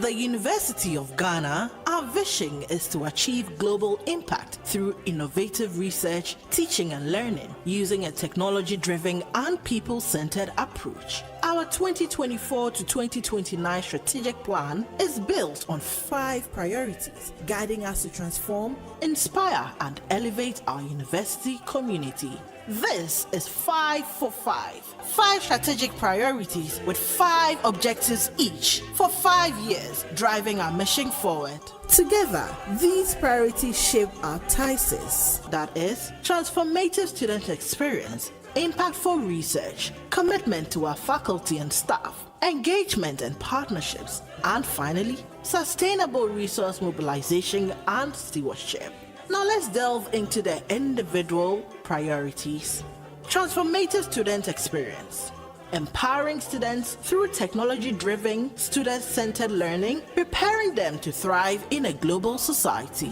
the University of Ghana, our vision is to achieve global impact through innovative research, teaching and learning, using a technology-driven and people-centered approach. Our 2024 to 2029 strategic plan is built on 5 priorities, guiding us to transform, inspire, and elevate our university community. This is 5 for 5. 5 strategic priorities with 5 objectives each for 5 years, driving our mission forward. Together, these priorities shape our thesis, that is, transformative student experience, impactful research, commitment to our faculty and staff, engagement and partnerships, and finally, sustainable resource mobilization and stewardship. Now let's delve into the individual priorities. Transformative student experience. Empowering students through technology-driven, student-centered learning, preparing them to thrive in a global society.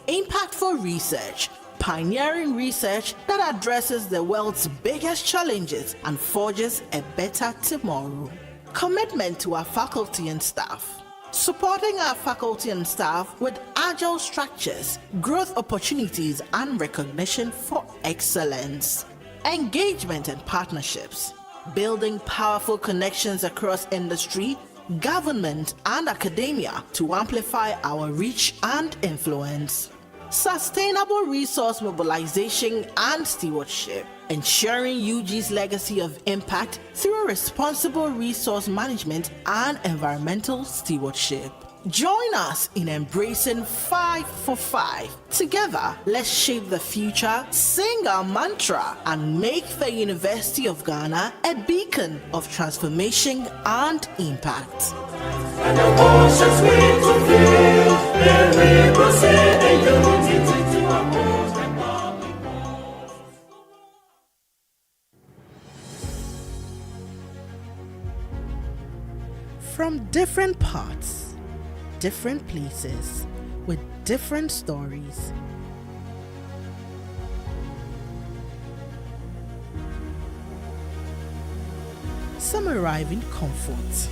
Impactful research. Pioneering research that addresses the world's biggest challenges and forges a better tomorrow. Commitment to our faculty and staff. Supporting our faculty and staff with agile structures, growth opportunities, and recognition for excellence. Engagement and partnerships. Building powerful connections across industry, government, and academia to amplify our reach and influence. Sustainable resource mobilization and stewardship. Ensuring UG's legacy of impact through responsible resource management and environmental stewardship. Join us in embracing 5 for 5. Together, let's shape the future, sing our mantra, and make the University of Ghana a beacon of transformation and impact. And the oceans we to feel, and we proceed in unity to oppose the public wars. From different parts, different places, with different stories. Some arrive in comfort.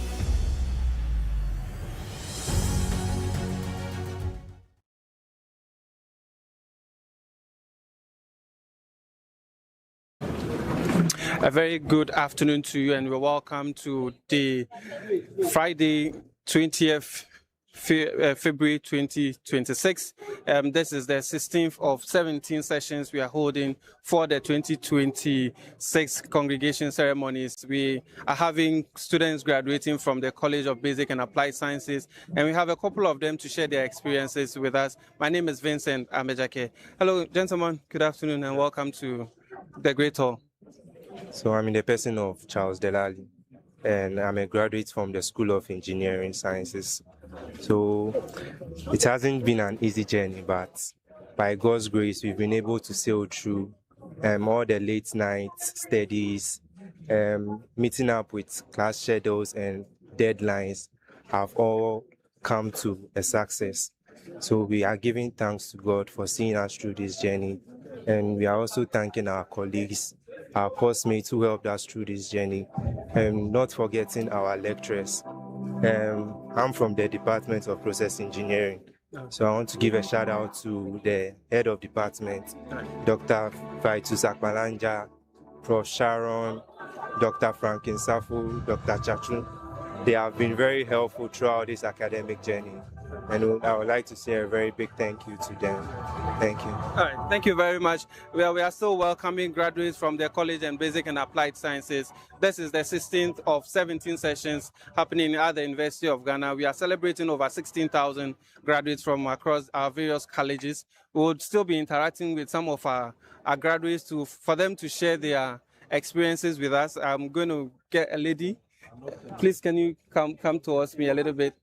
A very good afternoon to you, and we're welcome to the Friday 20th February 2026. This is the 16th of 17 sessions we are holding for the 2026 congregation ceremonies. We are having students graduating from the College of Basic and Applied Sciences, and we have a couple of them to share their experiences with us. My name is Vincent Amejake. Hello, gentlemen. Good afternoon, and welcome to the Great Hall. So I'm in the person of Charles Delali, and I'm a graduate from the School of Engineering Sciences. So it hasn't been an easy journey, but by God's grace, we've been able to sail through all the late night studies, meeting up with class schedules and deadlines have all come to a success. So we are giving thanks to God for seeing us through this journey, and we are also thanking our colleagues, our course mates who helped us through this journey, and not forgetting our lecturers. I'm from the Department of Process Engineering, so I want to give a shout out to the head of department, Dr. Faitus Akmalanja, Prof. Sharon, Dr. Franklin Safu, Dr. Chachu. They have been very helpful throughout this academic journey, and I would like to say a very big thank you to them. Thank you. All right, thank you very much. We are still welcoming graduates from the College and Basic and Applied Sciences. This is the 16th of 17 sessions happening at the University of Ghana. We are celebrating over 16,000 graduates from across our various colleges. We would still be interacting with some of our graduates for them to share their experiences with us. I'm going to get a lady. Please, can you come towards me a little bit?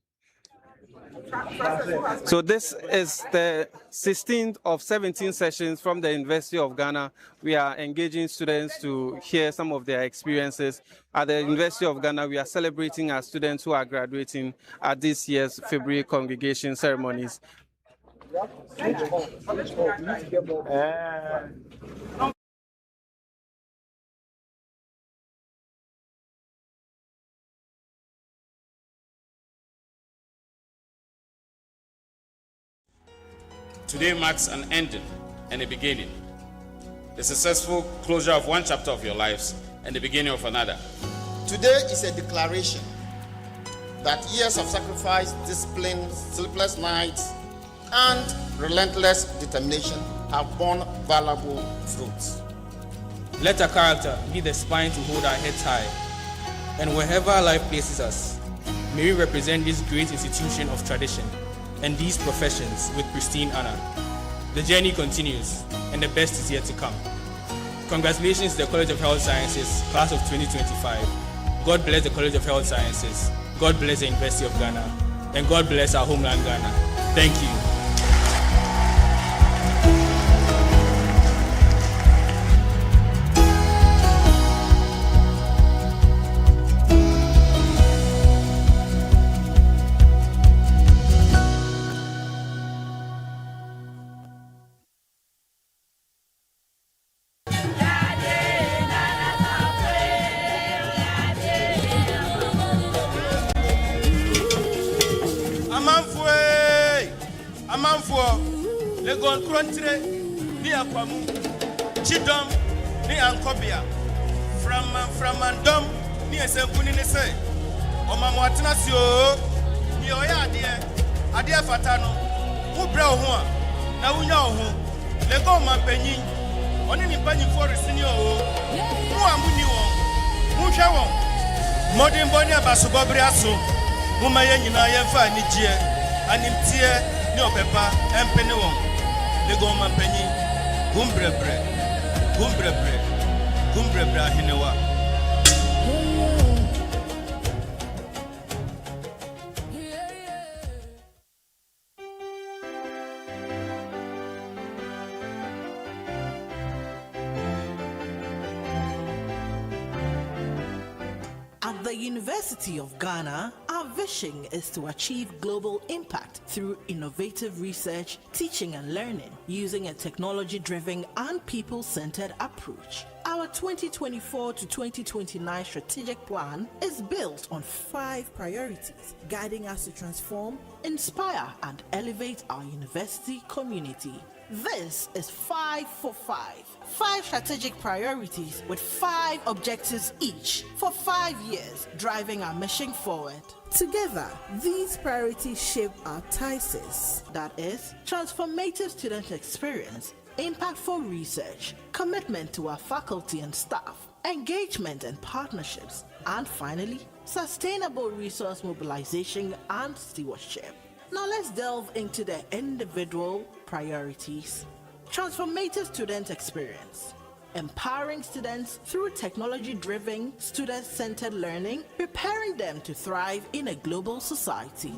So this is the 16th of 17 sessions from the University of Ghana. We are engaging students to hear some of their experiences. At the University of Ghana, we are celebrating our students who are graduating at this year's February congregation ceremonies. Today marks an ending and a beginning. The successful closure of one chapter of your lives and the beginning of another. Today is a declaration that years of sacrifice, discipline, sleepless nights, and relentless determination have borne valuable fruits. Let our character be the spine to hold our heads high, and wherever life places us, may we represent this great institution of tradition and these professions with pristine honor. The journey continues, and the best is yet to come. Congratulations to the College of Health Sciences, class of 2025. God bless the College of Health Sciences. God bless the University of Ghana. And God bless our homeland, Ghana. Thank you. Legon Krontre, ni Akwamu, Chidom, ni Ankobia, Framandom, ni Esenkuni Nese, Omamwatina Sio, ni Oya Adia Fatano, Ubra Hua, na Unya Hu, Legon Mampenyi, Onini Pani Forest Sinio, Muamuni Wong, Mushawon, Modern Bonia Basubabriaso, Mumayan Yemfa Nijie, Animtie, Nio Pepa, Empenewon. Legon Mampenyi, Gumbrebre, Hinewa. At the University of Ghana, our vision is to achieve global impact through innovative research, teaching and learning, using a technology-driven and people-centered approach. Our 2024 to 2029 strategic plan is built on 5 priorities, guiding us to transform, inspire, and elevate our university community. This is 5 for 5. 5 strategic priorities with 5 objectives each for 5 years, driving our mission forward. Together, these priorities shape our thesis, that is, transformative student experience, impactful research, commitment to our faculty and staff, engagement and partnerships, and finally, sustainable resource mobilization and stewardship. Now let's delve into the individual priorities. Transformative student experience. Empowering students through technology-driven, student-centered learning, preparing them to thrive in a global society.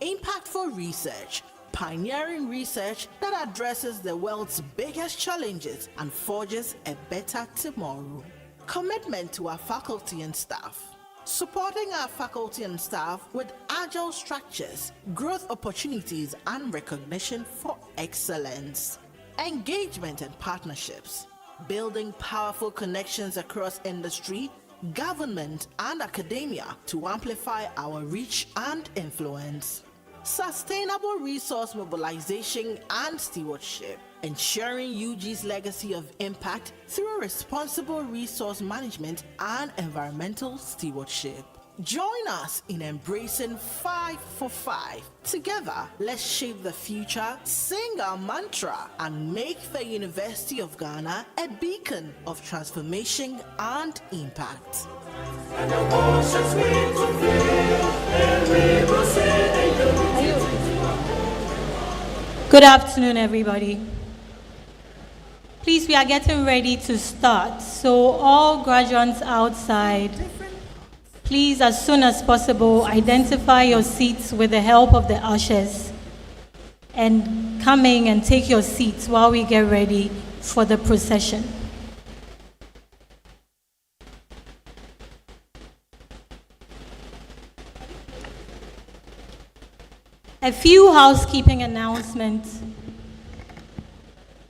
Impactful research. Pioneering research that addresses the world's biggest challenges and forges a better tomorrow. Commitment to our faculty and staff. Supporting our faculty and staff with agile structures, growth opportunities, and recognition for excellence. Engagement and partnerships. Building powerful connections across industry, government, and academia to amplify our reach and influence. Sustainable resource mobilization and stewardship. Ensuring UG's legacy of impact through responsible resource management and environmental stewardship. Join us in embracing 5 for 5. Together, let's shape the future, sing our mantra, and make the University of Ghana a beacon of transformation and impact. Good afternoon, everybody. Please, we are getting ready to start. So all graduates outside, please, as soon as possible, identify your seats with the help of the ushers and come in and take your seats while we get ready for the procession. A few housekeeping announcements.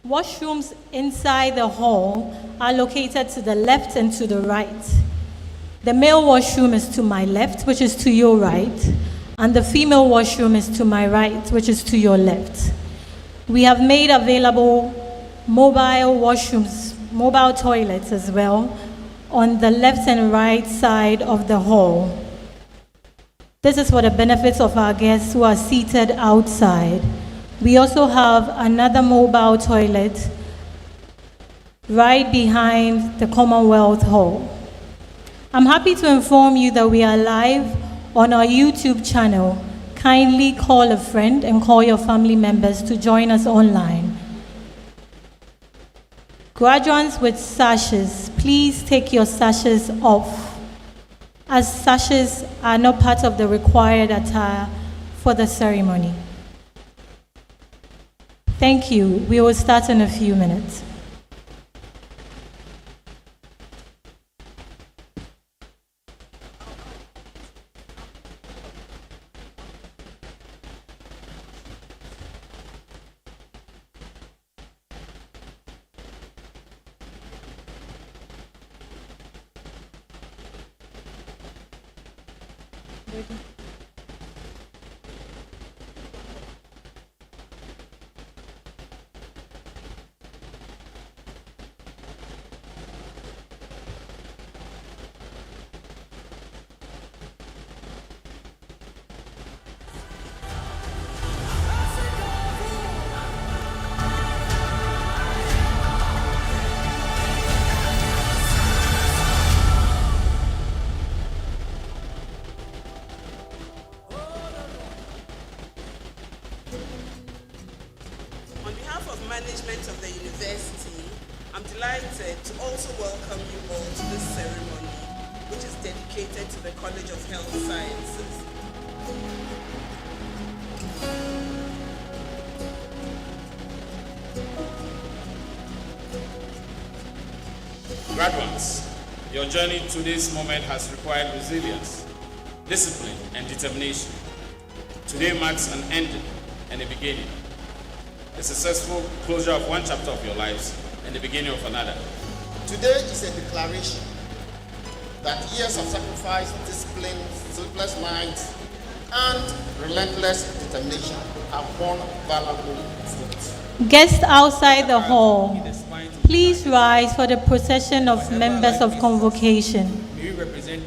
Washrooms inside the hall are located to the left and to the right. The male washroom is to my left, which is to your right, and the female washroom is to my right, which is to your left. We have made available mobile washrooms, mobile toilets as well, on the left and right side of the hall. This is for the benefits of our guests who are seated outside. We also have another mobile toilet right behind the Commonwealth Hall. I'm happy to inform you that we are live on our YouTube channel. Kindly call a friend and call your family members to join us online. Graduates with sashes, please take your sashes off, as sashes are not part of the required attire for the ceremony. Thank you. We will start in a few minutes. Management of the university, I'm delighted to also welcome you all to this ceremony, which is dedicated to the College of Health Sciences. Graduates, your journey to this moment has required resilience, discipline, and determination. Today marks an ending and a beginning. The successful closure of one chapter of your lives and the beginning of another. Today is a declaration that years of sacrifice, discipline, sleepless nights, and relentless determination have borne valuable fruit. Guests outside the hall, please rise for the procession of members of convocation. May we represent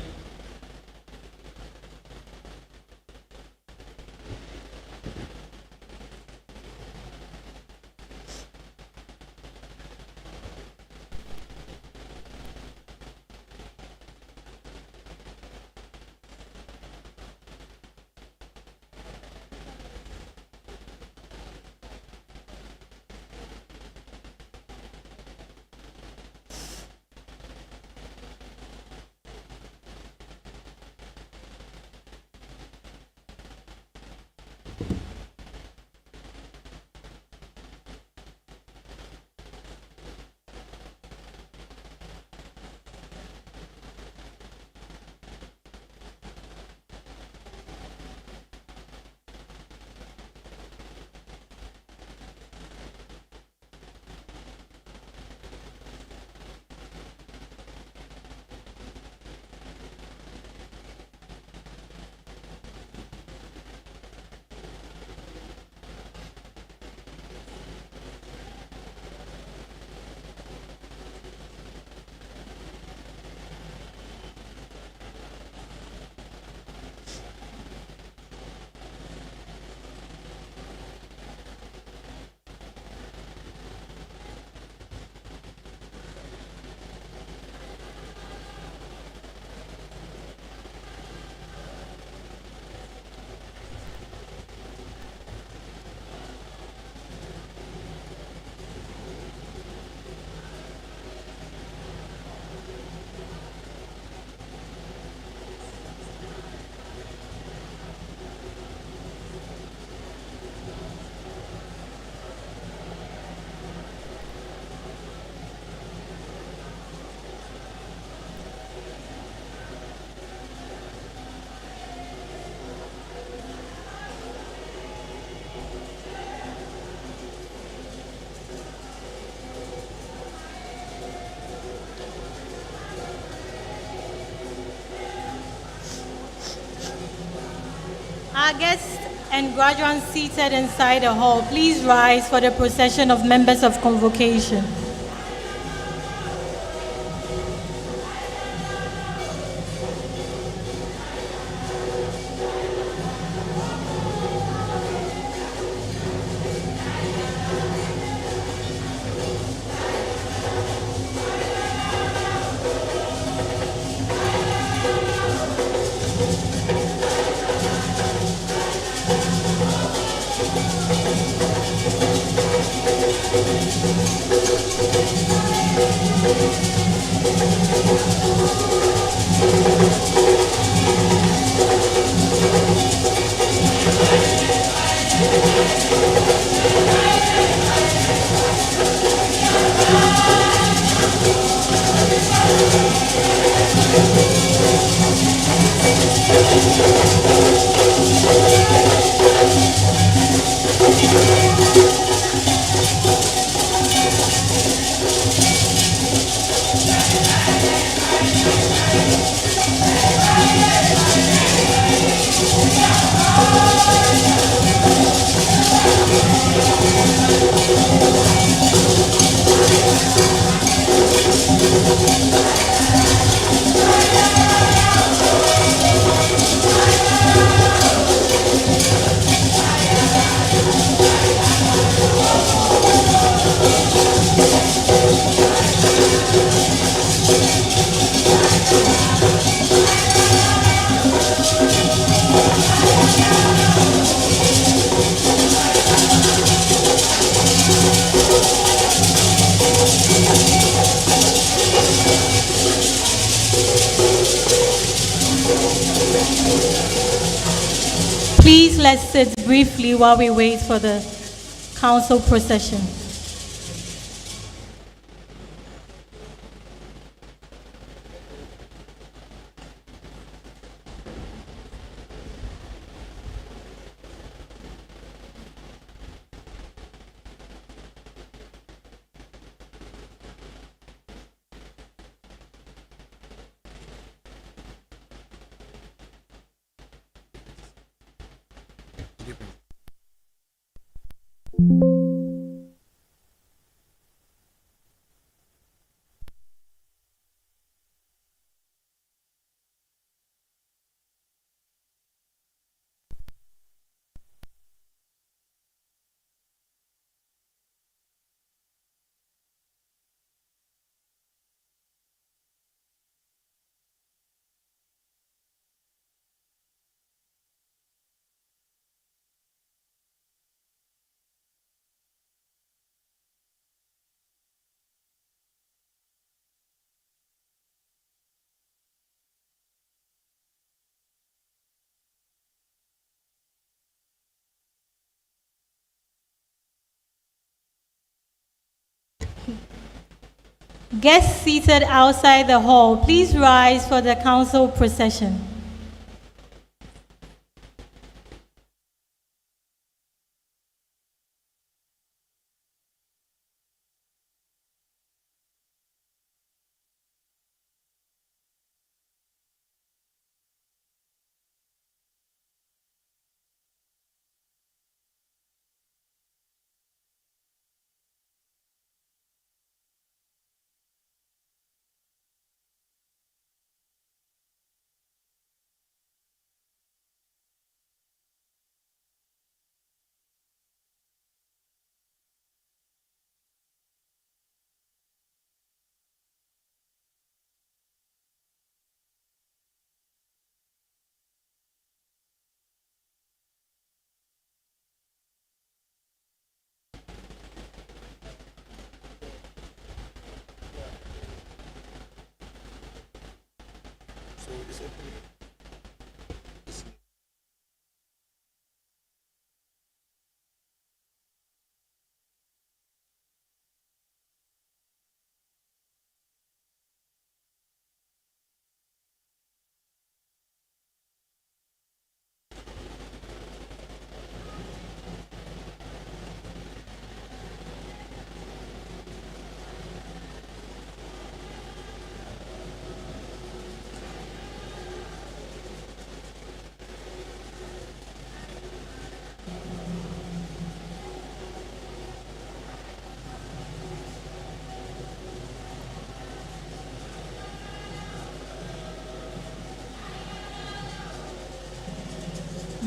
Our guests And graduates seated inside the hall, please rise for the procession of members of convocation. Please let's sit briefly while we wait for the council procession. Guests seated outside the hall, please rise for the council procession.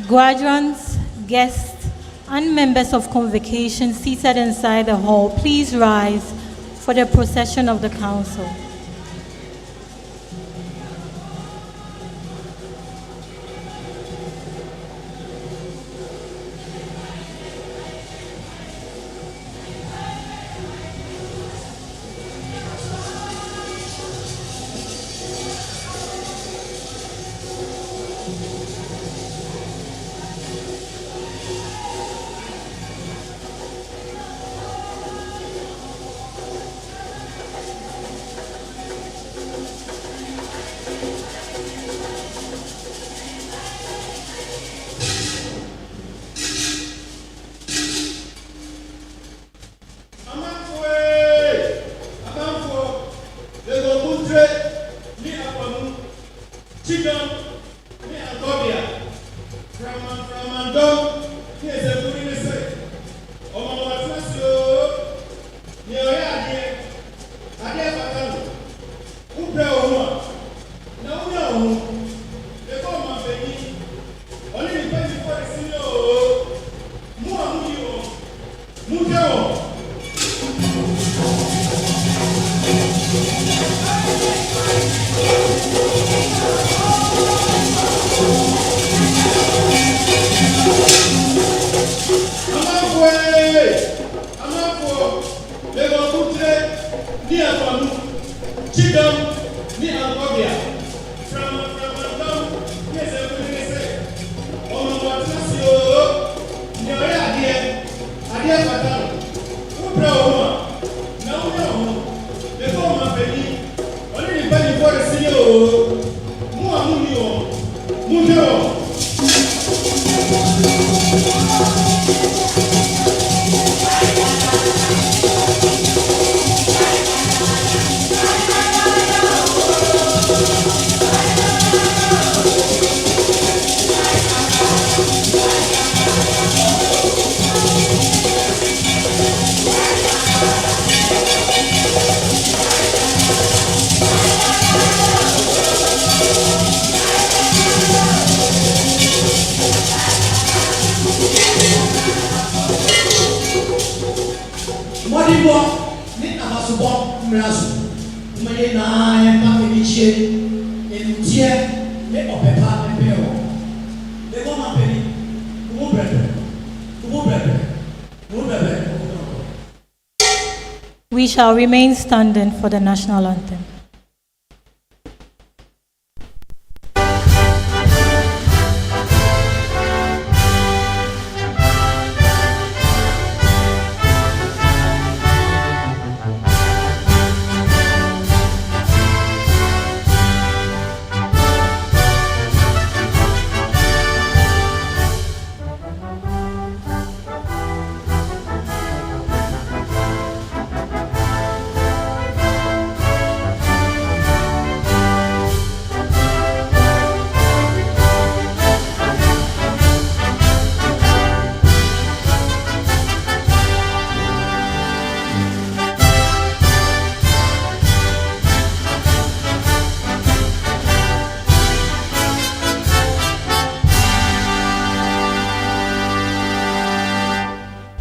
Graduates, guests, and members of convocation seated inside the hall, please rise for the procession of the council. We shall remain standing for the national anthem.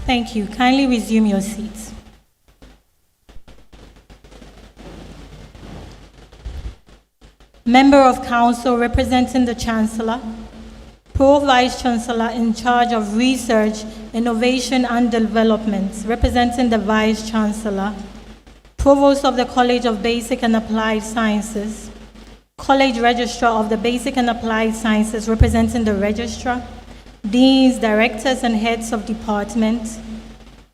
Thank you. Kindly resume your seats. Member of Council representing the Chancellor, Pro-Vice Chancellor in charge of Research, Innovation and Development, representing the Vice Chancellor, Provost of the College of Basic and Applied Sciences, College Registrar of the Basic and Applied Sciences, representing the Registrar, Deans, Directors, and Heads of Department,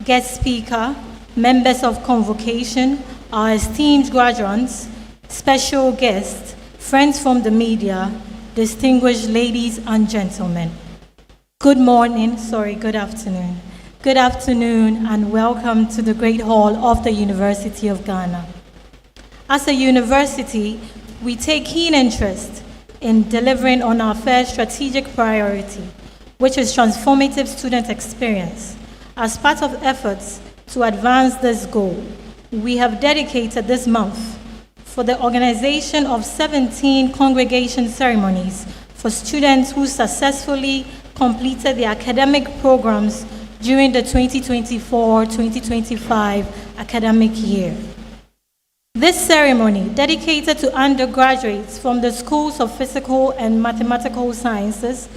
guest speaker, members of convocation, our esteemed graduates, special guests, friends from the media, distinguished ladies and gentlemen. Good afternoon. Good afternoon and welcome to the Great Hall of the University of Ghana. As a university, we take keen interest in delivering on our first strategic priority, which is transformative student experience. As part of efforts to advance this goal, we have dedicated this month for the organization of 17 congregation ceremonies for students who successfully completed their academic programs during the 2024-2025 academic year. This ceremony, dedicated to undergraduates from the schools of physical and mathematical sciences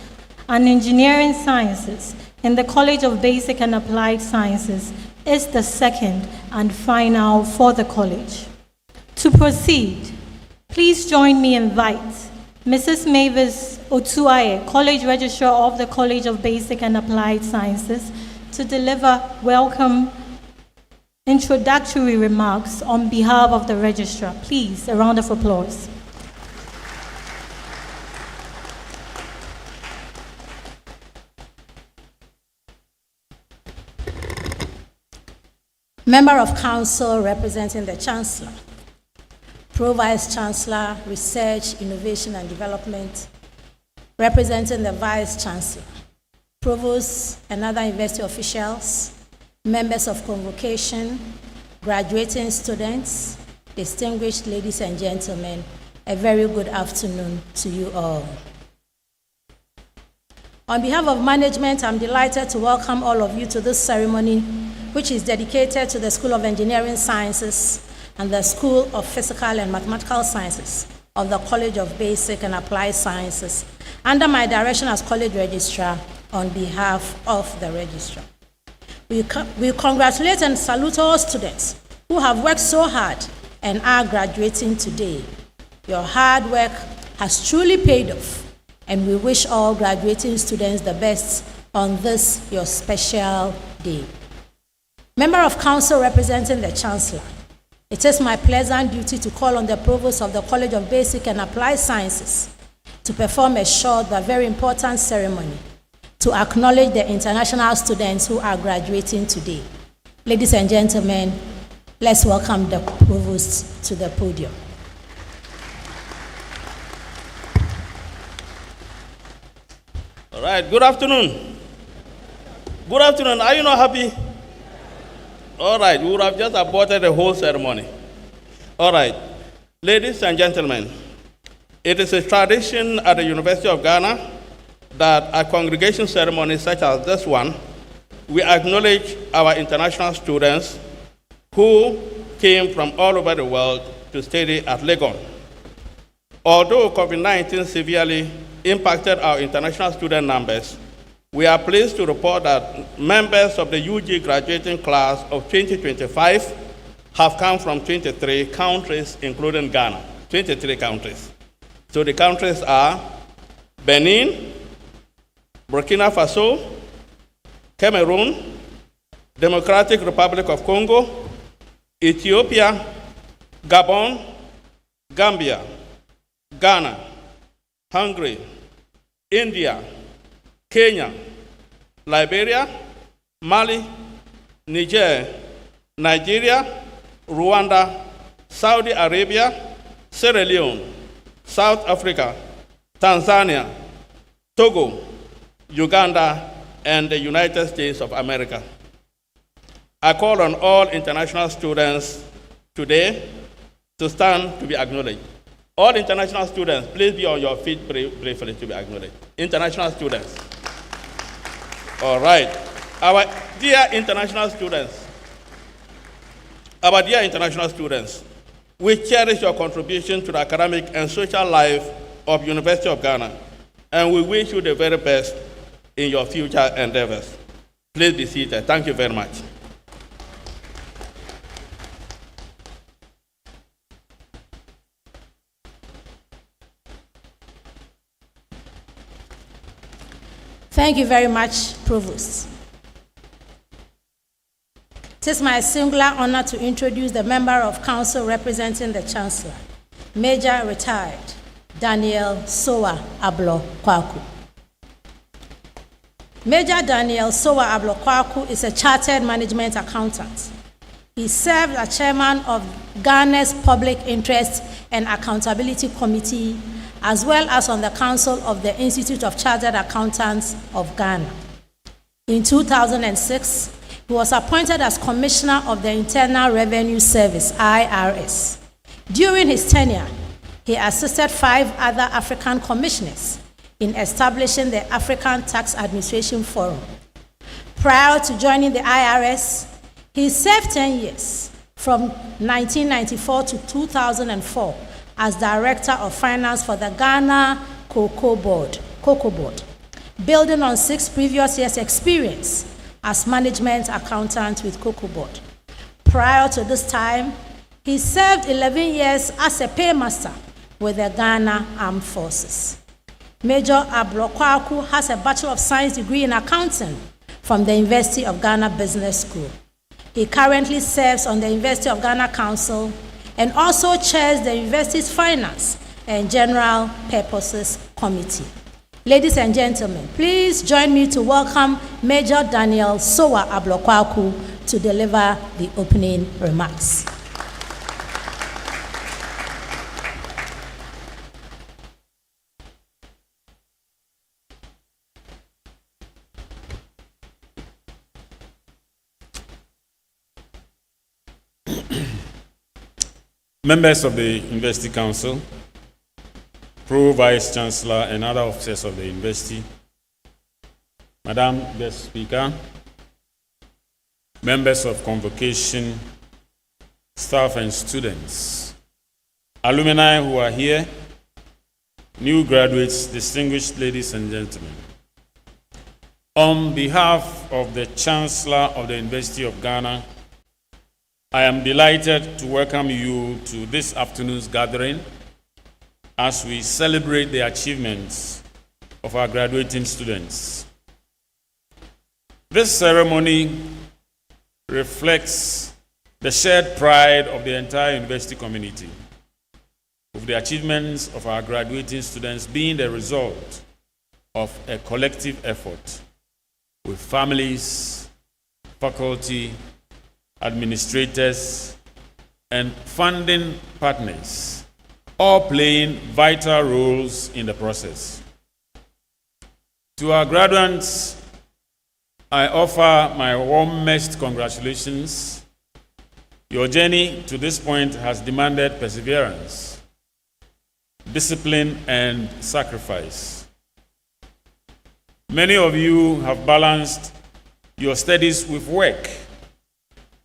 and engineering sciences in the College of Basic and Applied Sciences, is the second and final for the college. To proceed, please join me in invite Mrs. Mavis Otuaye, College Registrar of the College of Basic and Applied Sciences, to deliver welcome introductory remarks on behalf of the Registrar. Please, a round of applause. Member of Council representing the Chancellor, Pro-Vice Chancellor, Research, Innovation and Development, representing the Vice Chancellor, Provost and other university officials, members of convocation, graduating students, distinguished ladies and gentlemen, a very good afternoon to you all. On behalf of management, I'm delighted to welcome all of you to this ceremony, which is dedicated to the School of Engineering Sciences and the School of Physical and Mathematical Sciences of the College of Basic and Applied Sciences, under my direction as College Registrar on behalf of the Registrar. We congratulate and salute all students who have worked so hard and are graduating today. Your hard work has truly paid off, and we wish all graduating students the best on this, your special day. Member of Council representing the Chancellor, it is my pleasant duty to call on the Provost of the College of Basic and Applied Sciences to perform a short but very important ceremony to acknowledge the international students who are graduating today. Ladies and gentlemen, let's welcome the Provost to the podium. All right, good afternoon. Good afternoon. Are you not happy? All right, we would have just aborted the whole ceremony. All right, ladies and gentlemen, it is a tradition at the University of Ghana that at congregation ceremonies such as this one, we acknowledge our international students who came from all over the world to study at Legon. Although COVID-19 severely impacted our international student numbers, we are pleased to report that members of the UG graduating class of 2025 have come from 23 countries, including Ghana, 23 countries. So the countries are Benin, Burkina Faso, Cameroon, Democratic Republic of Congo, Ethiopia, Gabon, Gambia, Ghana, Hungary, India, Kenya, Liberia, Mali, Niger, Nigeria, Rwanda, Saudi Arabia, Sierra Leone, South Africa, Tanzania, Togo, Uganda, and the United States of America. I call on all international students today to stand to be acknowledged. All international students, please be on your feet briefly to be acknowledged. International students. All right. Our dear international students, we cherish your contribution to the academic and social life of University of Ghana, and we wish you the very best in your future endeavors. Please be seated. Thank you very much. Thank you very much, Provost. It is my singular honor to introduce the Member of Council representing the Chancellor, Major Retired Daniel Sowa Ablo Kwaku. Major Daniel Sowa Ablo Kwaku is a chartered management accountant. He served as chairman of Ghana's Public Interest and Accountability Committee, as well as on the Council of the Institute of Chartered Accountants of Ghana. In 2006, he was appointed as Commissioner of the Internal Revenue Service, IRS. During his tenure, he assisted 5 other African commissioners in establishing the African Tax Administration Forum. Prior to joining the IRS, he served 10 years, from 1994 to 2004, as Director of Finance for the Ghana Cocoa Board, building on 6 previous years' experience as management accountant with Cocoa Board. Prior to this time, he served 11 years as a paymaster with the Ghana Armed Forces. Major Ablokwaku has a Bachelor of Science degree in accounting from the University of Ghana Business School. He currently serves on the University of Ghana Council and also chairs the university's Finance and General Purposes Committee. Ladies and gentlemen, please join me to welcome Major Daniel Sowa Ablokwaku to deliver the opening remarks. Members of the University Council, Pro-Vice Chancellor and other officers of the University, Madam Guest Speaker, members of Convocation, staff and students, alumni who are here, new graduates, distinguished ladies and gentlemen. On behalf of the Chancellor of the University of Ghana, I am delighted to welcome you to this afternoon's gathering as we celebrate the achievements of our graduating students. This ceremony reflects the shared pride of the entire university community, with the achievements of our graduating students being the result of a collective effort with families, faculty, administrators, and funding partners, all playing vital roles in the process. To our graduates, I offer my warmest congratulations. Your journey to this point has demanded perseverance, discipline, and sacrifice. Many of you have balanced your studies with work,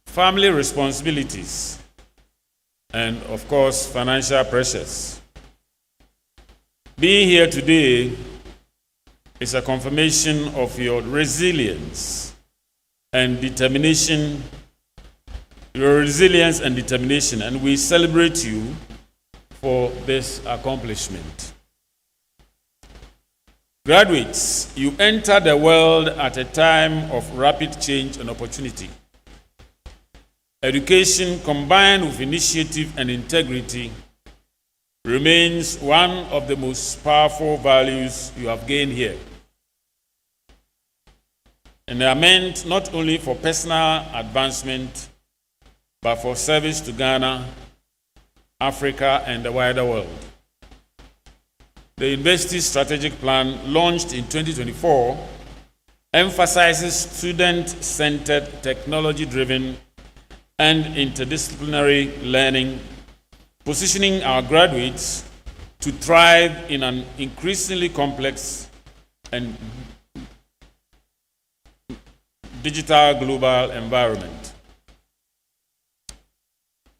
family responsibilities, and of course, financial pressures. Being here today is a confirmation of your resilience and determination, and we celebrate you for this accomplishment. Graduates, you enter the world at a time of rapid change and opportunity. Education combined with initiative and integrity remains one of the most powerful values you have gained here. And they are meant not only for personal advancement, but for service to Ghana, Africa, and the wider world. The university's strategic plan, launched in 2024, emphasizes student-centered, technology-driven, and interdisciplinary learning, positioning our graduates to thrive in an increasingly complex and digital global environment.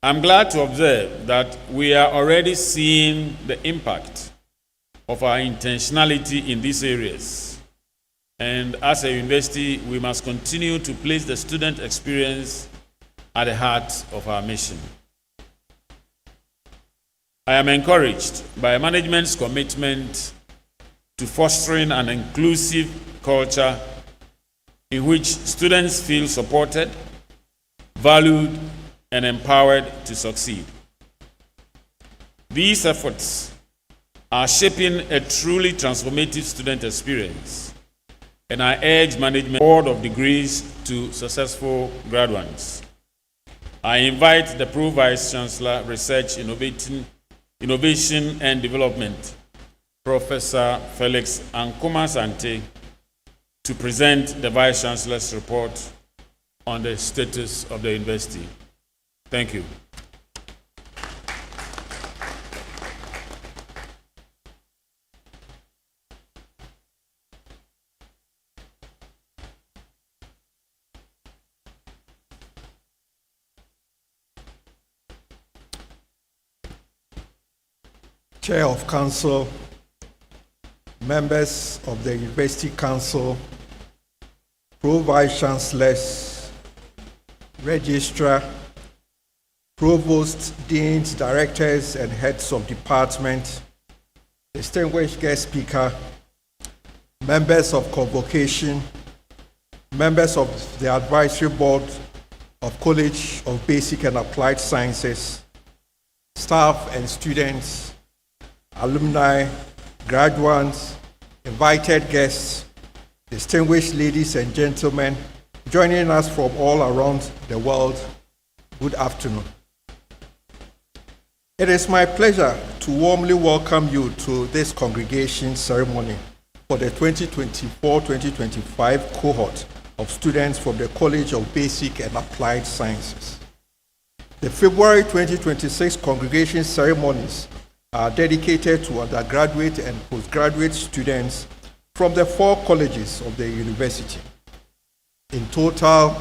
I'm glad to observe that we are already seeing the impact of our intentionality in these areas. And as a university, we must continue to place the student experience at the heart of our mission. I am encouraged by management's commitment to fostering an inclusive culture in which students feel supported, valued, and empowered to succeed. These efforts are shaping a truly transformative student experience, and I urge management board of degrees to successful graduates. I invite the Pro-Vice Chancellor, Research, Innovation and Development, Professor Felix Ankuma-Sante, to present the Vice Chancellor's report on the status of the university. Thank you. Chair of Council, members of the University Council, Pro-Vice Chancellors, Registrar, Provosts, Deans, Directors, and Heads of Department, distinguished guest speaker, members of Convocation, members of the Advisory Board of College of Basic and Applied Sciences, staff and students, alumni, graduates, invited guests, distinguished ladies and gentlemen, joining us from all around the world, good afternoon. It is my pleasure to warmly welcome you to this congregation ceremony for the 2024-2025 cohort of students from the College of Basic and Applied Sciences. The February 2026 congregation ceremonies are dedicated to undergraduate and postgraduate students from the 4 colleges of the university. In total,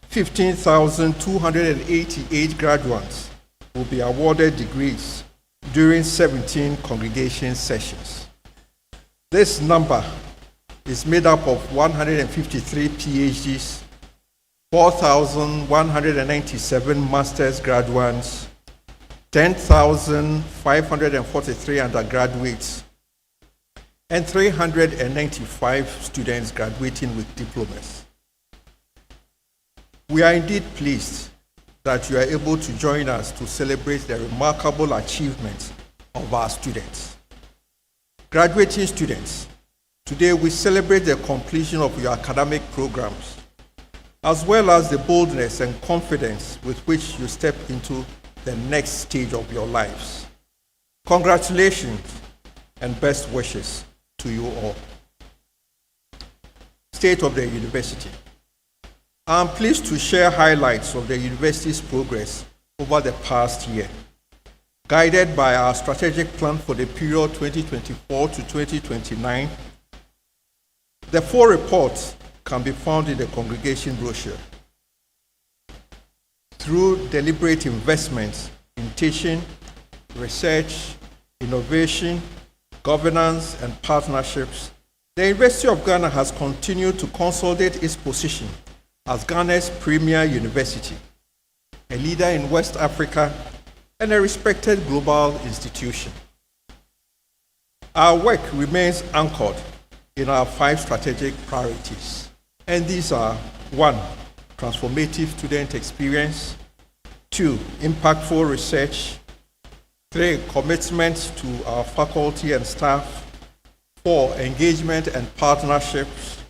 15,288 graduates will be awarded degrees during 17 congregation sessions. This number is made up of 153 PhDs, 4,197 master's graduates, 10,543 undergraduates, and 395 students graduating with diplomas. We are indeed pleased that you are able to join us to celebrate the remarkable achievements of our students. Graduating students, today we celebrate the completion of your academic programs, as well as the boldness and confidence with which you step into the next stage of your lives. Congratulations and best wishes to you all. State of the University. I am pleased to share highlights of the university's progress over the past year. Guided by our strategic plan for the period 2024 to 2029, the 4 reports can be found in the congregation brochure. Through deliberate investments in teaching, research, innovation, governance, and partnerships, the University of Ghana has continued to consolidate its position as Ghana's premier university, a leader in West Africa, and a respected global institution. Our work remains anchored in our 5 strategic priorities, and these are: 1, transformative student experience; 2, impactful research; 3, commitment to our faculty and staff; 4, engagement and partnerships;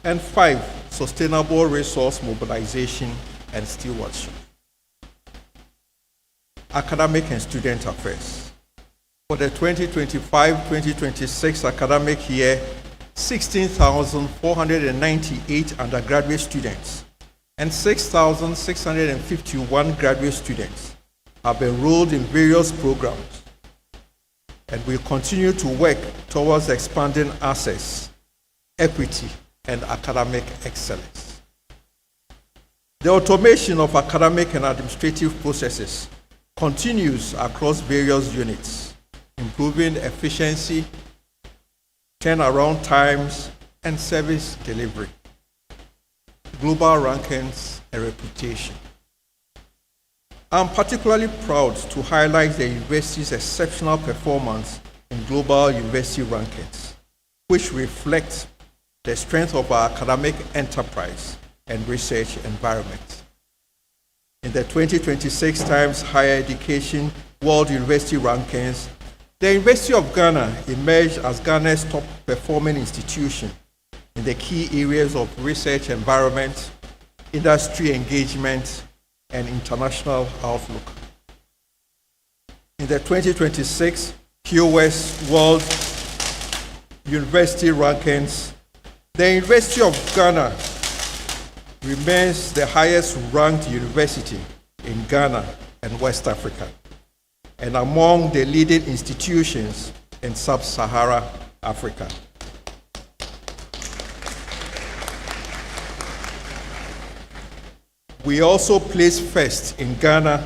and 5, sustainable resource mobilization and stewardship. Academic and student affairs. For the 2025-2026 academic year, 16,498 undergraduate students and 6,651 graduate students have enrolled in various programs, and we continue to work towards expanding access, equity, and academic excellence. The automation of academic and administrative processes continues across various units, improving efficiency, turnaround times, and service delivery, global rankings, and reputation. I'm particularly proud to highlight the university's exceptional performance in global university rankings, which reflect the strength of our academic enterprise and research environment. In the 2026 Times Higher Education World University Rankings, the University of Ghana emerged as Ghana's top performing institution in the key areas of research environment, industry engagement, and international outlook. In the 2026 QS World University Rankings, the University of Ghana remains the highest ranked university in Ghana and West Africa, and among the leading institutions in Sub-Saharan Africa. We also placed first in Ghana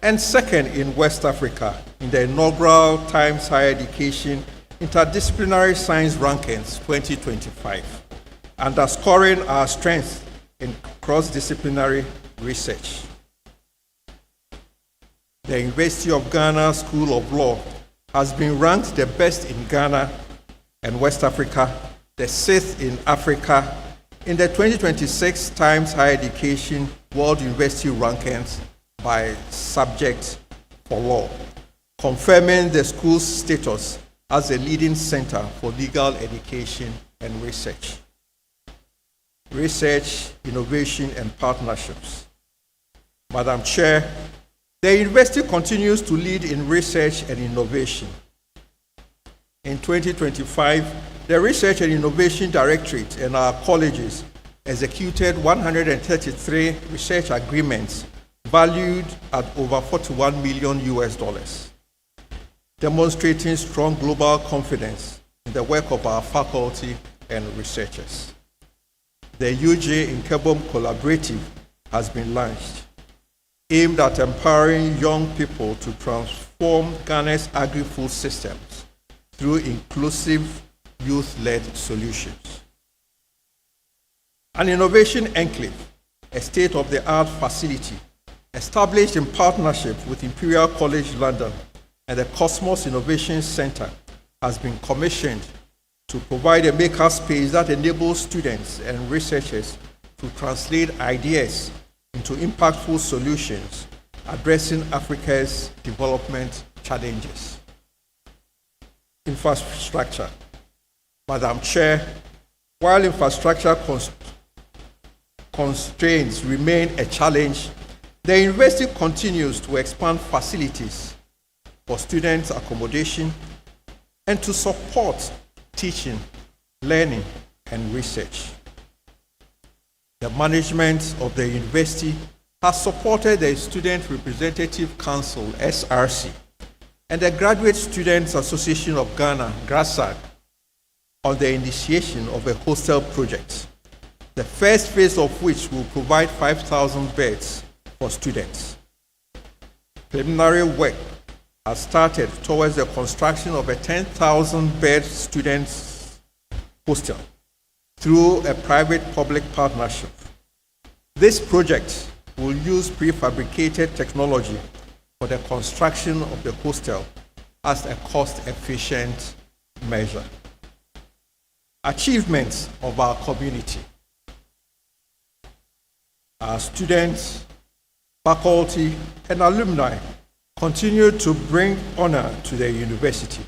and second in West Africa in the inaugural Times Higher Education Interdisciplinary Science Rankings 2025, underscoring our strength in cross-disciplinary research. The University of Ghana School of Law has been ranked the best in Ghana and West Africa, the 6th in Africa, in the 2026 Times Higher Education World University Rankings by subject for law, confirming the school's status as a leading center for legal education and research. Research, innovation, and partnerships. Madam Chair, the university continues to lead in research and innovation. In 2025, the Research and Innovation Directorate and our colleges executed 133 research agreements valued at over $41 million, demonstrating strong global confidence in the work of our faculty and researchers. The UJ in Kebom Collaborative has been launched, aimed at empowering young people to transform Ghana's agri-food systems through inclusive youth-led solutions. An innovation enclave, a state-of-the-art facility established in partnership with Imperial College London and the Cosmos Innovation Center, has been commissioned to provide a makerspace that enables students and researchers to translate ideas into impactful solutions addressing Africa's development challenges. Infrastructure. Madam Chair, while infrastructure constraints remain a challenge, the university continues to expand facilities for students' accommodation and to support teaching, learning, and research. The management of the university has supported the Student Representative Council, SRC, and the Graduate Students Association of Ghana, GRASAG, on the initiation of a hostel project, the first phase of which will provide 5,000 beds for students. Preliminary work has started towards the construction of a 10,000-bed students' hostel through a private-public partnership. This project will use prefabricated technology for the construction of the hostel as a cost-efficient measure. Achievements of our community. Our students, faculty, and alumni continue to bring honor to the university.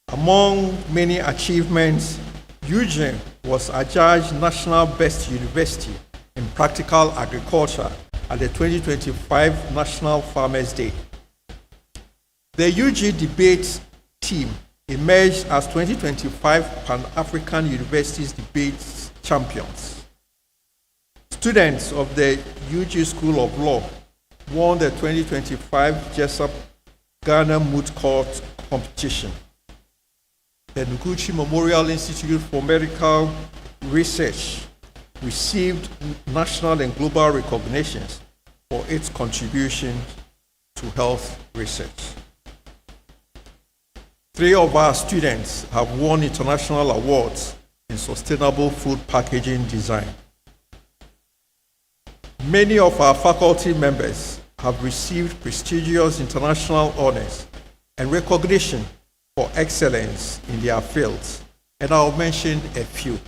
Among many achievements, UJ was adjudged National Best University in Practical Agriculture at the 2025 National Farmers' Day. The UG debate team emerged as 2025 Pan-African Universities Debates champions. Students of the UG School of Law won the 2025 Jessup Ghana Moot Court competition. The Noguchi Memorial Institute for Medical Research received national and global recognitions for its contribution to health research. 3 of our students have won international awards in sustainable food packaging design. Many of our faculty members have received prestigious international honors and recognition for excellence in their fields, and I'll mention a few.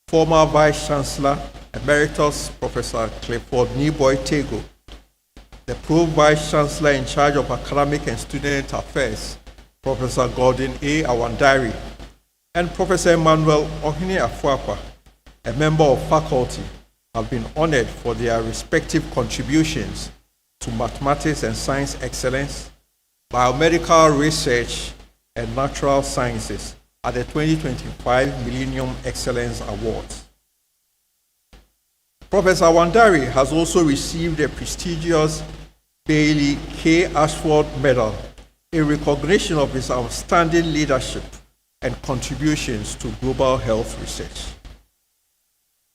Former Vice Chancellor Emeritus Professor Clifford Niboy Tego, the Pro-Vice Chancellor in charge of Academic and Student Affairs, Professor Gordon A. Awandari, and Professor Emmanuel Ohene Afuakwa, a member of faculty, have been honored for their respective contributions to mathematics and science excellence, biomedical research, and natural sciences at the 2025 Millennium Excellence Awards. Professor Awandari has also received a prestigious Bailey K. Ashford Medal in recognition of his outstanding leadership and contributions to global health research.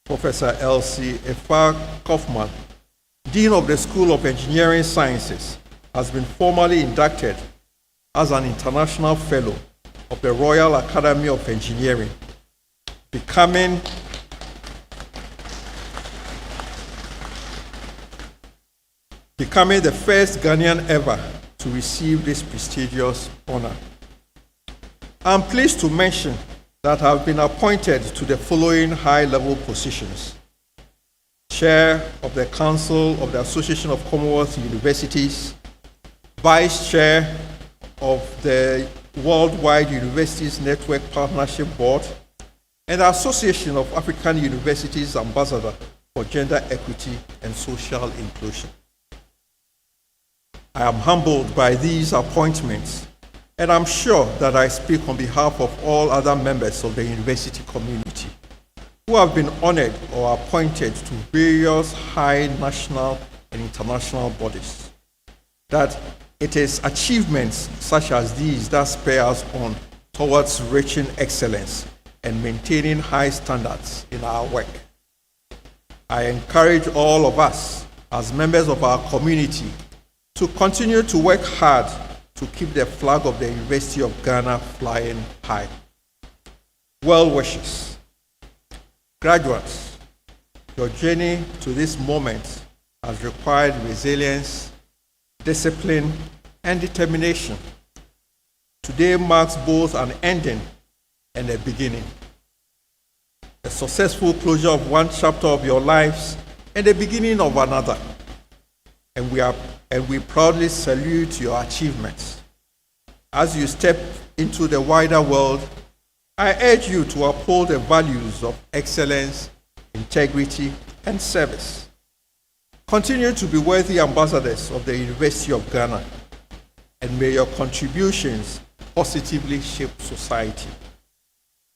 Professor Elsie Efa Kaufman, Dean of the School of Engineering Sciences, has been formally inducted as an international fellow of the Royal Academy of Engineering, becoming the first Ghanaian ever to receive this prestigious honor. I'm pleased to mention that I've been appointed to the following high-level positions: Chair of the Council of the Association of Commonwealth Universities, Vice Chair of the Worldwide Universities Network Partnership Board, and the Association of African Universities Ambassador for Gender Equity and Social Inclusion. I am humbled by these appointments, and I'm sure that I speak on behalf of all other members of the university community who have been honored or appointed to various high national and international bodies, that it is achievements such as these that spur us on towards reaching excellence and maintaining high standards in our work. I encourage all of us as members of our community to continue to work hard to keep the flag of the University of Ghana flying high. Well wishes. Graduates, your journey to this moment has required resilience, discipline, and determination. Today marks both an ending and a beginning. A successful closure of one chapter of your lives and the beginning of another. And we proudly salute your achievements. As you step into the wider world, I urge you to uphold the values of excellence, integrity, and service. Continue to be worthy ambassadors of the University of Ghana, and may your contributions positively shape society.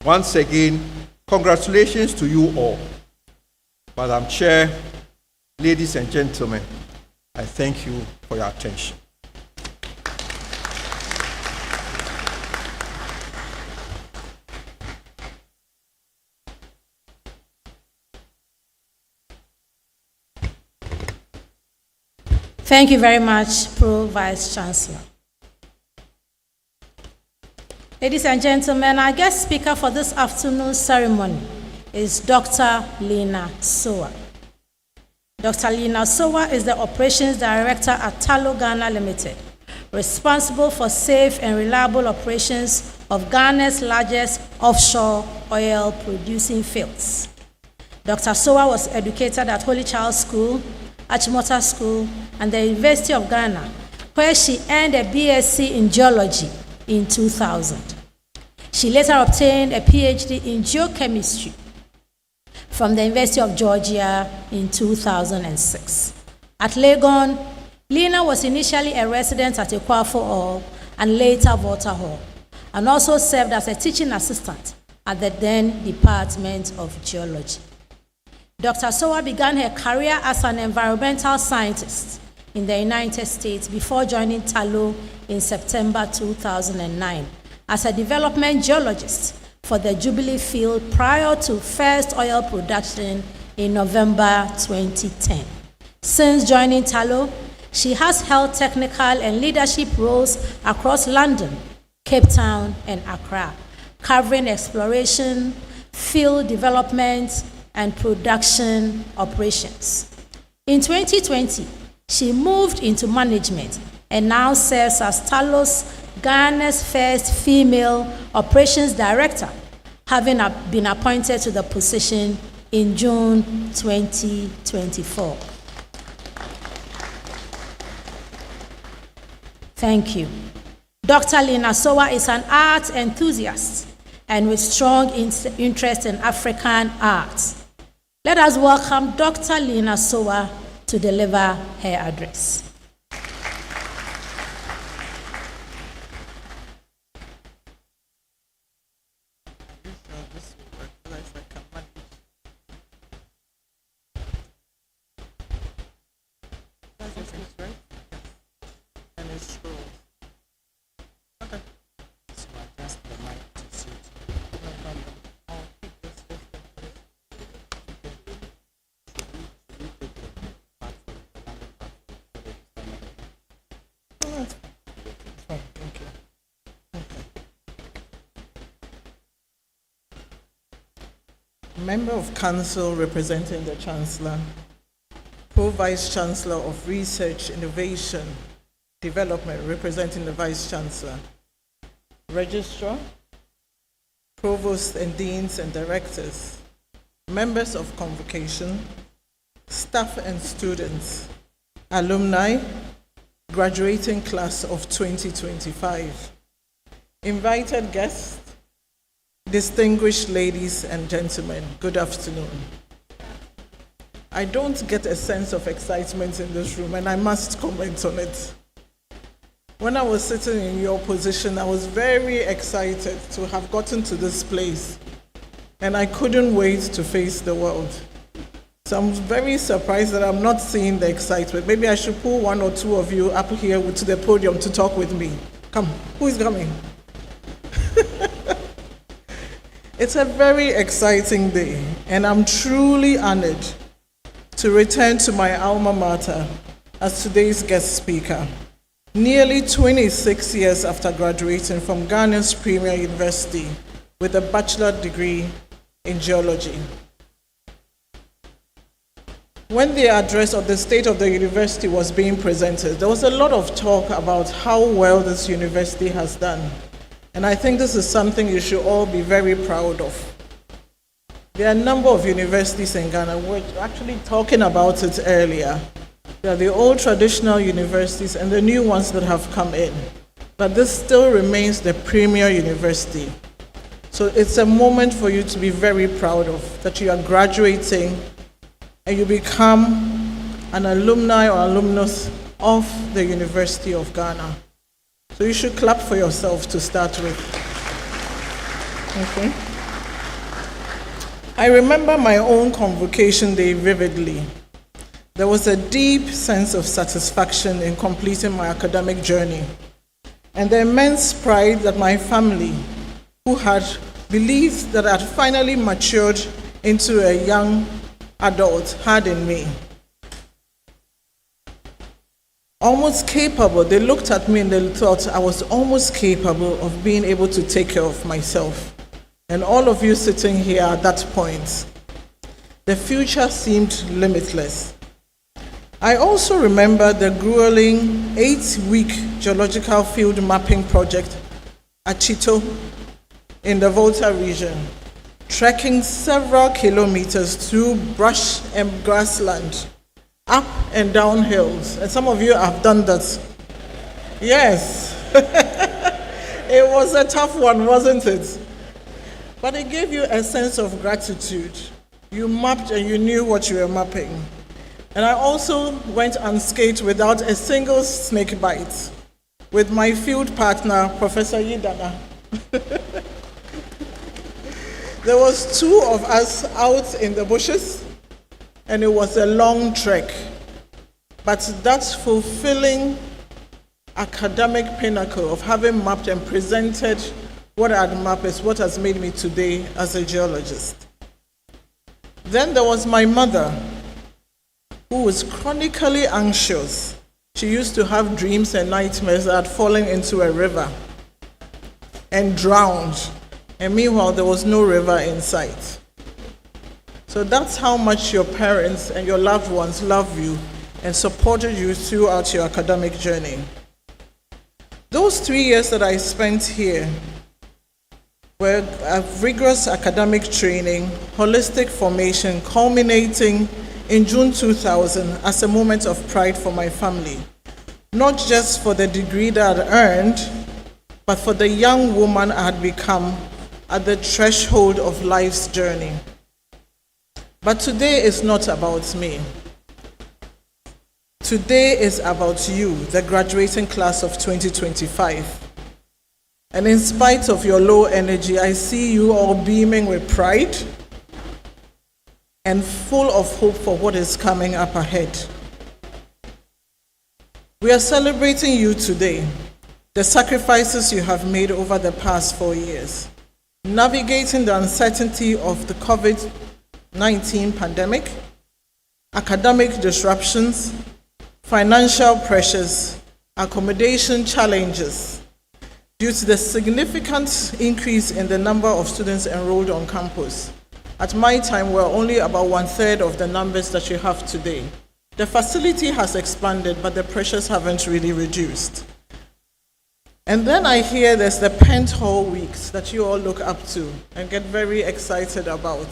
Once again, congratulations to you all. Madam Chair, ladies and gentlemen, I thank you for your attention. Thank you very much, Pro Vice Chancellor. Ladies and gentlemen, our guest speaker for this afternoon's ceremony is Dr. Lena Sowa. Dr. Lena Sowa is the Operations Director at Tullow Ghana Limited, responsible for safe and reliable operations of Ghana's largest offshore oil producing fields. Dr. Sowa was educated at Holy Child School, Achimota School, and the University of Ghana, where she earned a BSc in geology in 2000. She later obtained a PhD in geochemistry from the University of Georgia in 2006. At Legon, Lena was initially a resident at Ekwafo Hall and later Volta Hall, and also served as a teaching assistant at the then Department of Geology. Dr. Sowa began her career as an environmental scientist in the United States before joining Tullow in September 2009 as a development geologist for the Jubilee Field prior to first oil production in November 2010. Since joining Tullow, she has held technical and leadership roles across London, Cape Town, and Accra, covering exploration, field development, and production operations. In 2020, she moved into management and now serves as Tullow's Ghana's first female operations director, having been appointed to the position in June 2024. Thank you. Dr. Lena Sowa is an art enthusiast and with strong interest in African arts. Let us welcome Dr. Lena Sowa to deliver her address. Member of Council representing the Chancellor, Pro-Vice Chancellor of Research, Innovation, Development representing the Vice Chancellor, Registrar, Provosts and Deans and Directors, Members of Convocation, staff and students, alumni, graduating class of 2025, invited guests, distinguished ladies and gentlemen, good afternoon. I don't get a sense of excitement in this room, and I must comment on it. When I was sitting in your position, I was very excited to have gotten to this place, and I couldn't wait to face the world. So I'm very surprised that I'm not seeing the excitement. Maybe I should pull one or two of you up here to the podium to talk with me. Come, who is coming? It's a very exciting day, and I'm truly honored to return to my alma mater as today's guest speaker, nearly 26 years after graduating from Ghana's premier university with a bachelor degree in geology. When the address of the state of the university was being presented, there was a lot of talk about how well this university has done. And I think this is something you should all be very proud of. There are a number of universities in Ghana. We were actually talking about it earlier. There are the old traditional universities and the new ones that have come in. But this still remains the premier university. So it's a moment for you to be very proud of, that you are graduating and you become an alumni or alumnus of the University of Ghana. So you should clap for yourself to start with. Okay. I remember my own convocation day vividly. There was a deep sense of satisfaction in completing my academic journey, and the immense pride that my family, who had believed that I had finally matured into a young adult, had in me. Almost capable, they looked at me and they thought I was almost capable of being able to take care of myself. And all of you sitting here at that point, the future seemed limitless. I also remember the grueling 8-week geological field mapping project at Chito in the Volta region, trekking several kilometers through brush and grassland, up and down hills. And some of you have done that. Yes. It was a tough one, wasn't it? But it gave you a sense of gratitude. You mapped and you knew what you were mapping. And I also went unscathed without a single snake bite with my field partner, Professor Yidana. There was 2 of us out in the bushes, and it was a long trek. But that fulfilling academic pinnacle of having mapped and presented what I had mapped is what has made me today as a geologist. Then there was my mother, who was chronically anxious. She used to have dreams and nightmares that had fallen into a river and drowned. And meanwhile, there was no river in sight. So that's how much your parents and your loved ones love you and supported you throughout your academic journey. Those 3 years that I spent here were a rigorous academic training, holistic formation, culminating in June 2000 as a moment of pride for my family. Not just for the degree that I had earned, but for the young woman I had become at the threshold of life's journey. But today is not about me. Today is about you, the graduating class of 2025. And in spite of your low energy, I see you all beaming with pride and full of hope for what is coming up ahead. We are celebrating you today, the sacrifices you have made over the past 4 years, navigating the uncertainty of the COVID-19 pandemic, academic disruptions, financial pressures, accommodation challenges due to the significant increase in the number of students enrolled on campus, At my time, we're only about 1/3 of the numbers that you have today. The facility has expanded, but the pressures haven't really reduced. And then I hear there's the Pent Hall Weeks that you all look up to and get very excited about.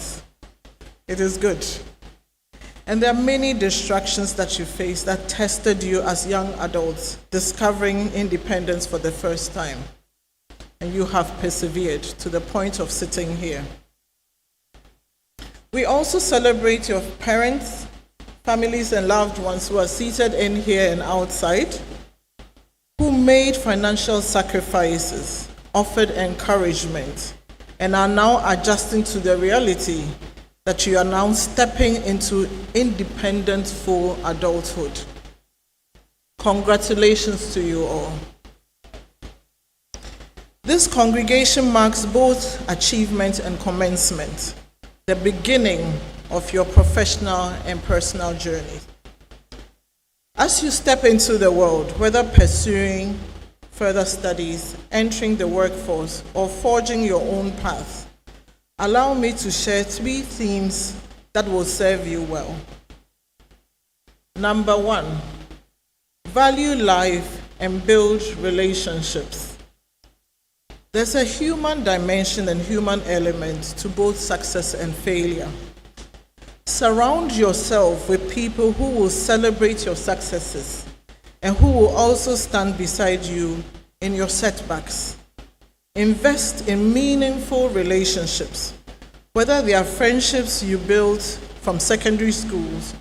It is good. And there are many distractions that you face that tested you as young adults, discovering independence for the first time. And you have persevered to the point of sitting here. We also celebrate your parents, families, and loved ones who are seated in here and outside, who made financial sacrifices, offered encouragement, and are now adjusting to the reality that you are now stepping into independent, full adulthood. Congratulations to you all. This congregation marks both achievement and commencement, the beginning of your professional and personal journey. As you step into the world, whether pursuing further studies, entering the workforce, or forging your own path, allow me to share 3 themes that will serve you well. Number 1, value life and build relationships. There's a human dimension and human element to both success and failure. Surround yourself with people who will celebrate your successes and who will also stand beside you in your setbacks. Invest in meaningful relationships, whether they are friendships you built from secondary schools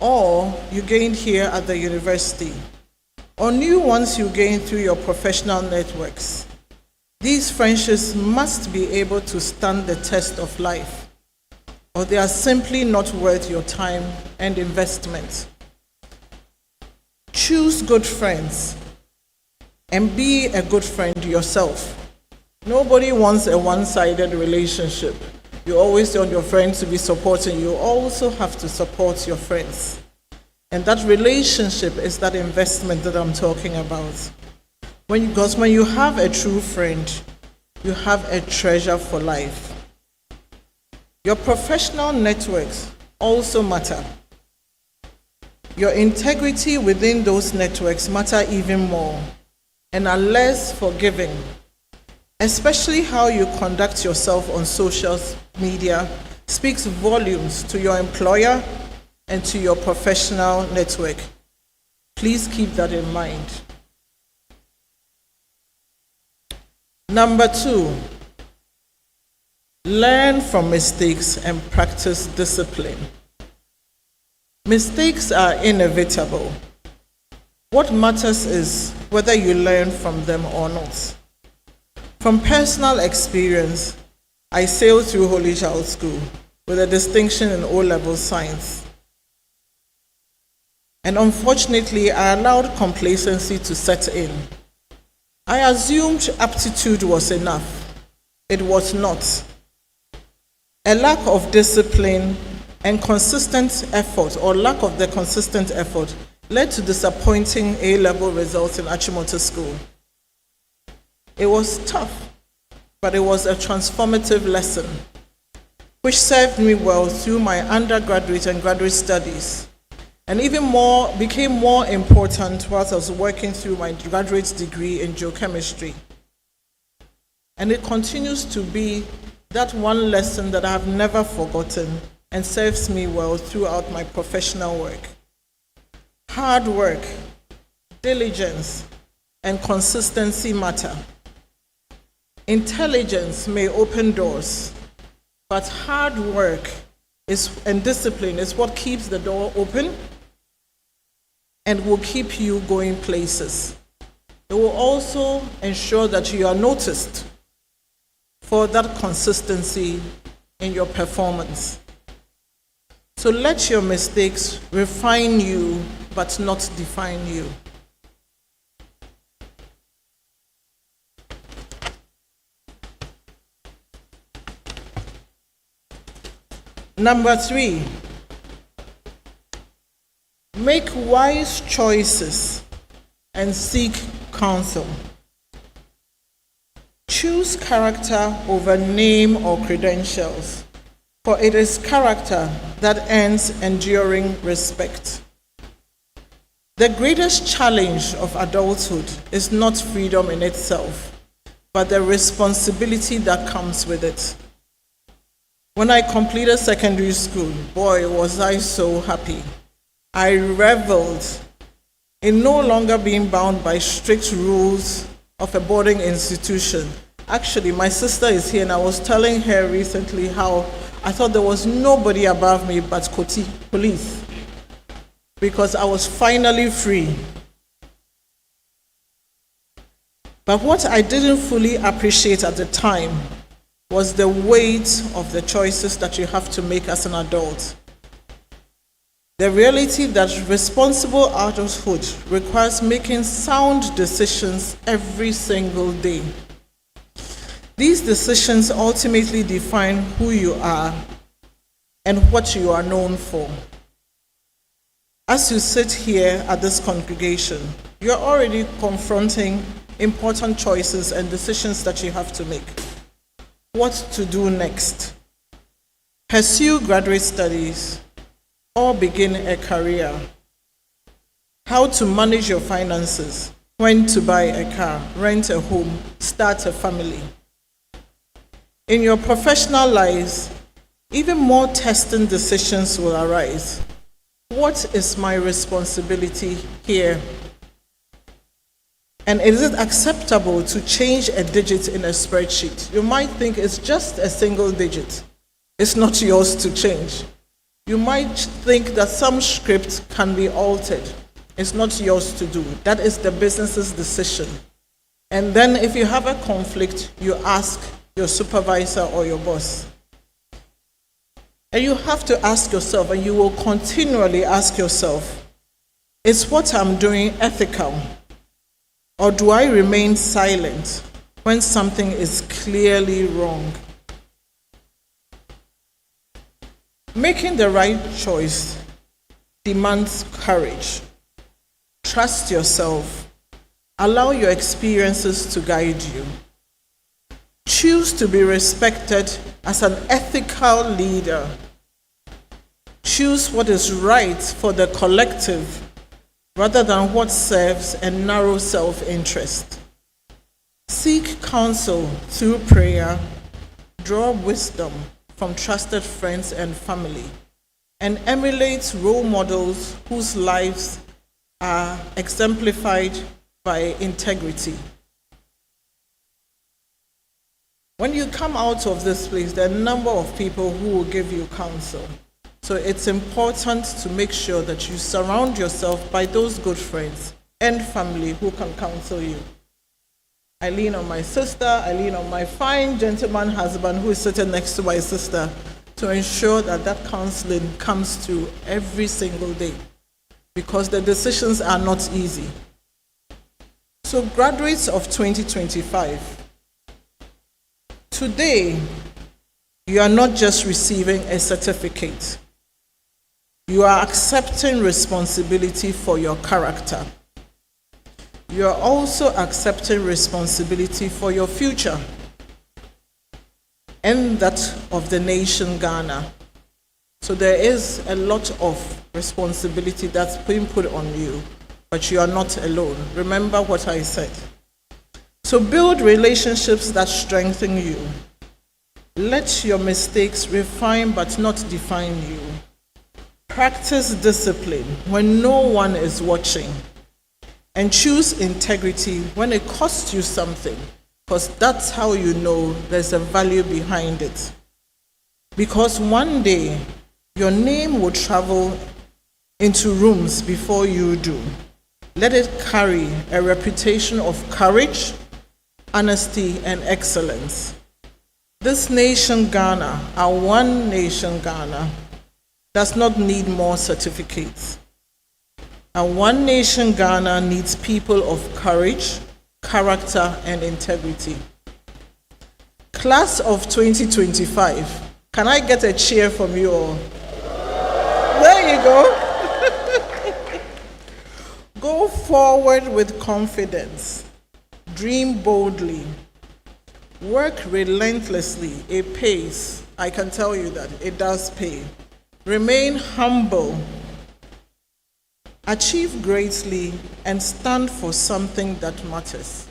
or you gained here at the university, or new ones you gained through your professional networks. These friendships must be able to stand the test of life, or they are simply not worth your time and investment. Choose good friends and be a good friend yourself. Nobody wants a one-sided relationship. You always want your friends to be supporting you. You also have to support your friends. And that relationship is that investment that I'm talking about. Because when you have a true friend, you have a treasure for life. Your professional networks also matter. Your integrity within those networks matter even more and are less forgiving, especially how you conduct yourself on social media speaks volumes to your employer and to your professional network. Please keep that in mind. Number 2, learn from mistakes and practice discipline. Mistakes are inevitable. What matters is whether you learn from them or not. From personal experience, I sailed through Holy Child School with a distinction in O-level science. And unfortunately, I allowed complacency to set in. I assumed aptitude was enough. It was not. A lack of discipline and consistent effort, or lack of the consistent effort, led to disappointing A-level results in Achimota School. It was tough, but it was a transformative lesson, which served me well through my undergraduate and graduate studies, and even more became more important whilst I was working through my graduate degree in geochemistry. And it continues to be that one lesson that I have never forgotten and serves me well throughout my professional work. Hard work, diligence, and consistency matter. Intelligence may open doors, but hard work and discipline is what keeps the door open and will keep you going places. It will also ensure that you are noticed for that consistency in your performance. So let your mistakes refine you, but not define you. Number 3, make wise choices and seek counsel. Choose character over name or credentials. for it is character that earns enduring respect. The greatest challenge of adulthood is not freedom in itself, but the responsibility that comes with it. When I completed secondary school, boy, was I so happy. I reveled in no longer being bound by strict rules of a boarding institution. Actually, my sister is here, and I was telling her recently how I thought there was nobody above me but Koti, police, because I was finally free. But what I didn't fully appreciate at the time was the weight of the choices that you have to make as an adult. The reality that responsible adulthood requires making sound decisions every single day. These decisions ultimately define who you are and what you are known for. As you sit here at this congregation, you're already confronting important choices and decisions that you have to make. What to do next? Pursue graduate studies or begin a career? How to manage your finances? When to buy a car, rent a home, start a family? In your professional lives, even more testing decisions will arise. What is my responsibility here? And is it acceptable to change a digit in a spreadsheet? You might think it's just a single digit. It's not yours to change. You might think that some script can be altered. It's not yours to do. That is the business's decision. And then if you have a conflict, you ask your supervisor or your boss. And you have to ask yourself, and you will continually ask yourself, is what I'm doing ethical? Or do I remain silent when something is clearly wrong? Making the right choice demands courage. Trust yourself. Allow your experiences to guide you. Choose to be respected as an ethical leader. Choose what is right for the collective rather than what serves a narrow self-interest. Seek counsel through prayer, draw wisdom from trusted friends and family, and emulate role models whose lives are exemplified by integrity. When you come out of this place, there are a number of people who will give you counsel. So it's important to make sure that you surround yourself by those good friends and family who can counsel you. I lean on my sister, I lean on my fine gentleman husband who is sitting next to my sister to ensure that that counseling comes through every single day, because the decisions are not easy. So graduates of 2025, today you are not just receiving a certificate. You are accepting responsibility for your character. You are also accepting responsibility for your future and that of the nation Ghana. So there is a lot of responsibility that's being put on you, but you are not alone. Remember what I said. So build relationships that strengthen you. Let your mistakes refine but not define you. Practice discipline when no one is watching. And choose integrity when it costs you something, because that's how you know there's a value behind it. Because one day, your name will travel into rooms before you do. Let it carry a reputation of courage, honesty, and excellence. This nation, Ghana, our one nation, Ghana, does not need more certificates. And one nation, Ghana, needs people of courage, character, and integrity. Class of 2025, can I get a cheer from you all? There you go. Go forward with confidence. Dream boldly. Work relentlessly. It pays. I can tell you that it does pay. Remain humble. Achieve greatly and stand for something that matters.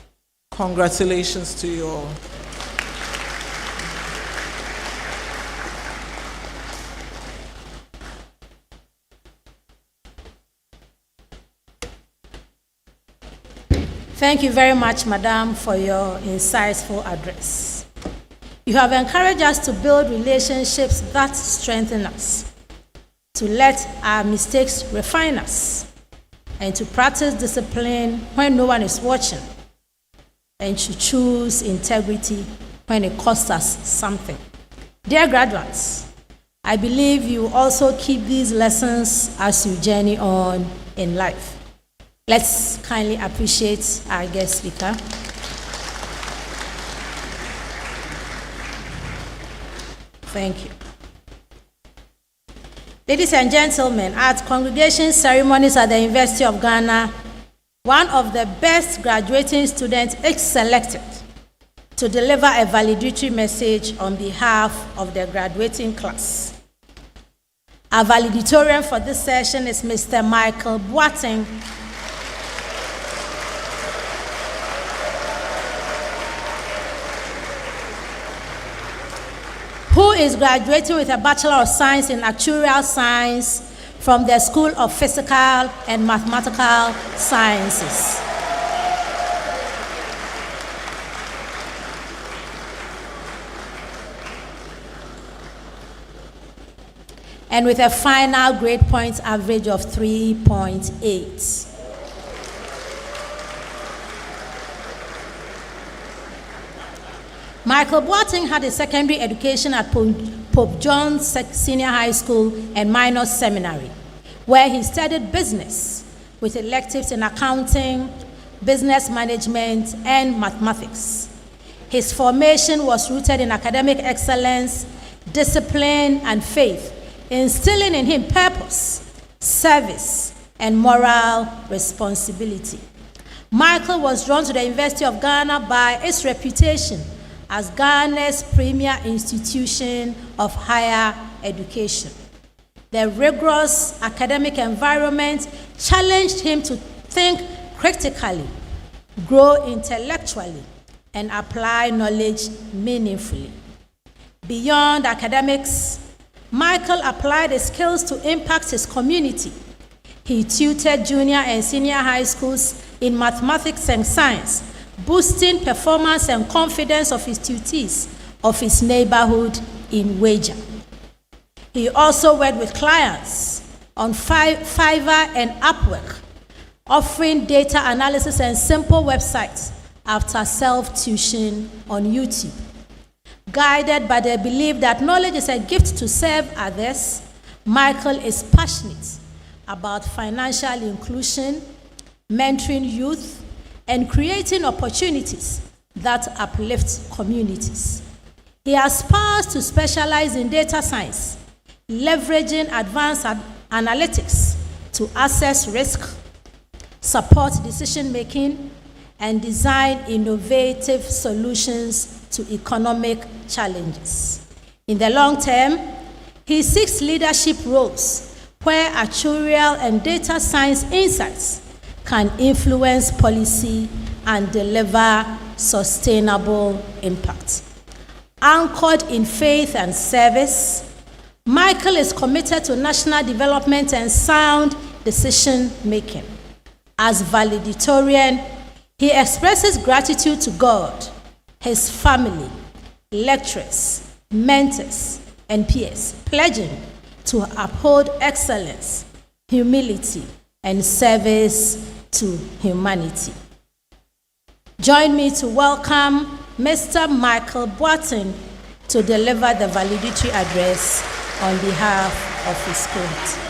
Congratulations to you all. Thank you very much, Madam, for your insightful address. You have encouraged us to build relationships that strengthen us, to let our mistakes refine us, and to practice discipline when no one is watching, and to choose integrity when it costs us something. Dear graduates, I believe you also keep these lessons as you journey on in life. Let's kindly appreciate our guest speaker. Thank you. Ladies and gentlemen, at Congregation Ceremonies at the University of Ghana, one of the best graduating students is selected to deliver a valedictory message on behalf of the graduating class. Our valedictorian for this session is Mr. Michael Boateng, who is graduating with a Bachelor of Science in Actuarial Science from the School of Physical and Mathematical Sciences. And with a final grade point average of 3.8. Michael Boateng had a secondary education at Pope John's Senior High School and Minor Seminary, where he studied business with electives in accounting, business management, and mathematics. His formation was rooted in academic excellence, discipline, and faith, instilling in him purpose, service, and moral responsibility. Michael was drawn to the University of Ghana by its reputation as Ghana's premier institution of higher education. The rigorous academic environment challenged him to think critically, grow intellectually, and apply knowledge meaningfully. Beyond academics, Michael applied his skills to impact his community. He tutored junior and senior high schools in mathematics and science, boosting performance and confidence of his tutees of his neighborhood in Wager. He also worked with clients on Fiverr and Upwork, offering data analysis and simple websites after self-tuition on YouTube. Guided by the belief that knowledge is a gift to serve others, Michael is passionate about financial inclusion, mentoring youth, and creating opportunities that uplift communities. He aspires to specialize in data science, leveraging advanced analytics to assess risk, support decision-making, and design innovative solutions to economic challenges. In the long term, he seeks leadership roles where actuarial and data science insights can influence policy and deliver sustainable impact. Anchored in faith and service, Michael is committed to national development and sound decision-making. As valedictorian, he expresses gratitude to God, his family, lecturers, mentors, and peers, pledging to uphold excellence, humility, and service to humanity. Join me to welcome Mr. Michael Boateng to deliver the valedictory address on behalf of his school.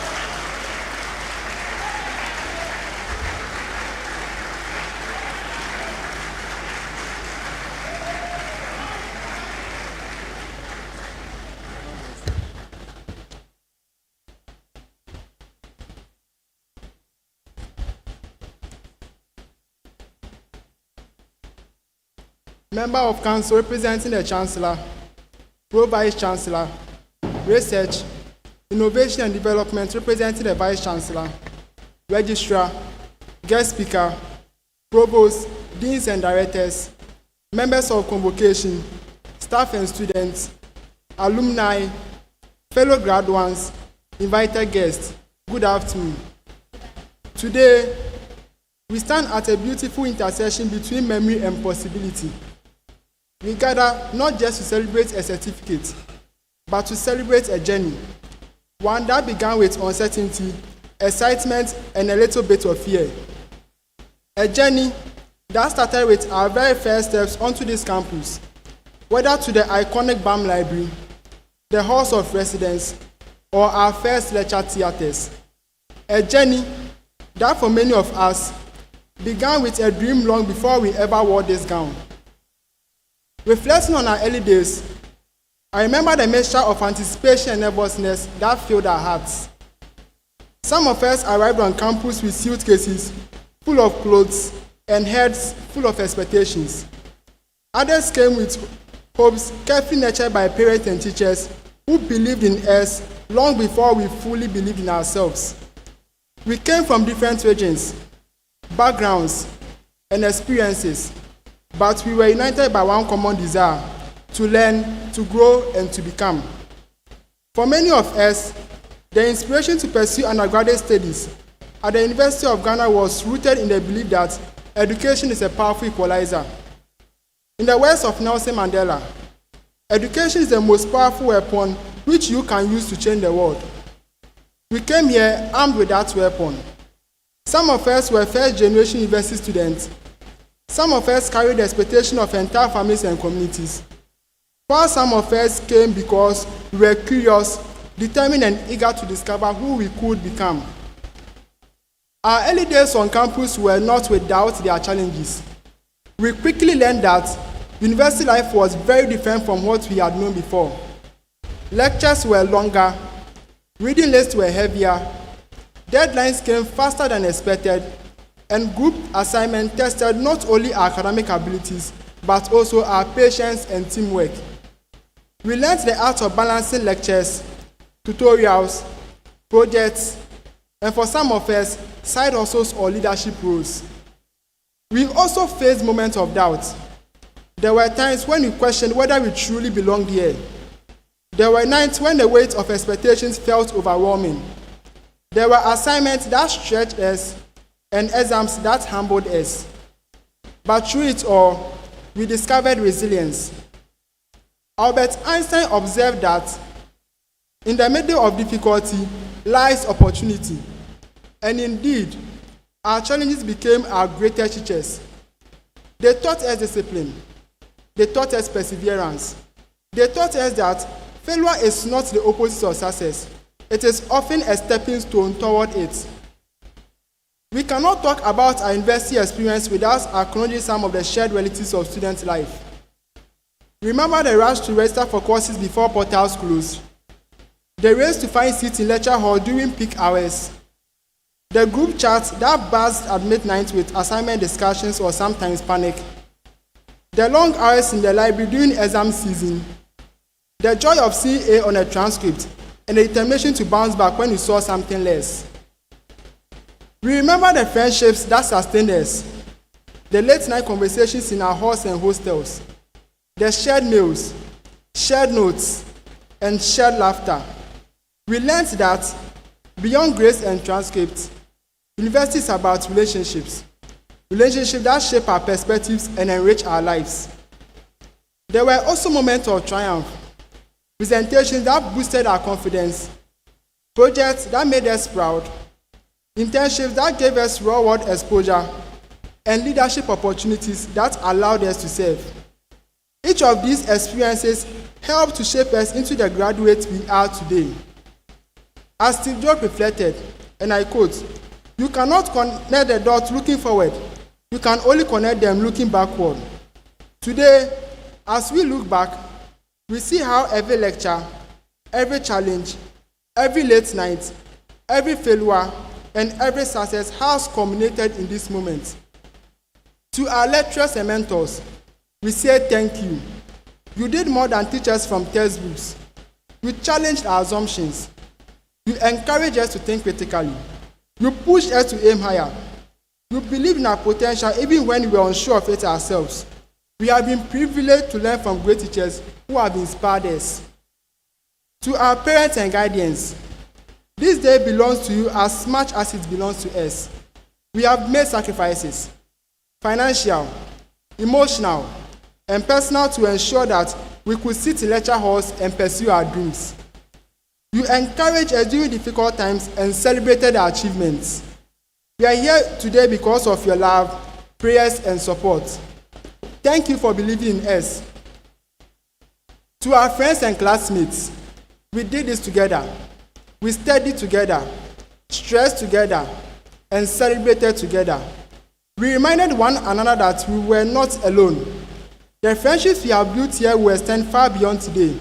Member of Council representing the Chancellor, Pro-Vice Chancellor, Research, Innovation and Development representing the Vice Chancellor, Registrar, Guest Speaker, Provost, Deans and Directors, Members of Convocation, staff and students, alumni, fellow graduates, invited guests, good afternoon. Today, we stand at a beautiful intersection between memory and possibility. We gather not just to celebrate a certificate, but to celebrate a journey, one that began with uncertainty, excitement, and a little bit of fear. A journey that started with our very first steps onto this campus, whether to the iconic BAM Library, the Halls of Residence, or our first lecture theatres. A journey that for many of us began with a dream long before we ever wore this gown. Reflecting on our early days, I remember the mixture of anticipation and nervousness that filled our hearts. Some of us arrived on campus with suitcases full of clothes and heads full of expectations. Others came with hopes carefully nurtured by parents and teachers who believed in us long before we fully believed in ourselves. We came from different regions, backgrounds, and experiences, but we were united by one common desire: to learn, to grow, and to become. For many of us, the inspiration to pursue undergraduate studies at the University of Ghana was rooted in the belief that education is a powerful equalizer. In the words of Nelson Mandela, education is the most powerful weapon which you can use to change the world. We came here armed with that weapon. Some of us were first-generation university students. Some of us carried the expectation of entire families and communities, while some of us came because we were curious, determined, and eager to discover who we could become. Our early days on campus were not without their challenges. We quickly learned that university life was very different from what we had known before. Lectures were longer, reading lists were heavier, deadlines came faster than expected, and group assignments tested not only our academic abilities, but also our patience and teamwork. We learned the art of balancing lectures, tutorials, projects, and for some of us, side hustles or leadership roles. We also faced moments of doubt. There were times when we questioned whether we truly belonged here. There were nights when the weight of expectations felt overwhelming. There were assignments that stretched us and exams that humbled us. But through it all, we discovered resilience. Albert Einstein observed that in the middle of difficulty lies opportunity. And indeed, our challenges became our greatest teachers. They taught us discipline. They taught us perseverance. They taught us that failure is not the opposite of success. It is often a stepping stone toward it. We cannot talk about our university experience without acknowledging some of the shared realities of student life. Remember the rush to register for courses before portals closed, the race to find seats in lecture hall during peak hours, the group chats that buzzed at midnight with assignment discussions or sometimes panic, the long hours in the library during exam season, the joy of seeing A on a transcript, and the determination to bounce back when you saw something less. We remember the friendships that sustained us, the late-night conversations in our halls and hostels, the shared meals, shared notes, and shared laughter. We learned that beyond grades and transcripts, university is about relationships that shape our perspectives and enrich our lives. There were also moments of triumph, presentations that boosted our confidence, projects that made us proud, internships that gave us real-world exposure, and leadership opportunities that allowed us to serve. Each of these experiences helped to shape us into the graduates we are today. As Steve Jobs reflected, and I quote, "You cannot connect the dots looking forward. You can only connect them looking backward." Today, as we look back, we see how every lecture, every challenge, every late night, every failure, and every success has culminated in this moment. To our lecturers and mentors, we We say thank you. You did more than teach us from textbooks. You challenged our assumptions. You encouraged us to think critically. You pushed us to aim higher. You believed in our potential even when we were unsure of it ourselves. We have been privileged to learn from great teachers who have inspired us. To our parents and guardians, this day belongs to you as much as it belongs to us. We have made sacrifices, financial, emotional, and personal, to ensure that we could sit in lecture halls and pursue our dreams. You encouraged us during difficult times and celebrated our achievements. We are here today because of your love, prayers, and support. Thank you for believing in us. To our friends and classmates, we did this together. We studied together, stressed together, and celebrated together. We reminded one another that we were not alone. The friendships we have built here will extend far beyond today.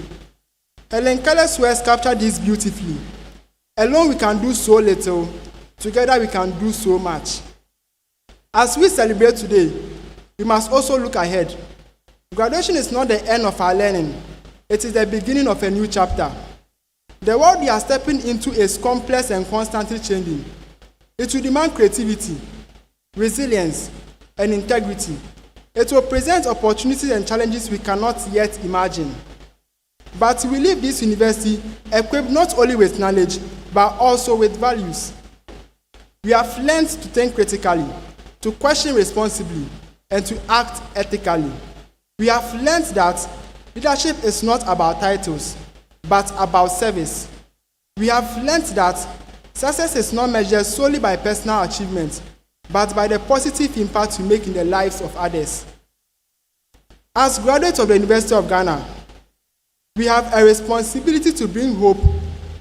Ellen Keller's words captured this beautifully. Alone we can do so little, together we can do so much. As we celebrate today, we must also look ahead. Graduation is not the end of our learning. It is the beginning of a new chapter. The world we are stepping into is complex and constantly changing. It will demand creativity, resilience, and integrity. It will present opportunities and challenges we cannot yet imagine. But we leave this university equipped not only with knowledge, but also with values. We have learned to think critically, to question responsibly, and to act ethically. We have learned that leadership is not about titles, but about service. We have learned that success is not measured solely by personal achievements, but by the positive impact we make in the lives of others. As graduates of the University of Ghana, we have a responsibility to bring hope,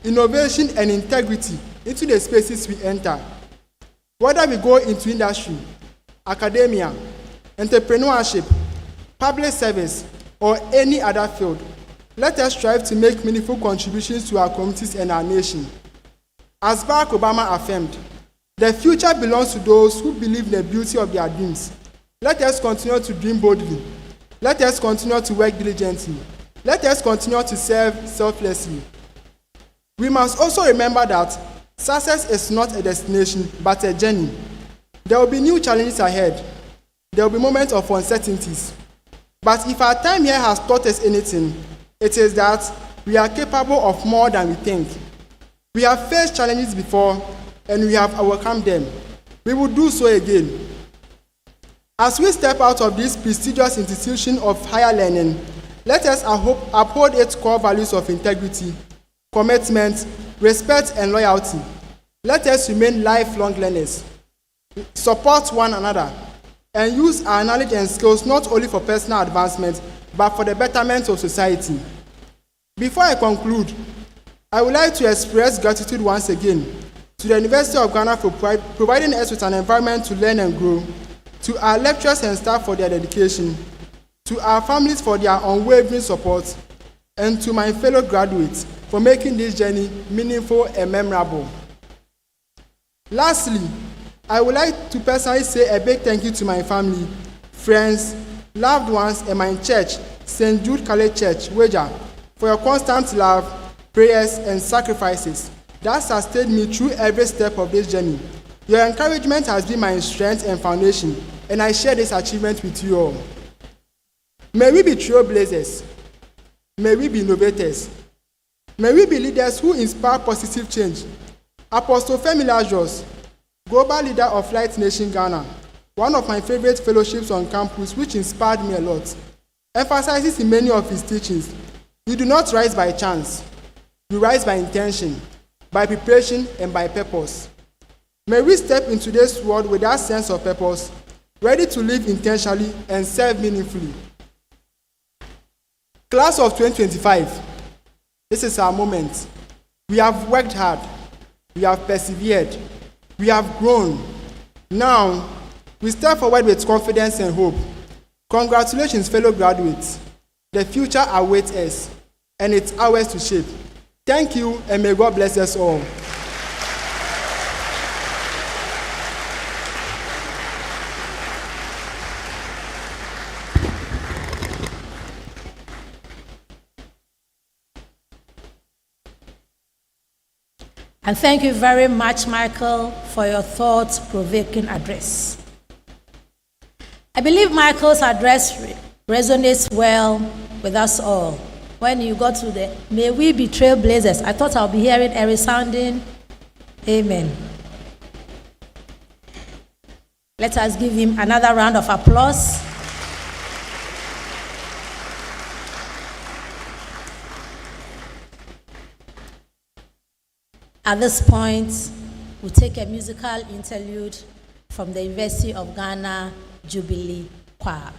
innovation, and integrity into the spaces we enter. Whether we go into industry, academia, entrepreneurship, public service, or any other field, let us strive to make meaningful contributions to our communities and our nation. As Barack Obama affirmed, the future belongs to those who believe in the beauty of their dreams. Let us continue to dream boldly. Let us continue to work diligently. Let us continue to serve selflessly. We must also remember that success is not a destination, but a journey. There will be new challenges ahead. There will be moments of uncertainties. But if our time here has taught us anything, it is that we are capable of more than we think. We have faced challenges before, and we have overcome them. We will do so again. As we step out of this prestigious institution of higher learning, let us uphold its core values of integrity, commitment, respect, and loyalty. Let us remain lifelong learners, support one another, and use our knowledge and skills not only for personal advancement, but for the betterment of society. Before I conclude, I would like to express gratitude once again to the University of Ghana for providing us with an environment to learn and grow, to our lecturers and staff for their dedication, to our families for their unwavering support, and to my fellow graduates for making this journey meaningful and memorable. Lastly, I would like to personally say a big thank you to my family, friends, loved ones, and my church, St. Jude Catholic Church, Weja, for your constant love, prayers, and sacrifices that sustained me through every step of this journey. Your encouragement has been my strength and foundation, and I share this achievement with you all. May we be trailblazers. May we be innovators. May we be leaders who inspire positive change. Apostle Femi Lajos, Global Leader of Light Nation Ghana, one of my favorite fellowships on campus, which inspired me a lot, emphasizes in many of his teachings, you do not rise by chance. You rise by intention, by preparation, and by purpose. May we step into this world with that sense of purpose, ready to live intentionally and serve meaningfully. Class of 2025, this is our moment. We have worked hard. We have persevered. We have grown. Now, we step forward with confidence and hope. Congratulations, fellow graduates. The future awaits us, and it's ours to shape. Thank you, and may God bless us all. And thank you very much, Michael, for your thought-provoking address. I believe Michael's address resonates well with us all. When you got to the "May we be trailblazers," I thought I'll be hearing a resounding amen. Let us give him another round of applause. At this point, we'll take a musical interlude from the University of Ghana Jubilee Choir.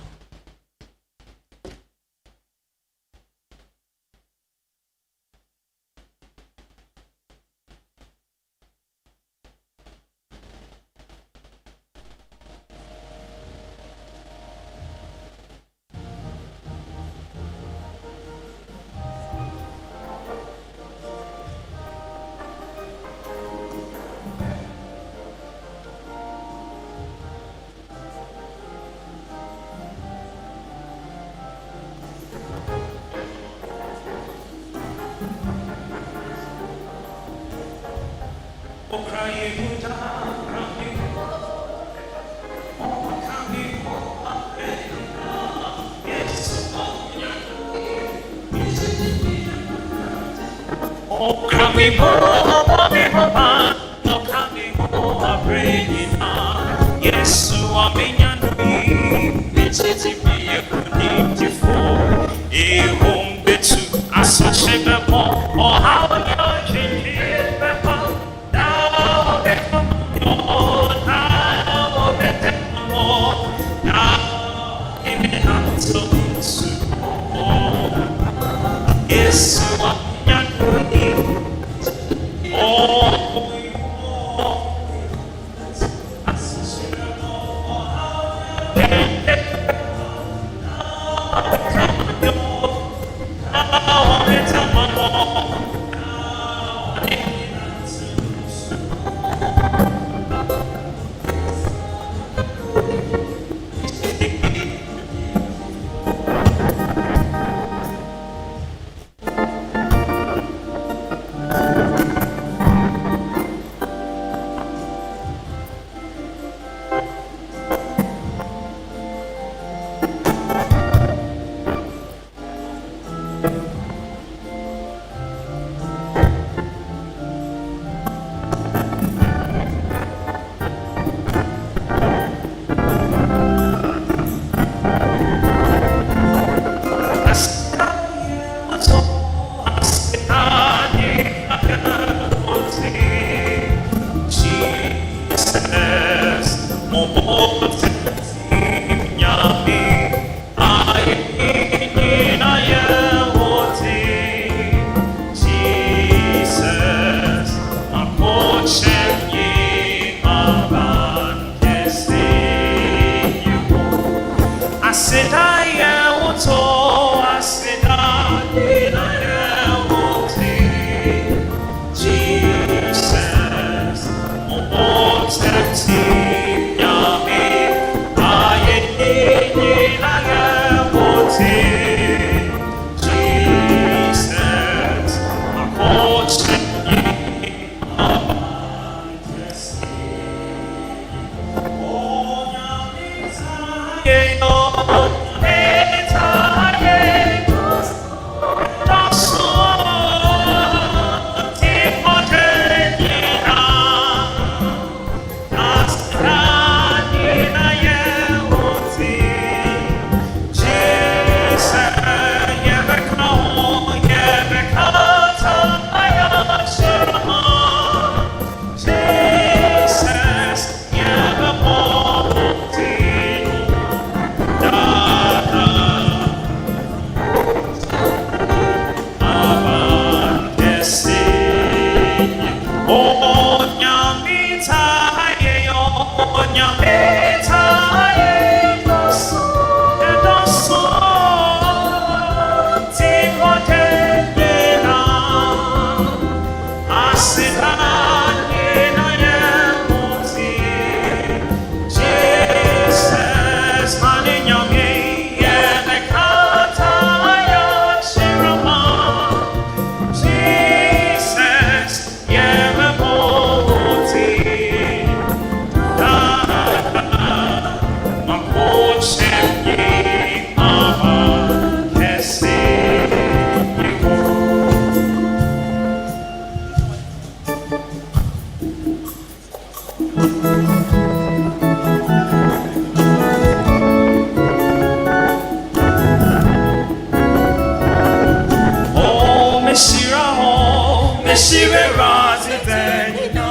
Yeshive razi tenina,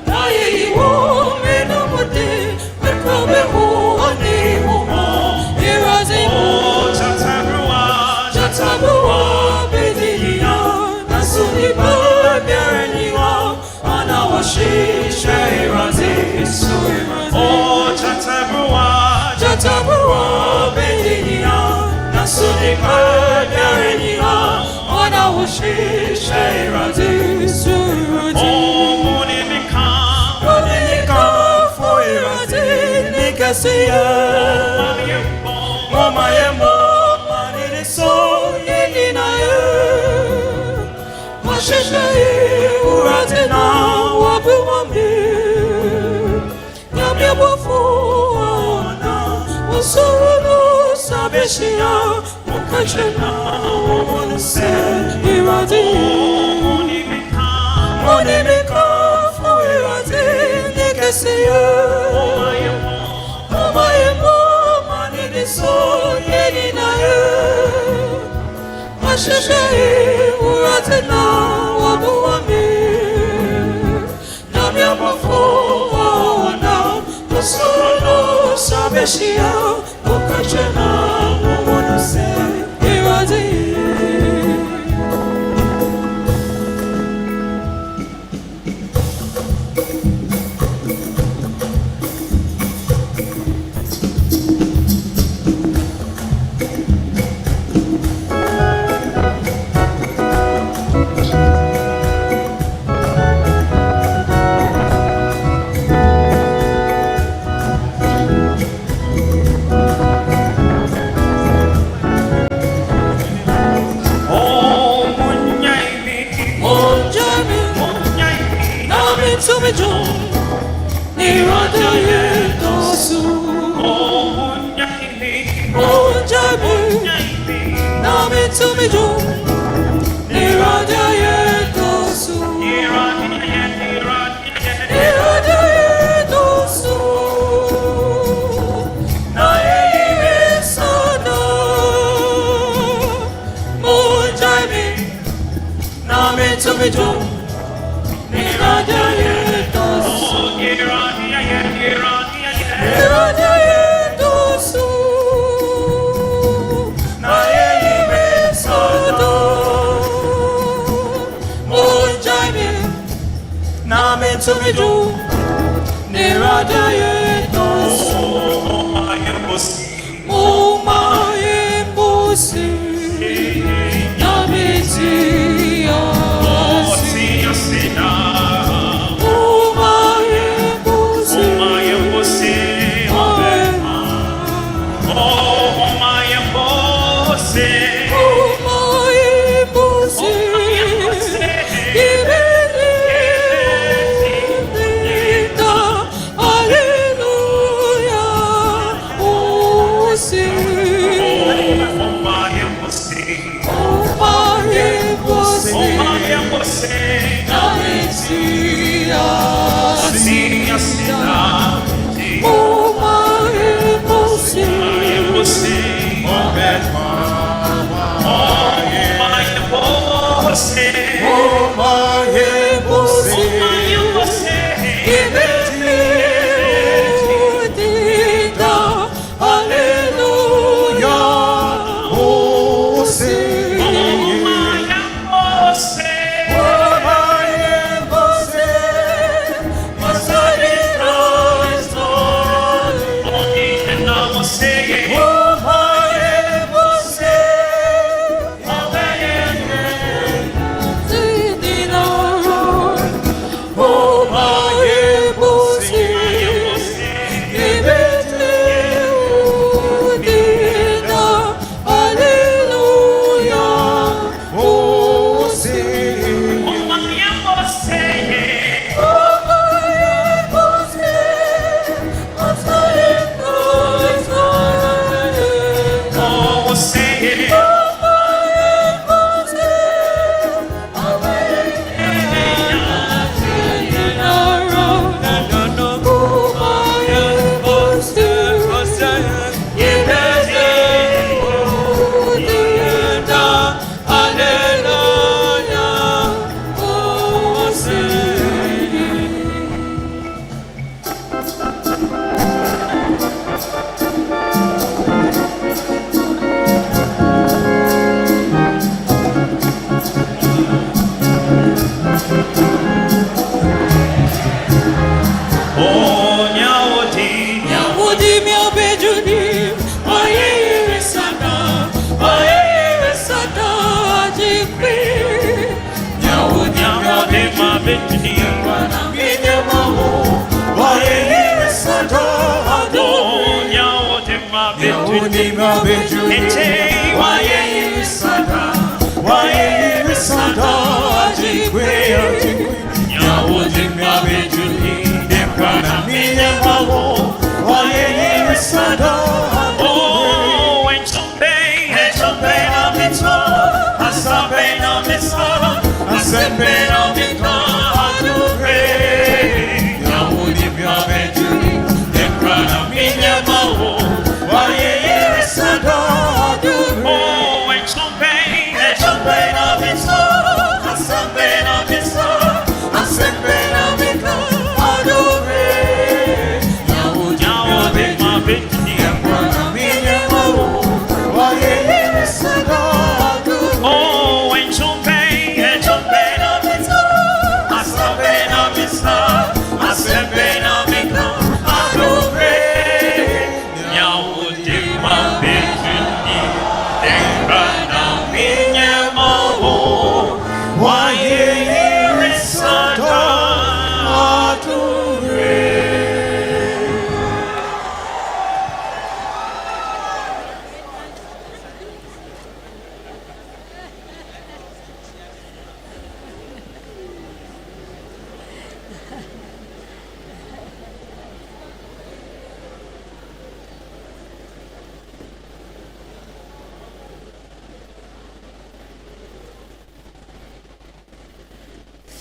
na yewo meno mode, mekobe hu ani huma. Irazi o chatabuwa bediniya, nasuni ba biareniwa, ana washisha irazi suima. O chatabuwa bediniya, nasuni ba biareniwa, ana washisha irazi suima. O monika for irazi nikasiya. Mama yemo manini so yelinaye. Masheshe urate na wabu mami. Nyamya bofuna usuru sabeshia mukachena wonse irati. Monika for irati nikasiye. Mama yemo so yelinaye. Masheshe urate na wabu wami. Namya bofuna usulu sabeshia mukachena wonse irati.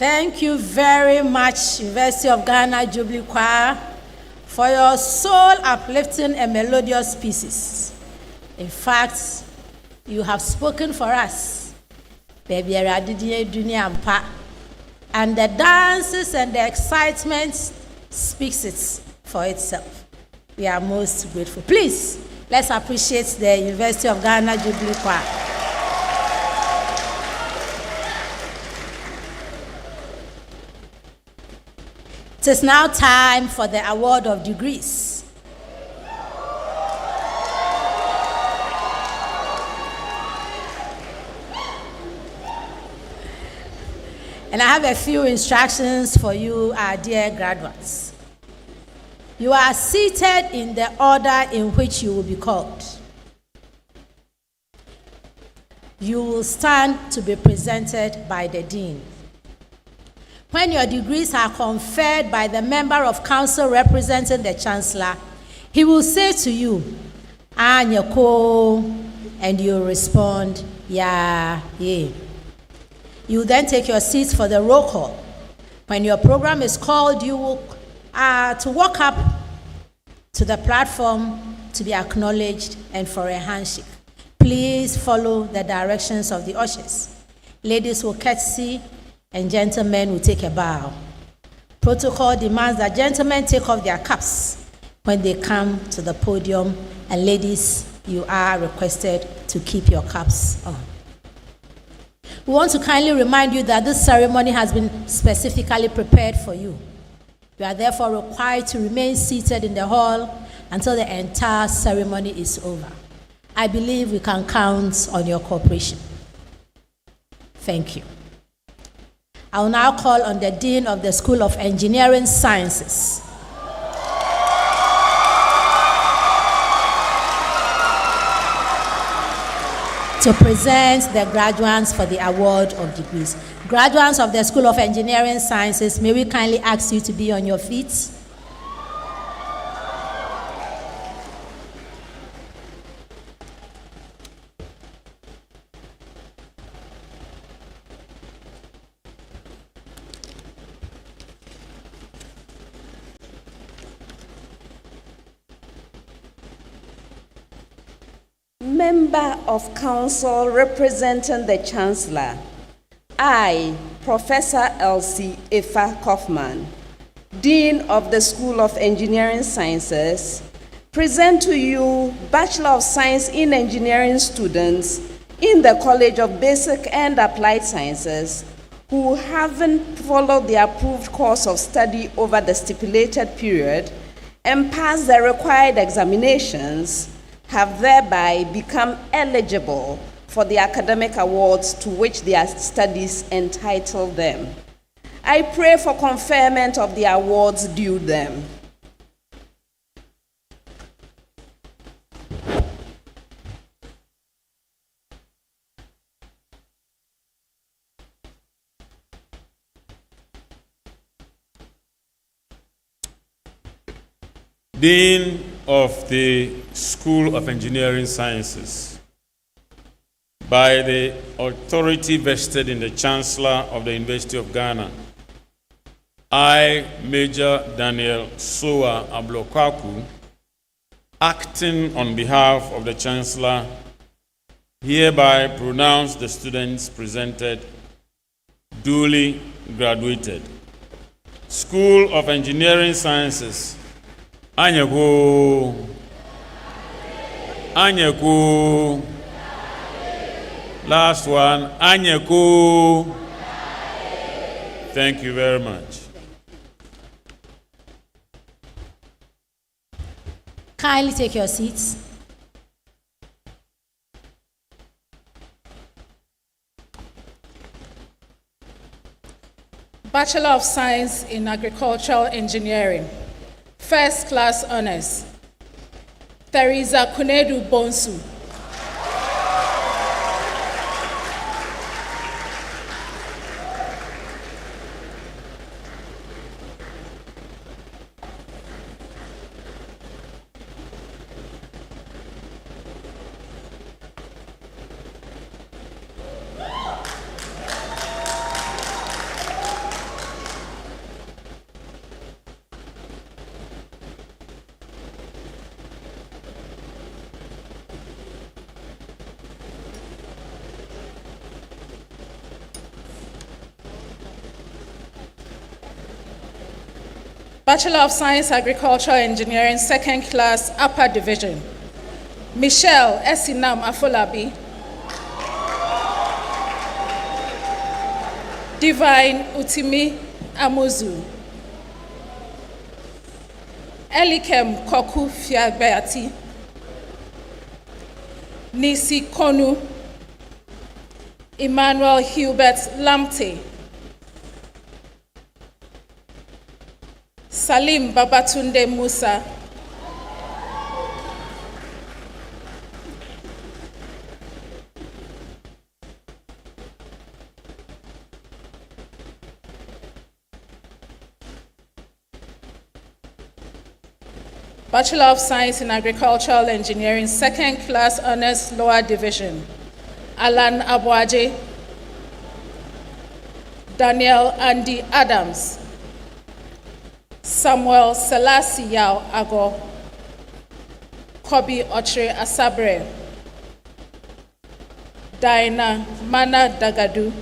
Thank you very much, University of Ghana Jubilee Choir, for your soul-uplifting and melodious pieces. In fact, you have spoken for us. And the dances and the excitement speaks it for itself. We are most grateful. Please, let's appreciate the University of Ghana Jubilee Choir. It is now time for the award of degrees. And I have a few instructions for you, our dear graduates. You are seated in the order in which you will be called. You will stand to be presented by the dean. When your degrees are conferred by the member of council representing the chancellor, he will say to you, Anyako, and you respond, yeah, yeah. You then take your seats for the roll call. When your program is called, you will to walk up to the platform to be acknowledged and for a handshake. Please follow the directions of the ushers. Ladies will courtesy and gentlemen will take a bow. Protocol demands that gentlemen take off their caps when they come to the podium, and ladies, you are requested to keep your caps on. We want to kindly remind you that this ceremony has been specifically prepared for you. You are therefore required to remain seated in the hall until the entire ceremony is over. I believe we can count on your cooperation. Thank you. I will now call on the Dean of the School of Engineering Sciences. To present the graduates for the award of degrees. Graduates of the School of Engineering Sciences, may we kindly ask you to be on your feet. Member of Council representing the Chancellor, I, Professor Elsie Efa Kaufman, Dean of the School of Engineering Sciences, present to you Bachelor of Science in Engineering students in the College of Basic and Applied Sciences who haven't followed the approved course of study over the stipulated period and passed the required examinations, have thereby become eligible for the academic awards to which their studies entitle them. I pray for conferment of the awards due them. Dean of the School of Engineering Sciences, by the authority vested in the Chancellor of the University of Ghana, I, Major Daniel Soa Ablokwaku, acting on behalf of the Chancellor, hereby pronounce the students presented duly graduated. School of Engineering Sciences, Anyako, Anyako. Last one, Anyako. Thank you very much. Kindly take your seats. Bachelor of Science in Agricultural Engineering, First Class Honors, Theresa Kunedu Bonsu. Bachelor of Science Agricultural Engineering, Second Class, Upper Division, Michelle Esinam Afolabi, Divine Utimi Amuzu, Elikem Koku Fiagbeati, Nisi Konu, Emmanuel Hubert Lamte, Salim Babatunde Musa, Bachelor of Science in Agricultural Engineering, Second Class Honors, Lower Division, Alan Abwaje, Daniel Andy Adams, Samuel Selassie Yao Ago, Kobi Ochre Asabre, Diana Mana Dagadu,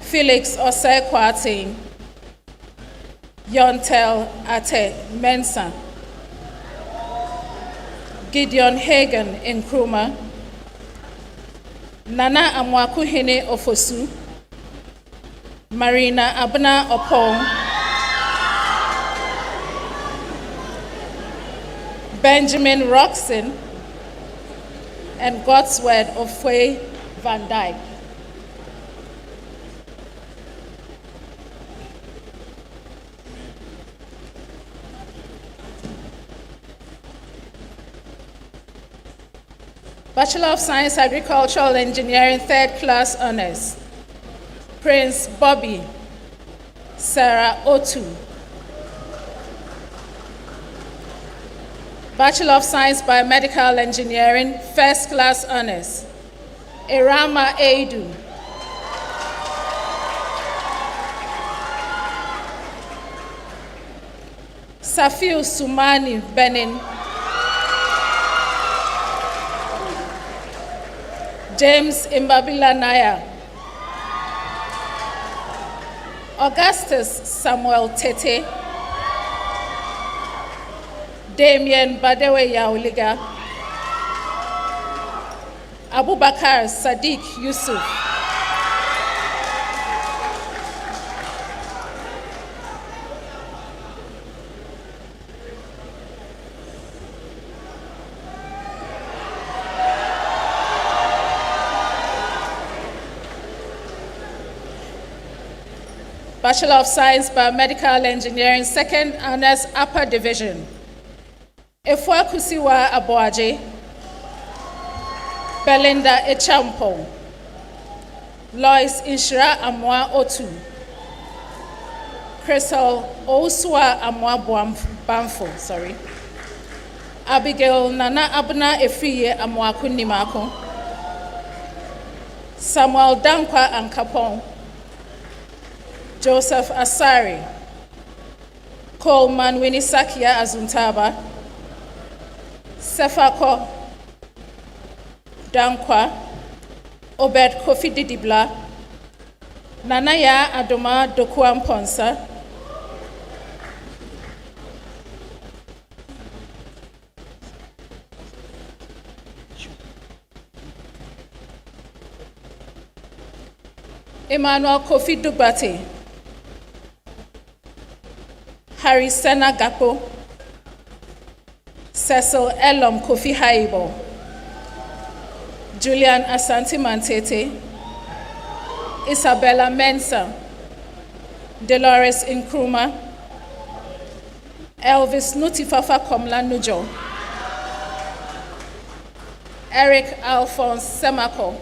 Felix Osei Kwateng, Yontel Ate Mensa, Gideon Hagen Nkrumah, Nana Amwakuhene Ofosu, Marina Abna Opong, Benjamin Roxon, and Godsword Ofwe Van Dyke. Bachelor of Science Agricultural Engineering, Third Class Honors, Prince Bobby Sarah Otu. Bachelor of Science Biomedical Engineering, First Class Honors, Irama Eidu. Safiu Sumani Benin. James Imbabila Naya. Augustus Samuel Tete, Damien Badewe Yauliga, Abubakar Sadiq Yusuf, Bachelor of Science Biomedical Engineering, Second Honors, Upper Division, Efwa Kusiwa Aboaje, Belinda Echampo, Lois Inshira Amwa Otu, Crystal Osua Amwa Bamfo, sorry. Abigail Nana Abna Efriye Amwaku Nimako. Samuel Dankwa Ankapong. Joseph Asari. Coleman Winisakia Azuntaba. Sefako Dankwa. Obed Kofi Didibla. Nanaya Adoma Dokuam Ponsa. Emmanuel Kofi Dubate. Harry Sena Gapo. Cecil Elom Kofi Haibo. Julian Asante Mantete. Isabella Mensah. Dolores Nkrumah. Elvis Nutifafa Komla Nujo. Eric Alphonse Semako.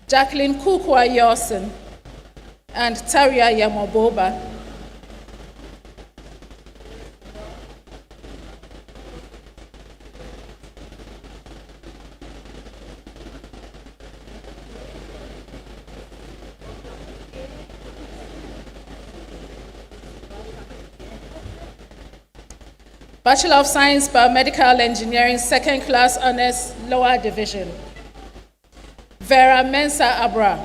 Jacqueline Kukwa Yorson. And Taria Yamoboba. Bachelor of Science, Biomedical Engineering, second class honors, lower division. Vera Mensah Abra.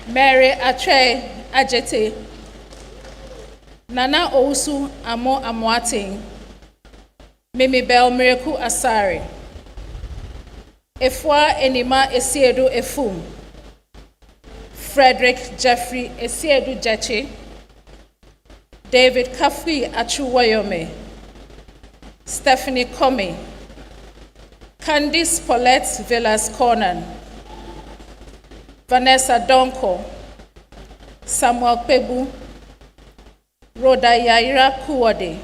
Mary Atre Ajete. Nana Ousu Amo Amwating. Mimi Bell Miracle Asari. Efwa Enima Esiedu Efum. Frederick Jeffrey Esiedu Jeche. David Kafui Achuwayome. Stephanie Comey. Candice Paulette Villas Cornan. Vanessa Donko. Samuel Pebu. Rhoda Yaira Kuwade.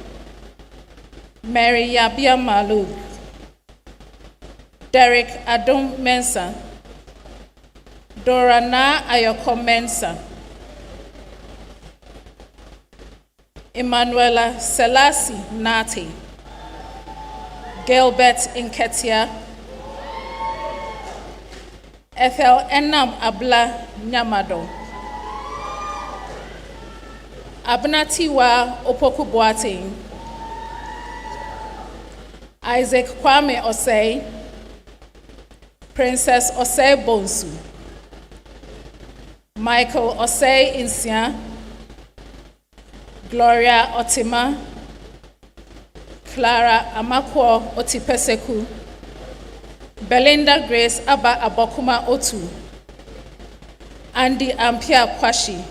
Mary Yabia Malug. Derek Adom Mensah. Dorana Ayoko Mensah. Emanuela Selassie Nati. Gilbert Inketia. Ethel Enam Abla Nyamado. Abnatiwa Opoku Boateng. Isaac Kwame Osei. Princess Osei Bonsu. Michael Osei Insia. Gloria Otima. Clara Amakwo Otipeseku. Belinda Grace Abba Abokuma Otu. Andy Ampia Kwashi.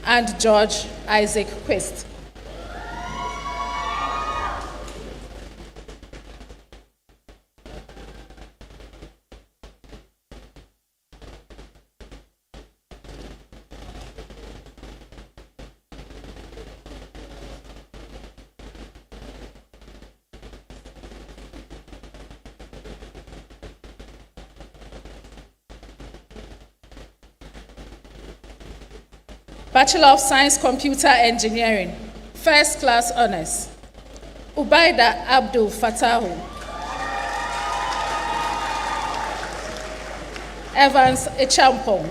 And George Isaac Quest. Bachelor of Science, Computer Engineering, first class honors. Ubaida Abdul Fatahu. Evans Echampong.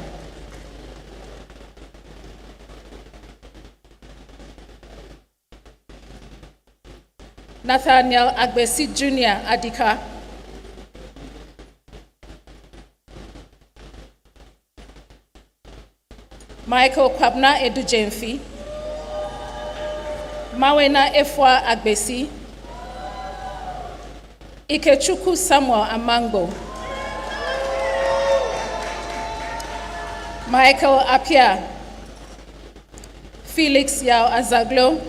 Nathaniel Agbesi Jr. Adika. Michael Kwabna Edujemfi. Mawena Efwa Agbesi. Ikechukwu Samuel Amango. Michael Apia. Felix Yao Azaglo.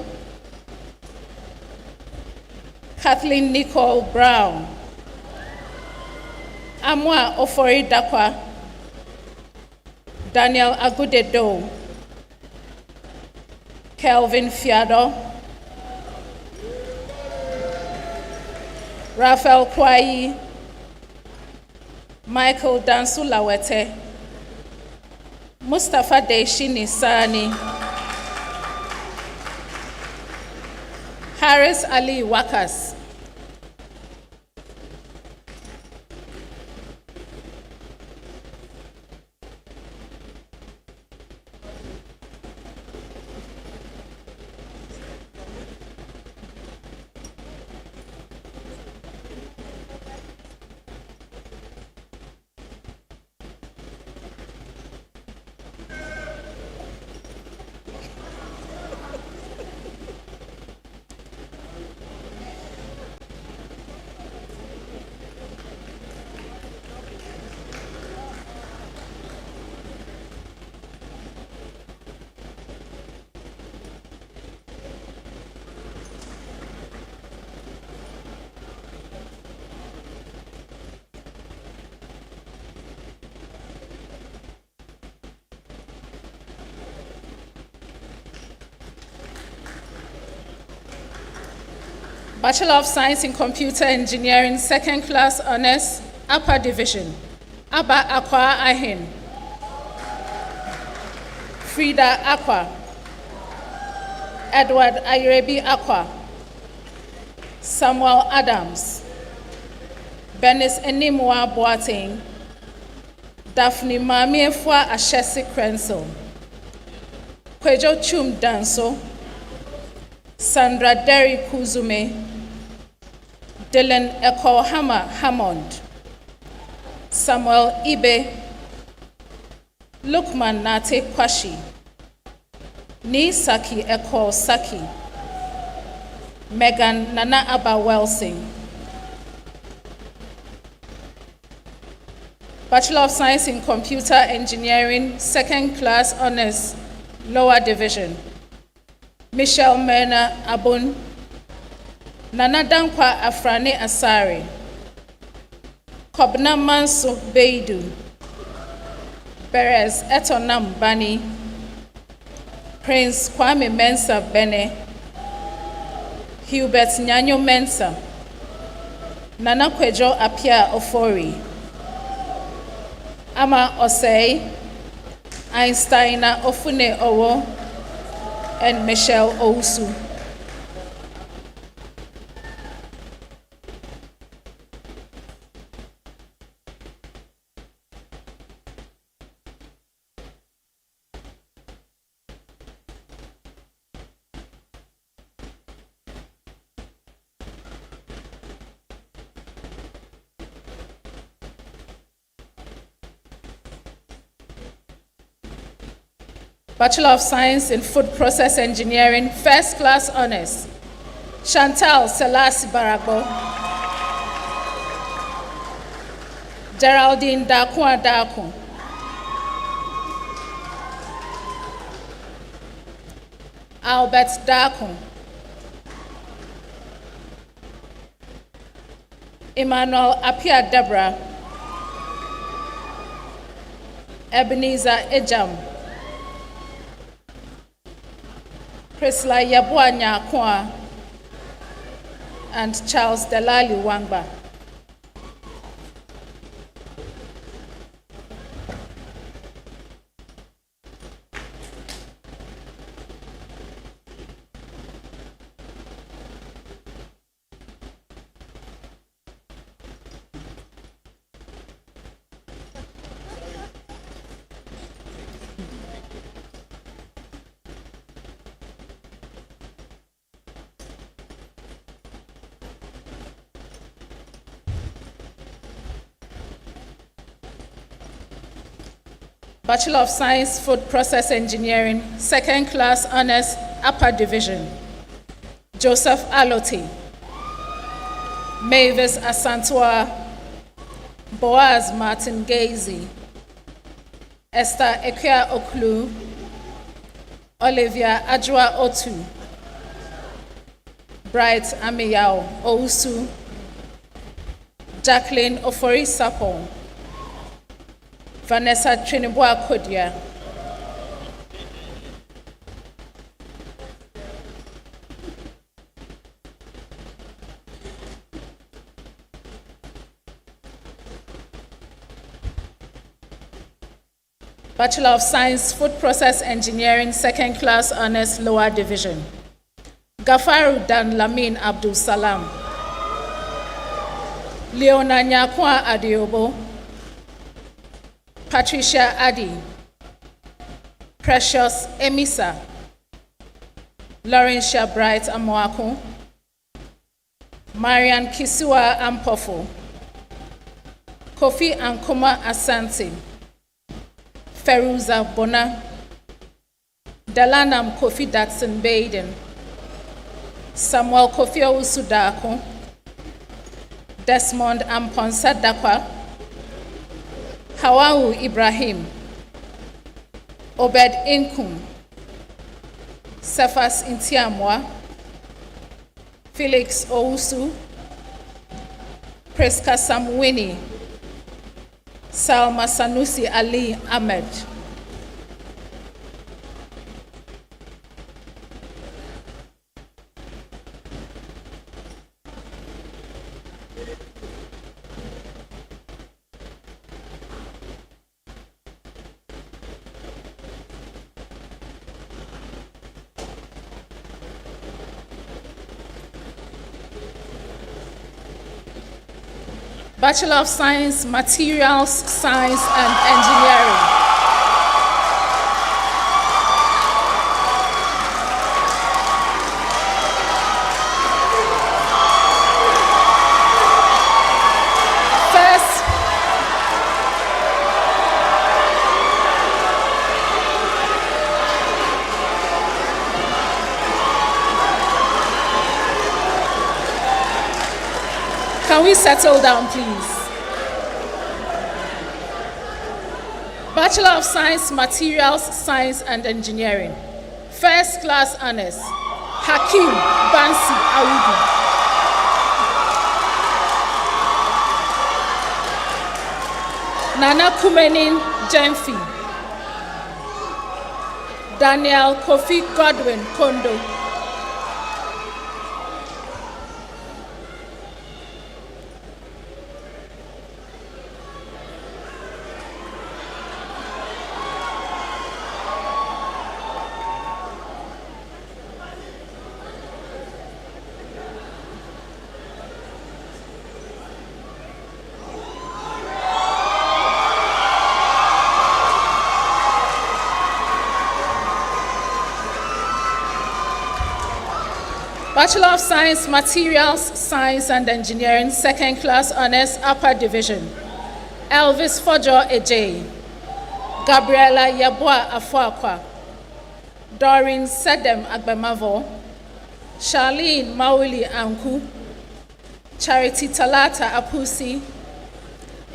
Kathleen Nicole Brown. Amwa Ofori Dakwa. Daniel Agudedo. Kelvin Fiado. Raphael Kwai. Michael Dansulawete. Mustafa Deshini Sani, Haris Ali Wakas, Bachelor of Science in Computer Engineering, Second Class Honors, Upper Division, Abba Akwa Ahin, Frida Akwa, Edward Ayrebi Akwa, Samuel Adams, Benis Enimwa Boateng, Daphne Mamiefwa Ashesi Krenzel, Kwejo Chum Danso, Sandra Derry Kuzume, Dylan Ekohama Hammond, Samuel Ibe, Lukman Nate Kwashi, Ni Saki Eko Saki, Megan Nana Abba Welsing. Bachelor of Science in Computer Engineering, Second Class Honors, Lower Division, Michelle Mena Abun, Nana Dankwa Afrane Asari, Kobna Manso Beidu, Perez Etonam Bani, Prince Kwame Mensa Bene, Hubert Nyanyo Mensa, Nana Kwejo Apia Ofori, Ama Osei, Einstein Ofune Owo, and Michelle Ousu. Bachelor of Science in Food Process Engineering, First Class Honors, Chantal Selassie Baragbo, Geraldine Dakwa Daku, Albert Daku, Emmanuel Apia Debra, Ebenezer Ejam, Prisla Yabuanya Kwa, and Charles Delali Wangba. Bachelor of Science, Food Process Engineering, Second Class Honors, Upper Division, Joseph Aloti, Mavis Asantua, Boaz Martin Gazy, Esther Ekia Oklu, Olivia Ajwa Otu, Bright Amiyao Ousu, Jacqueline Ofori Sapon, Vanessa Trinibua Kodia, Bachelor of Science, Food Process Engineering, Second Class Honors, Lower Division. Gafaru Dan Lamin Abdul Salam. Leona Nyakwa Adiobo. Patricia Adi. Precious Emisa. Laurentia Bright Amoako. Marian Kisua Ampofo. Kofi Ankoma Asante. Feruza Bona. Dalanam Kofi Datsun Baden. Samuel Kofi Usudako. Desmond Amponsa Dakwa. Hawau Ibrahim. Obed Inkum. Cephas Intiamwa. Felix Ousu. Priska Samwini. Salma Sanusi Ali Ahmed. Bachelor of Science, Materials, Science and Engineering. Can we settle down, please? Bachelor of Science, Materials, Science and Engineering. First Class Honors, Hakim Bansi Awudu. Nana Kumenin Jemfi. Daniel Kofi Godwin Kondo. Bachelor of Science, Materials, Science and Engineering, Second Class Honors, Upper Division. Elvis Fojo Ejay. Gabriela Yabwa Afuakwa. Doreen Sedem Agbemavo. Charlene Mauli Anku. Charity Talata Apusi.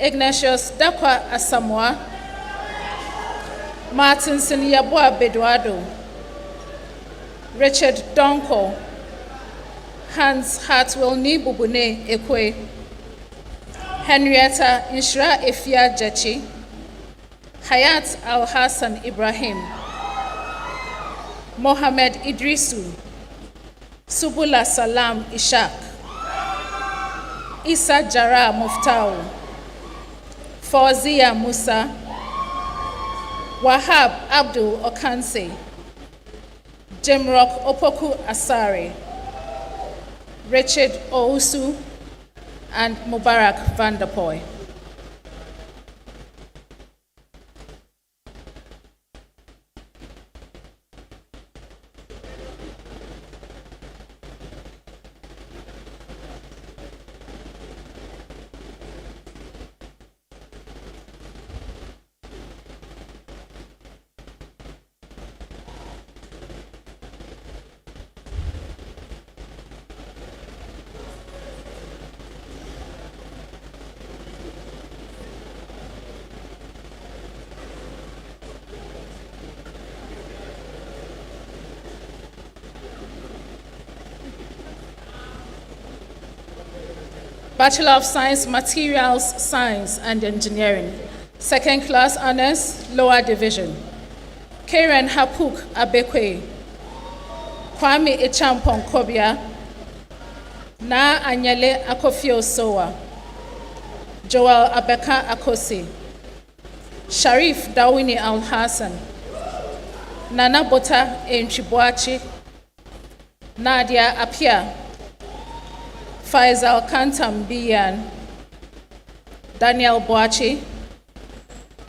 Ignatius Dakwa Asamoah. Martinson Yabwa Bedwado. Richard Donko. Hans Hartwell Nibubune Ekwe. Henrietta Inshra Efia Jechi. Hayat Al Hassan Ibrahim. Mohamed Idrisu. Subula Salam Ishaq. Isa Jara Muftau. Fauzia Musa. Wahab Abdul Okanse. Jemrock Opoku Asari. Richard Ousu and Mubarak Vanderpoy. Bachelor of Science, Materials, Science and Engineering. Second Class Honors, Lower Division. Karen Hapuk Abekwe. Kwame Echampong Kobia. Na Anyele Akofio Sowa. Joel Abeka Akosi. Sharif Dawini Al-Hassan, Nana Bota Enchibuachi, Nadia Apia, Faisal Kantam Biyan, Daniel Boachi,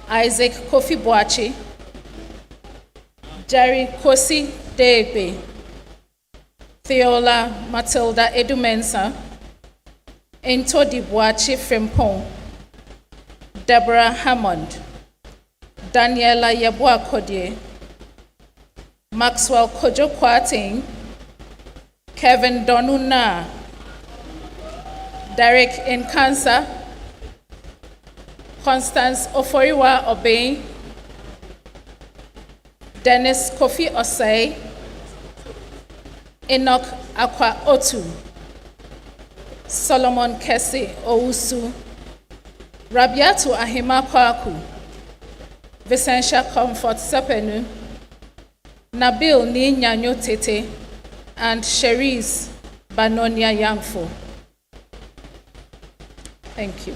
Isaac Kofi Boachi, Jerry Kosi Debe, Theola Matilda Edumensa, Entodi Boachi Frimpong, Deborah Hammond, Daniela Yabua Kodie, Maxwell Kojo Kwating, Kevin Donuna, Derek Nkansa, Constance Oforiwa Obey, Dennis Kofi Osei, Enoch Akwa Otu, Solomon Kesi Ousu, Rabiatu Ahima Kwaku, Vicentia Comfort Sepenu, Nabil Ninyanyo Tete, and Cherise Banonia Yangfo. Thank you.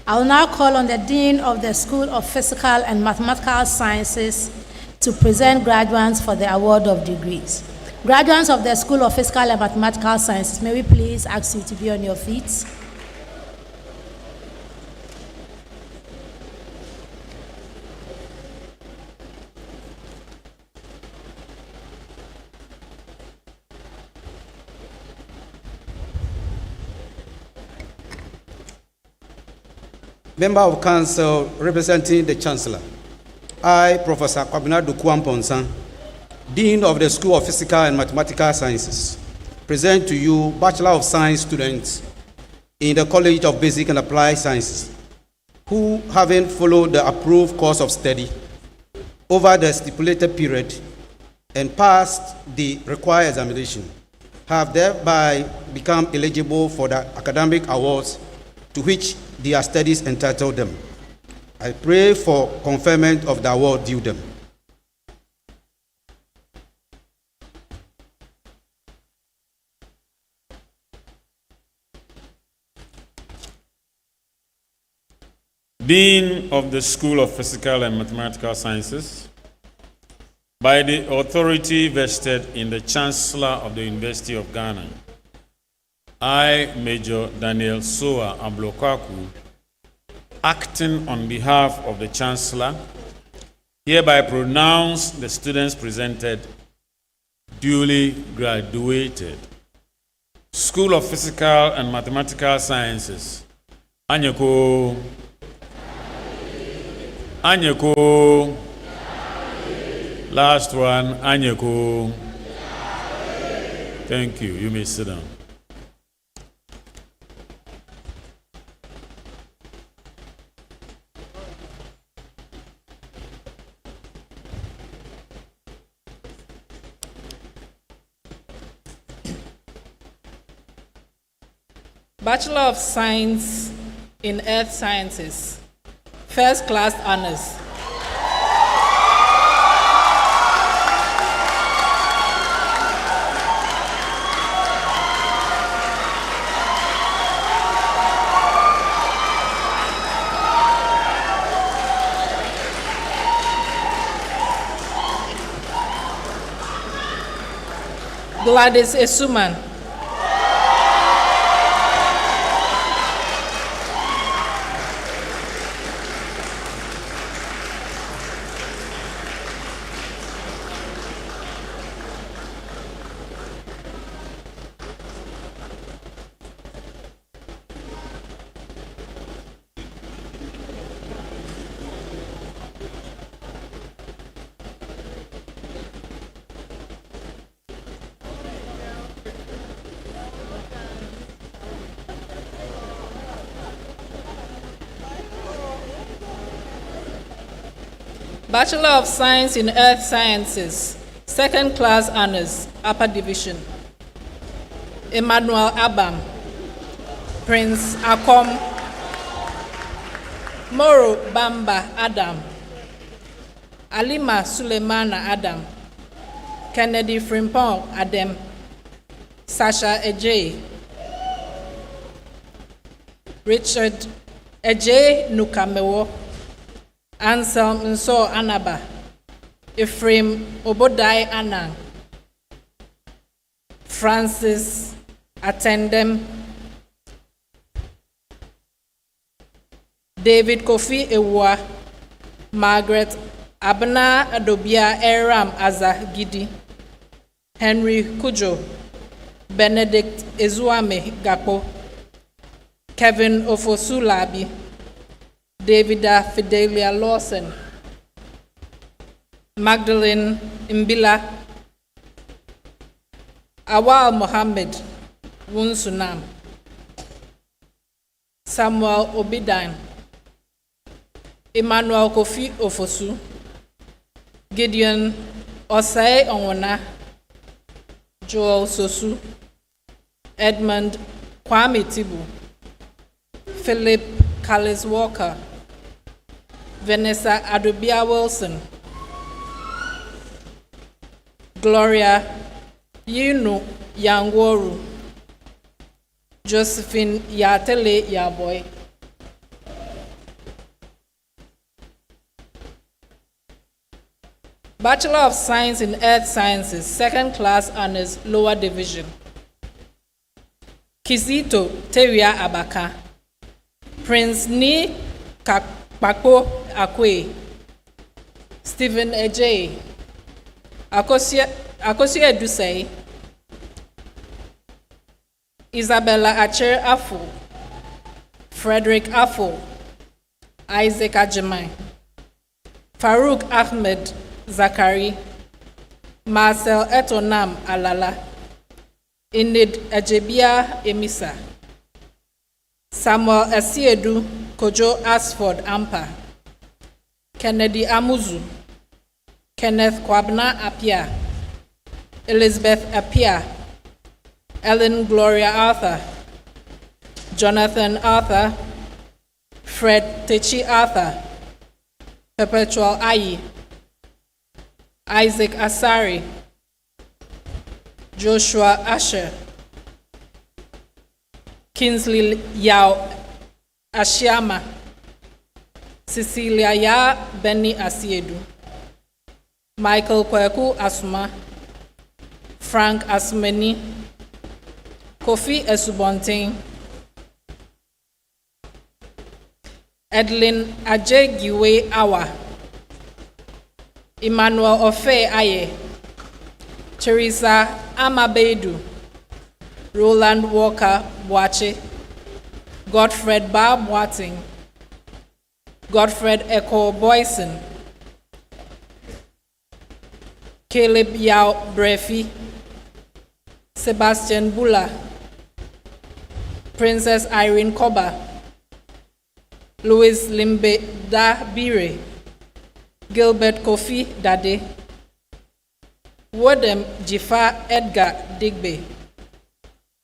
I will now call on the Dean of the School of Physical and Mathematical Sciences to present graduates for the award of degrees. Graduates of the School of Physical and Mathematical Sciences, may we please ask you to be on your feet. Member of Council representing the Chancellor, I, Professor Kwabena Dukuamponsan, Dean of the School of Physical and Mathematical Sciences, present to you Bachelor of Science students in the College of Basic and Applied Sciences, who, having followed the approved course of study over the stipulated period and passed the required examination, have thereby become eligible for the academic awards to which their studies entitle them. I pray for conferment of the award due them. Dean of the School of Physical and Mathematical Sciences, by the authority vested in the Chancellor of the University of Ghana, I, Major Daniel Soa Ablokwaku, acting on behalf of the Chancellor, hereby pronounce the students presented duly graduated. School of Physical and Mathematical Sciences, Anyako, Anyako, last one, Anyako. Thank you. You may sit down. Bachelor of Science in Earth Sciences, First Class Honors. Gladys Esuman. Bachelor of Science in Earth Sciences, second class honors, upper division. Emmanuel Abam, Prince Akom, Moro Bamba Adam, Alima Suleimana Adam, Kennedy Frimpong Adam, Sasha Ejay, Richard Ejay Nukamewo, Anselm Nso Anaba, Ephraim Obodai Anang, Francis Attendem, David Kofi Ewa, Margaret Abna Adobia Eram Azah Gidi, Henry Kujo, Benedict Ezuame Gapo, Kevin Ofosulabi, Davida Fidelia Lawson, Magdalene Mbila, Awal Mohammed Wunsunam, Samuel Obidan, Emmanuel Kofi Ofosu, Gideon Osei Onwona, Joel Sosu, Edmund Kwame Tibu, Philip Callis Walker, Vanessa Adobia Wilson, Gloria Yunu Yangworu, Josephine Yatele Yaboy, Bachelor of Science in Earth Sciences, second class honors, lower division. Kizito Teria Abaka, Prince Ni Kakpako Akwe, Stephen Ejay, Akosia Edusei, Isabella Acher Afo, Frederick Afo, Isaac Ajimai, Farouk Ahmed Zakari, Marcel Etonam Alala, Inid Ajebia Emisa, Samuel Asiedu Kojo Asford Ampa, Kennedy Amuzu, Kenneth Kwabna Apia, Elizabeth Apia, Ellen Gloria Arthur, Jonathan Arthur, Fred Techi Arthur, Perpetual Ayi, Isaac Asari, Joshua Asher, Kinsley Yao Ashiama, Cecilia Ya Benny Asiedu, Michael Kweku Asuma, Frank Asmeni, Kofi Esubonting, Edlin Ajegiwe Awa, Emmanuel Ofe Aye, Teresa Amabedu, Roland Walker Boache, Godfred Barb Watting, Godfred Echo Boyson, Caleb Yao Brefi, Sebastian Bula, Princess Irene Koba, Louis Limbe Da Bire, Gilbert Kofi Dade, Wodem Jifa Edgar Digbe,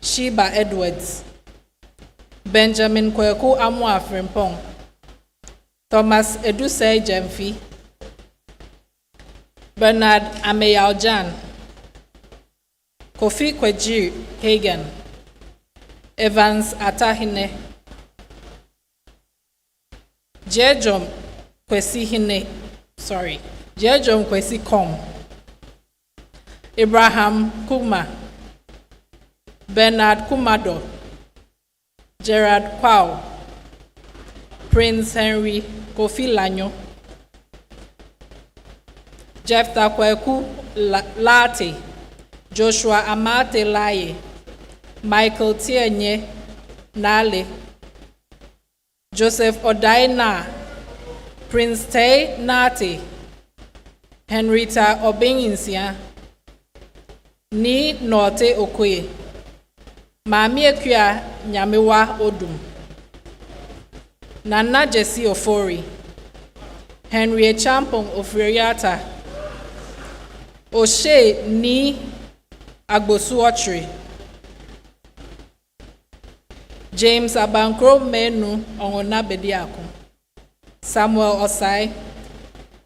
Sheba Edwards, Benjamin Kweku Amwa Frimpong, Thomas Edusei Jemfi, Bernard Ameyaljan, Kofi Kweji Hagan, Evans Atahine, Jejom Kwesi Kwesi Kom, Abraham Kuma, Bernard Kumado, Gerard Kwao, Prince Henry Kofi Lanyo, Jephthah Kweku Late, Joshua Amate Laye, Michael Tienye Nale, Joseph Odaina, Prince Tay Nate, Henrietta Obinginsia, Ni Norte Okoye, Mami Ekua Nyamewa Odum, Nana Jesse Ofori, Henry Champong Ofuriata, Oshe Ni Agbosuotri, James Abankro Menu Ongona Bediako, Samuel Osai,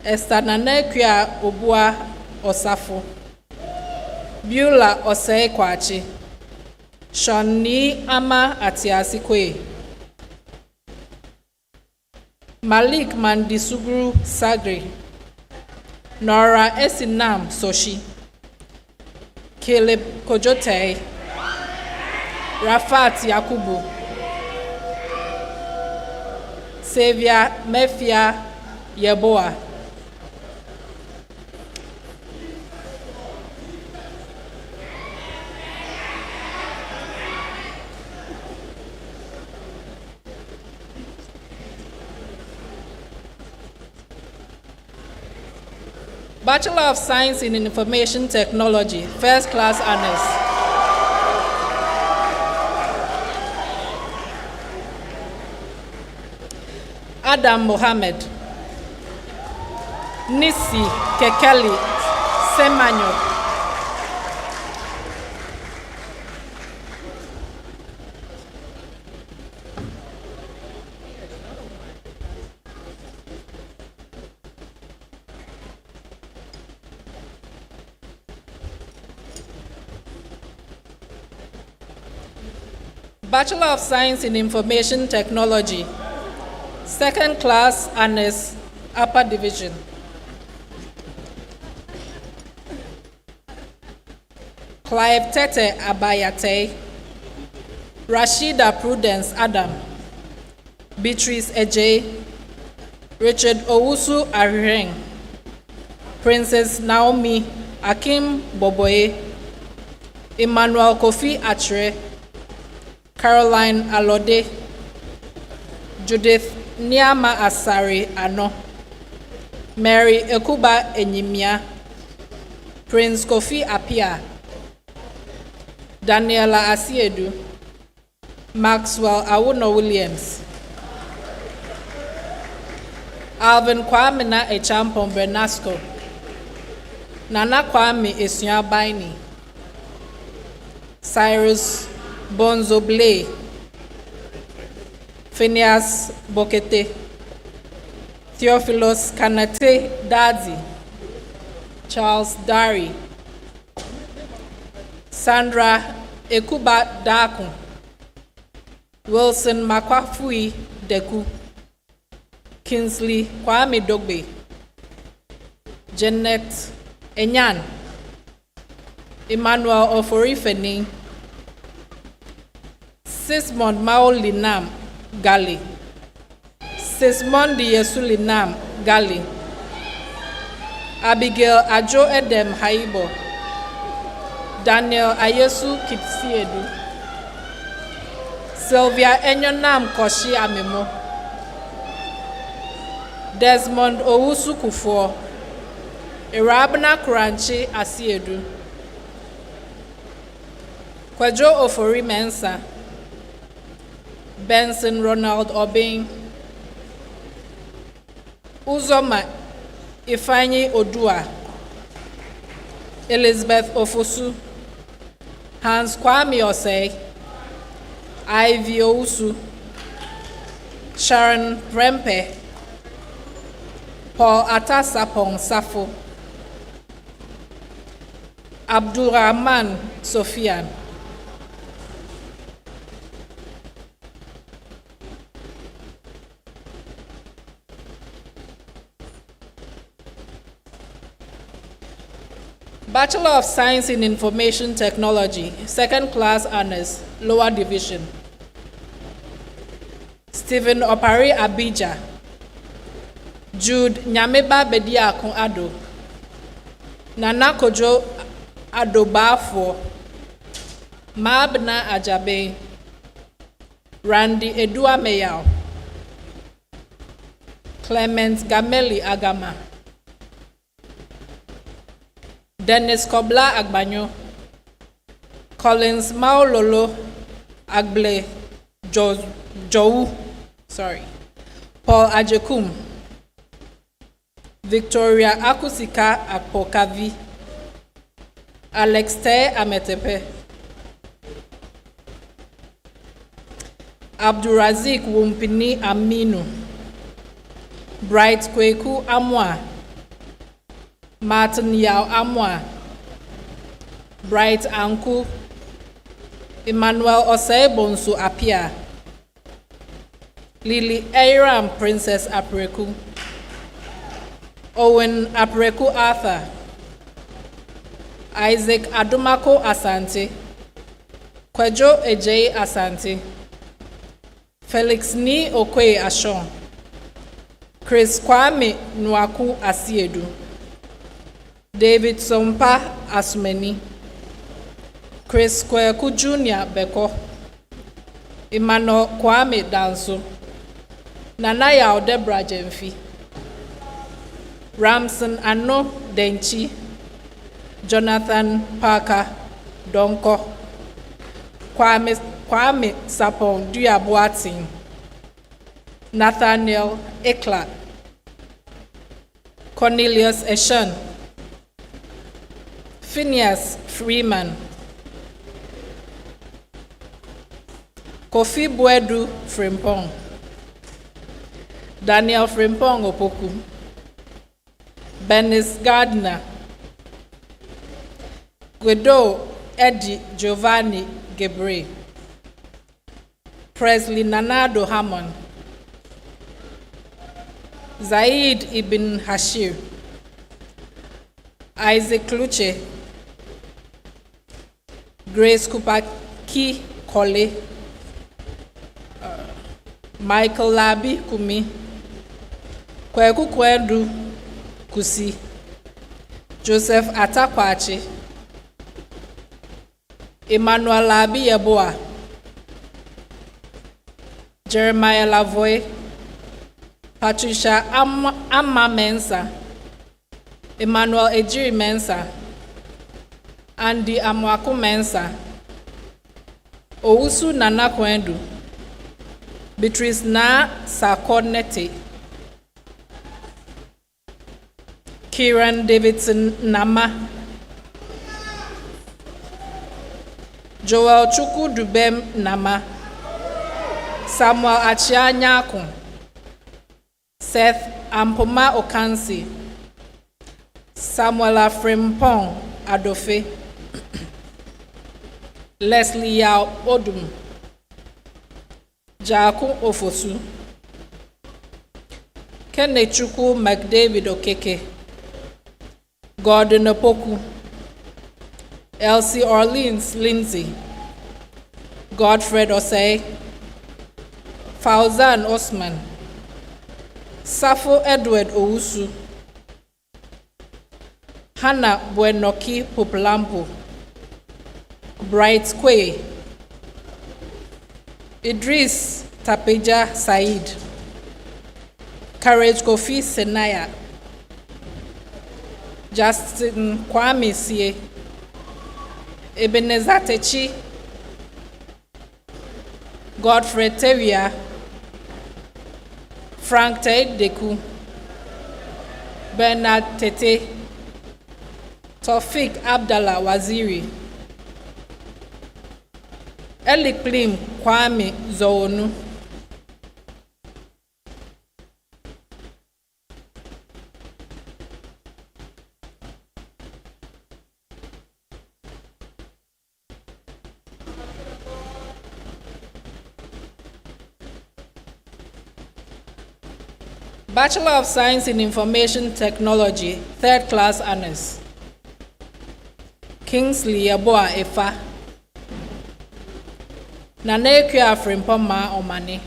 Esther Nanekua Obua Osafo, Beulah Osei Kwachi, Shani Ama Atiasikwe, Malik Mandisugru Sagri, Nora Esinam Soshi, Caleb Kojote, Rafat Yakubu, Xavier Mefia Yeboah, Bachelor of Science in Information Technology, First Class Honors. Adam Mohammed, Nisi Kekeli Semanyo, Bachelor of Science in Information Technology, Second Class Honors, Upper Division. Clive Tete Abayate, Rashida Prudence Adam, Beatrice Eje, Richard Owusu Arireng, Princess Naomi Akim Boboye, Emmanuel Kofi Atre, Caroline Alode, Judith Niama Asari Ano, Mary Ekuba Enyimia, Prince Kofi Apia, Daniela Asiedu, Maxwell Awuno Williams, Alvin Kwamina Echampon Bernasco, Nana Kwame Esuabaini, Cyrus Bonzo Blay, Phineas Bokete, Theophilus Kanate Dadzi, Charles Dari, Sandra Ekuba Daku, Wilson Makwafui Deku, Kingsley Kwame Dogbe, Janet Enyan, Emmanuel Oforifeni, Sismond Maulinam Gali, Sismond Yesulinam Gali, Abigail Ajo Edem Haibo, Daniel Ayesu Kipsiedu, Sylvia Enyonam Koshi Amemo, Desmond Owusu Kufuor, Irabna Kuranchi Asiedu, Kwajo Ofori Mensa, Benson Ronald Obing, Uzoma Ifanyi Odua, Elizabeth Ofosu, Hans Kwame Osei, Ivy Ousu, Sharon Prempe, Paul Atasapong Safo, Abdurrahman Sofian, Bachelor of Science in Information Technology, second class honors, lower division. Stephen Opari Abija. Jude Nyameba Bediako Ado. Nana Kojo Adobafo. Mabna Ajabe. Randy Edua Meyao. Clement Gameli Agama. Dennis Kobla Agbanyo. Collins Maololo Agble Jou. Paul Ajekum. Victoria Akusika Akpokavi. Alex Te Ametepe. Abdurazik Wumpini Aminu. Bright Kweku Amwa. Martin Yao Amwa. Bright Anku. Emmanuel Osei Apia. Lily Aram Princess Apreku. Owen Apreku Arthur. Isaac Adumako Asante. Kwejo Ejei Asante. Felix Ni Okwe Ashon. Chris Kwame Nwaku Asiedu. David Sompa Asumeni. Chris Kweku Jr. Beko. Emmanuel Kwame Danso. Nanaya Odebra Jemfi. Ramson Ano Denchi. Jonathan Parker Donko. Kwame Sapon Duyabuatin. Nathaniel Ekla. Cornelius Eshan. Phineas Freeman. Kofi Buedu Frimpong. Daniel Frimpong Opoku. Benis Gardner. Guido Eddie Giovanni Gebre. Presley Nanado Hammond. Zaid Ibn Hashir. Isaac Luche. Grace Kupaki Kole. Michael Labi Kumi. Kweku Kwendu Kusi. Joseph Atakwachi. Emmanuel Labi Yeboa. Jeremiah Lavoy. Patricia Amma Mensa. Emmanuel Ejiri Mensa. Andy Amwaku Mensa. Ousu Nana Kwendu. Beatrice Na Sakonete. Kieran Davidson Nama. Joel Chuku Dubem Nama. Samuel Achianyakun. Seth Ampoma Okansi. Samuel Afrimpong Adofe. Leslie Yao Odum. Jaku Ofosu. Kenechuku McDavid Okeke. Gordon Opoku. Elsie Orleans Lindsay. Godfred Osei. Fauzan Osman. Safo Edward Ousu. Hannah Buenoki Popolampo. Bright Kwe. Idris Tapeja Said. Courage Kofi Senaya. Justin Kwame Sie. Ebenezer Techi. Godfrey Teria. Frank Ted Deku. Bernard Tete. Tofik Abdallah Waziri. Eliklim Kwame Zoonu. Bachelor of Science in Information Technology, third class honors. Kingsley Yeboah Efa. Nanekua Frimpoma Omani.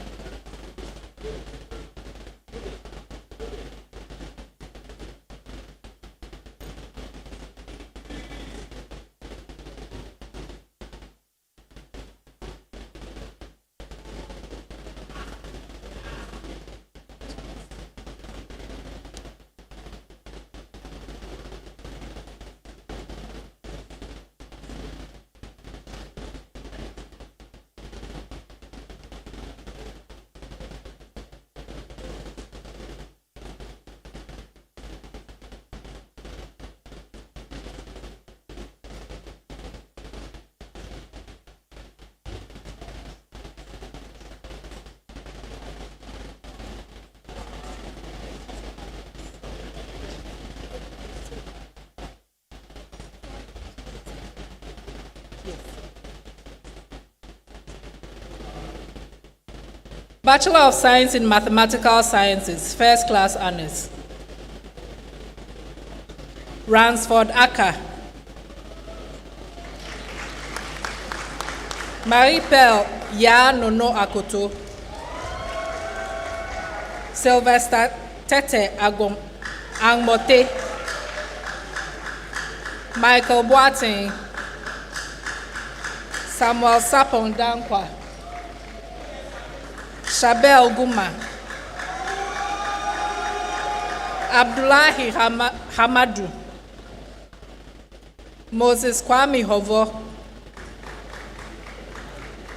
Bachelor of Science in Mathematical Sciences, First Class Honors. Ransford Aka. Marie-Pelle Ya Nono Akoto. Sylvester Tete Angmote. Michael Boateng. Samuel Sapong Dankwa. Shabel Guma. Abdullahi Hamadu. Moses Kwame Hovo.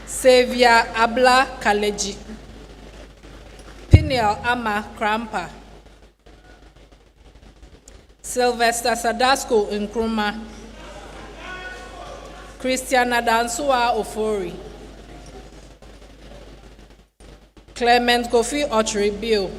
Xavier Abla Kaleji. Piniel Ama Krampa. Sylvester Sadasco Nkrumah. Christiana Dansua Ofori. Clement Kofi Otribio.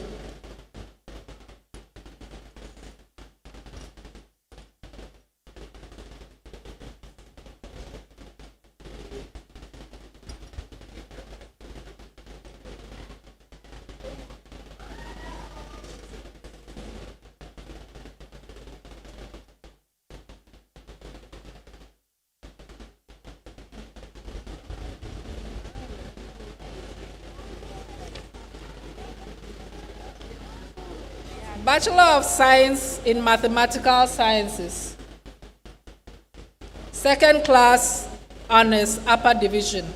Bachelor of Science in Mathematical Sciences. Second Class Honors, Upper Division.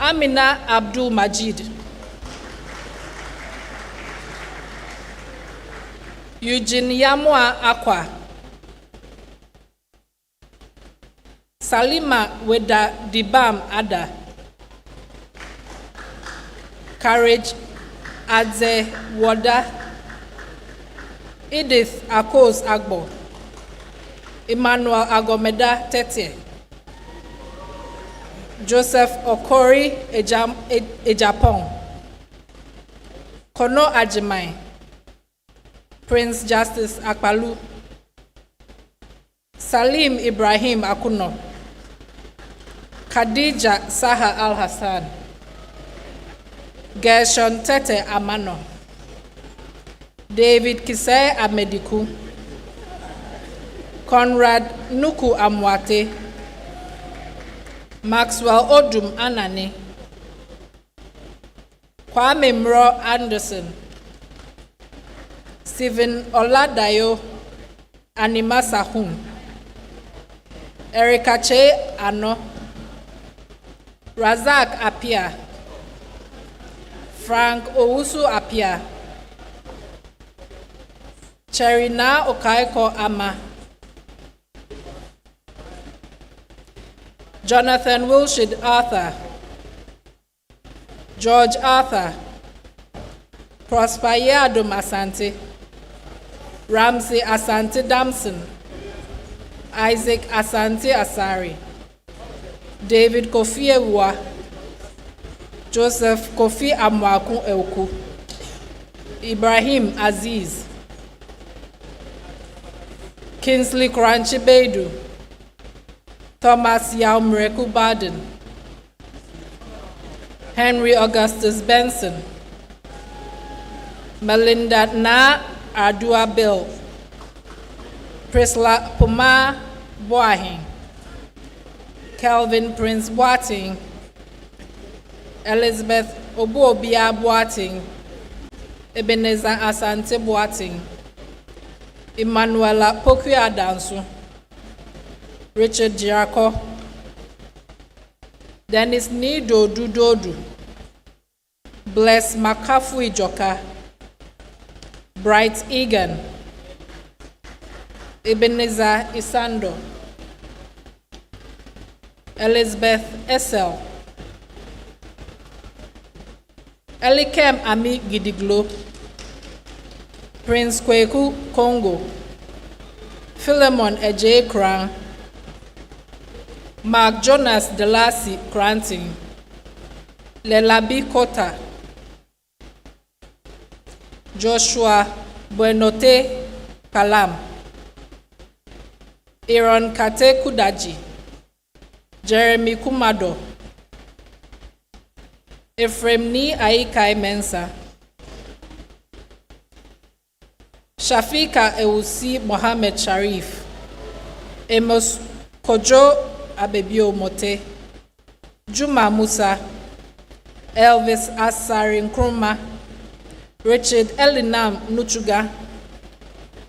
Amina Abdul Majid. Eugene Yamwa Akwa. Salima Weda Dibam Ada. Courage Adze Wada. Edith Akos Agbo. Emmanuel Agomeda Tete. Joseph Okori Ejapong. Kono Ajimai. Prince Justice Akpalu. Salim Ibrahim Akuno. Khadija Saha Al-Hassan. Gershon Tete Amano. David Kisei Amediku. Conrad Nuku Amwate. Maxwell Odum Anani. Kwame Mro Anderson. Stephen Oladayo Anima Sahun. Erika Che Ano. Razak Apia. Frank Owusu Apia. Cherina Okaiko Ama. Jonathan Wilshid Arthur. George Arthur. Prosper Yadum Asante. Ramsey Asante Damson. Isaac Asante Asari. David Kofi Ewa. Joseph Kofi Amwaku Euku. Ibrahim Aziz. Kingsley Kranchi Beidu. Thomas Yaumreku Baden, Henry Augustus Benson, Melinda Na Ardua Bill, Priscilla Puma Boahin, Kelvin Prince Boating, Elizabeth Obuobia Boating, Ebenezer Asante Boating, Emmanuela Pokuya Dansu, Richard Jirako, Dennis Nido Dudodu, Bless Makafu Ijoka, Bright Egan, Ebenezer Isando, Elizabeth Essel, Elikem Ami Gidiglo, Prince Kweku Congo, Philemon Eje Kran, Mark Jonas Delasi Cranting, Lelabi Kota, Joshua Buenote Kalam, Aaron Kate Kudaji, Jeremy Kumado, Ephraim Ni Aikai Mensa, Shafika Ewusi Mohammed Sharif, Amos Kojo Abebio Mote, Juma Musa, Elvis Asari Nkrumah, Richard Elinam Nuchuga,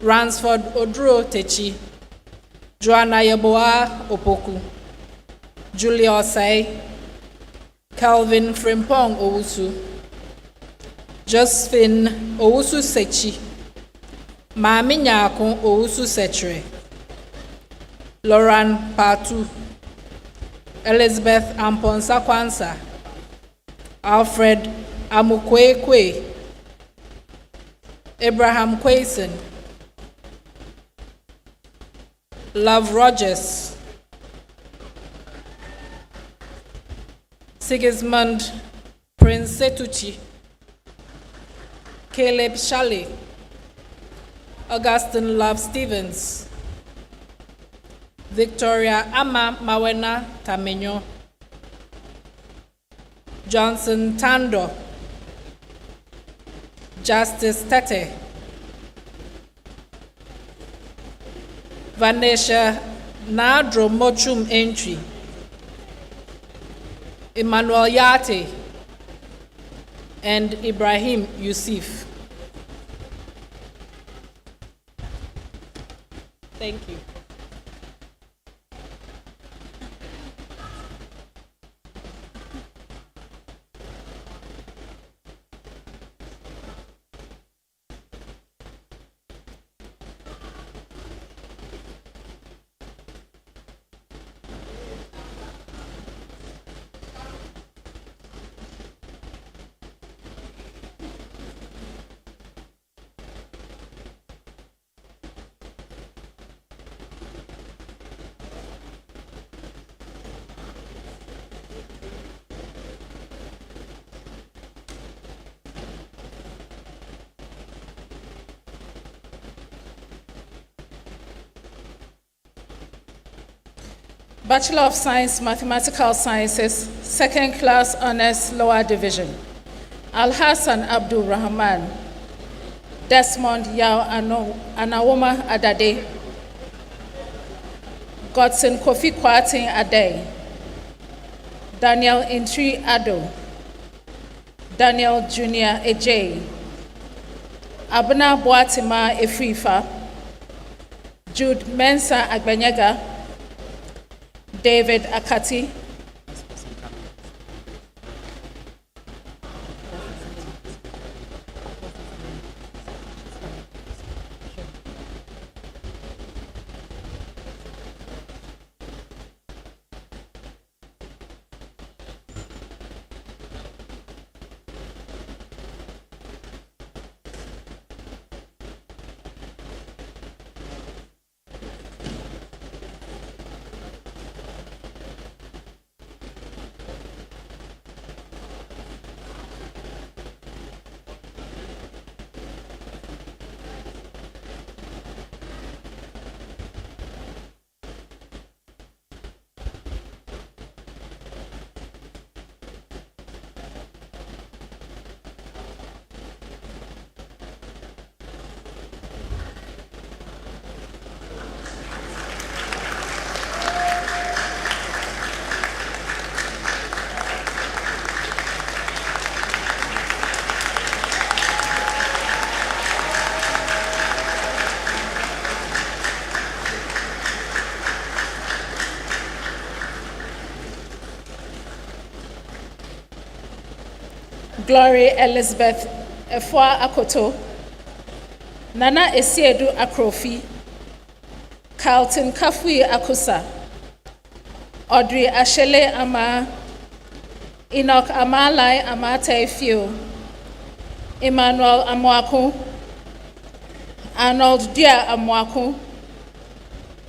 Ransford Odro Techi, Joanna Yeboah Opoku, Julia Osai, Calvin Frimpong Owusu, Josephine Owusu Sechi, Mami Nyakon Owusu Setre, Lauren Patu, Elizabeth Amponsa Kwansa, Alfred Amukwekwe, Abraham Quayson, Love Rogers, Sigismund Prince Setuchi, Caleb Shalley, Augustine Love Stevens, Victoria Ama Mawena Tamenyo, Johnson Tando, Justice Tete, Vanessa Nadro Mochum Entry, Emmanuel Yate, and Ibrahim Yusuf. Thank you. Bachelor of Science, Mathematical Sciences, Second Class Honors, Lower Division. Al-Hassan Abdul Rahman, Desmond Yao Anawoma Adade, Godson Kofi Kwatin Ade, Daniel Intri Ado, Daniel Junior Ej, Abna Boatima Efrifa, Jude Mensa Agbenyega, David Akati, Glory Elizabeth Efwa Akoto, Nana Esiedu Akrofi, Carlton Kafui Akusa, Audrey Ashele Ama, Enoch Amalai Amate Fio, Emmanuel Amwaku, Arnold Dia Amwaku,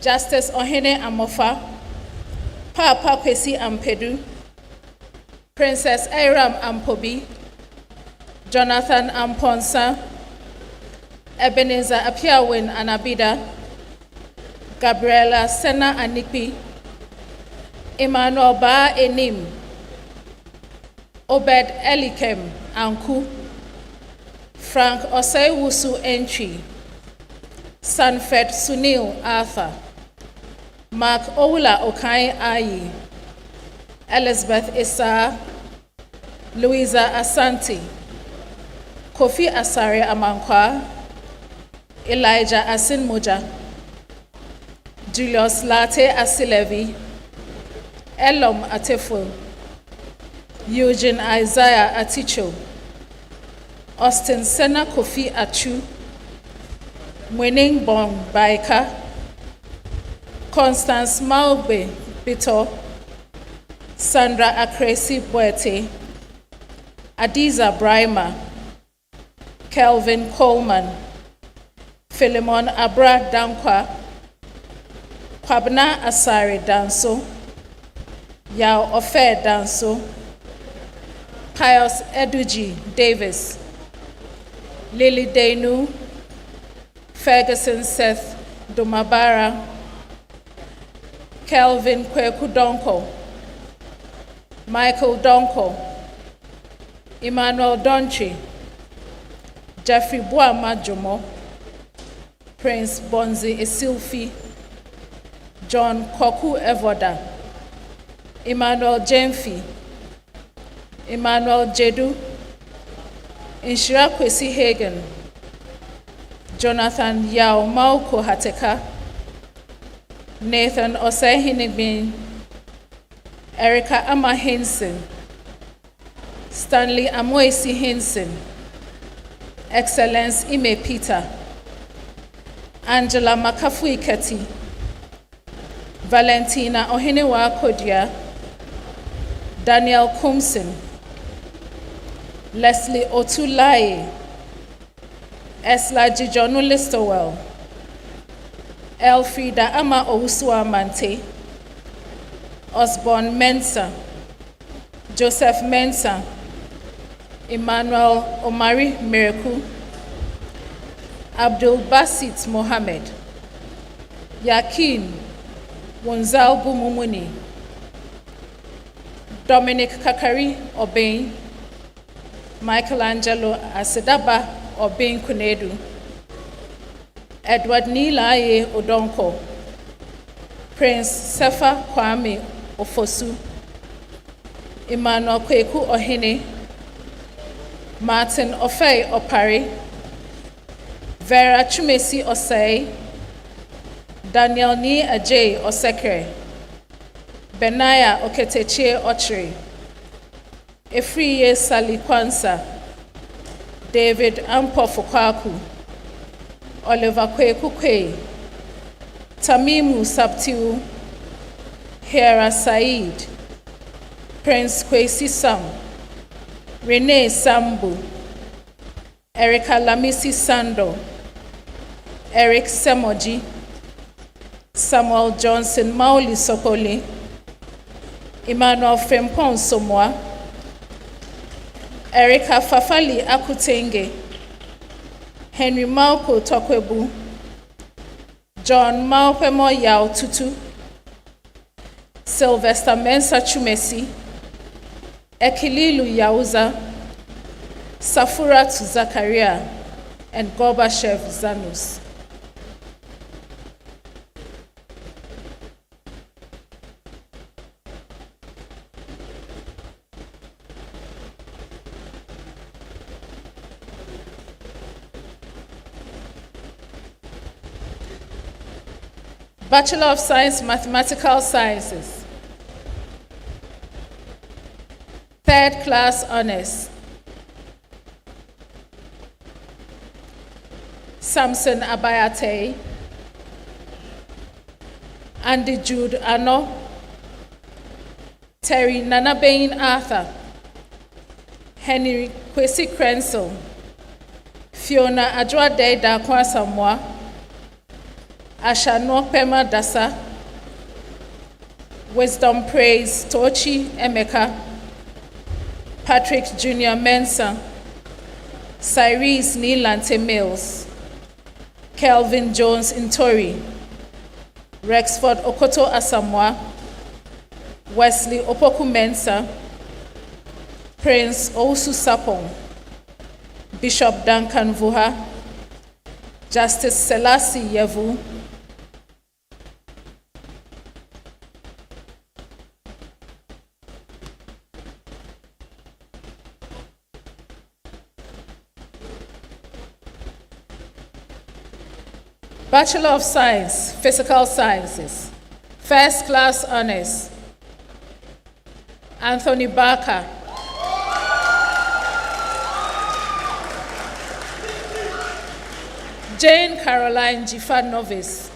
Justice Ohene Amofa, Papa Kwesi Ampedu, Princess Aram Ampobi, Jonathan Amponsa, Ebenezer Apiawin Anabida, Gabriela Sena Anikpi, Emmanuel Ba Enim, Obed Elikem Anku, Frank Oseiwusu Entry, Sanford Sunil Arthur, Mark Oula Okai Ayi, Elizabeth Issa, Louisa Asante, Kofi Asare Amankwa, Elijah Asinmoja, Julius Late Asilevi, Elom Atefo, Eugene Isaiah Aticho, Austin Sena Kofi Achu, Mwening Bong Baika, Constance Maugbe Bito, Sandra Akresi Boete, Adiza Braima, Kelvin Coleman, Philemon Abra Dankwa, Kwabna Asare Danso, Yao Ofe Danso, Pius Eduji Davis, Lily Denu, Ferguson Seth Dumabara, Kelvin Kweku Donko, Michael Donko, Emmanuel Donchi, Jeffrey Boama Jomo, Prince Bonzi Esilfi, John Koku Evoda, Emmanuel Jemfi, Emmanuel Jedu, Inshira Kwesi Hagen, Jonathan Yao Mauko Hateka, Nathan Osehinibin, Erica Amma Hinson, Stanley Amoisi Hinson, Excellence Ime Peter, Angela Makafui Keti, Valentina Ohinewa Kodia, Daniel Kumsin, Leslie Otulaye, Esla Jijonu Listowell, Elfrida Ama Owusua Mante, Osborne Mensah, Joseph Mensah, Emmanuel Omari Miraku, Abdul Basit Mohammed, Yakin Wonzalbu Mumuni, Dominic Kakari Obain, Michelangelo Asedaba Obain Kunedu, Edward Nilaye Odonko, Prince Sefa Kwame Ofosu, Emmanuel Kweku Ohene, Martin Ofei Opari, Vera Chumesi Osei, Daniel Ni Ajay Osekre, Benaya Oketeche Ochre, Efriye Sali Kwansa, David Ampofokwaku, Oliver Kweku Kwe, Tamimu Sabtiu, Hera Said, Prince Kwesi Sam, Renee Sambu, Erica Lamisi Sando, Eric Semoji, Samuel Johnson Mauli Sokoli, Emmanuel Frempon Somoa, Erica Fafali Akutenge, Henry Malko Tokwebu, John Maupemo Yao Tutu, Sylvester Mensa Chumesi, Ekililu Yauza, Safurat Zakaria, and Gorbachev Zanus. Bachelor of Science, Mathematical Sciences. Third class honors, Samson Abayate, Andy Jude Ano, Terry Nanabain Arthur, Henry Kwesi Krensel, Fiona Adwade Dakwa Samwa, Ashano Pema Dasa, Wisdom Praise Tochi Emeka, Patrick Jr. Mensah, Cyrese Nilante Mills, Kelvin Jones Intori, Rexford Okoto Asamoah, Wesley Opoku Mensah, Prince Osu Sapong, Bishop Duncan Vuha, Justice Selassie Yevu, Bachelor of Science, Physical Sciences, First Class Honors, Anthony Barker, Jane Caroline Jifa Novice,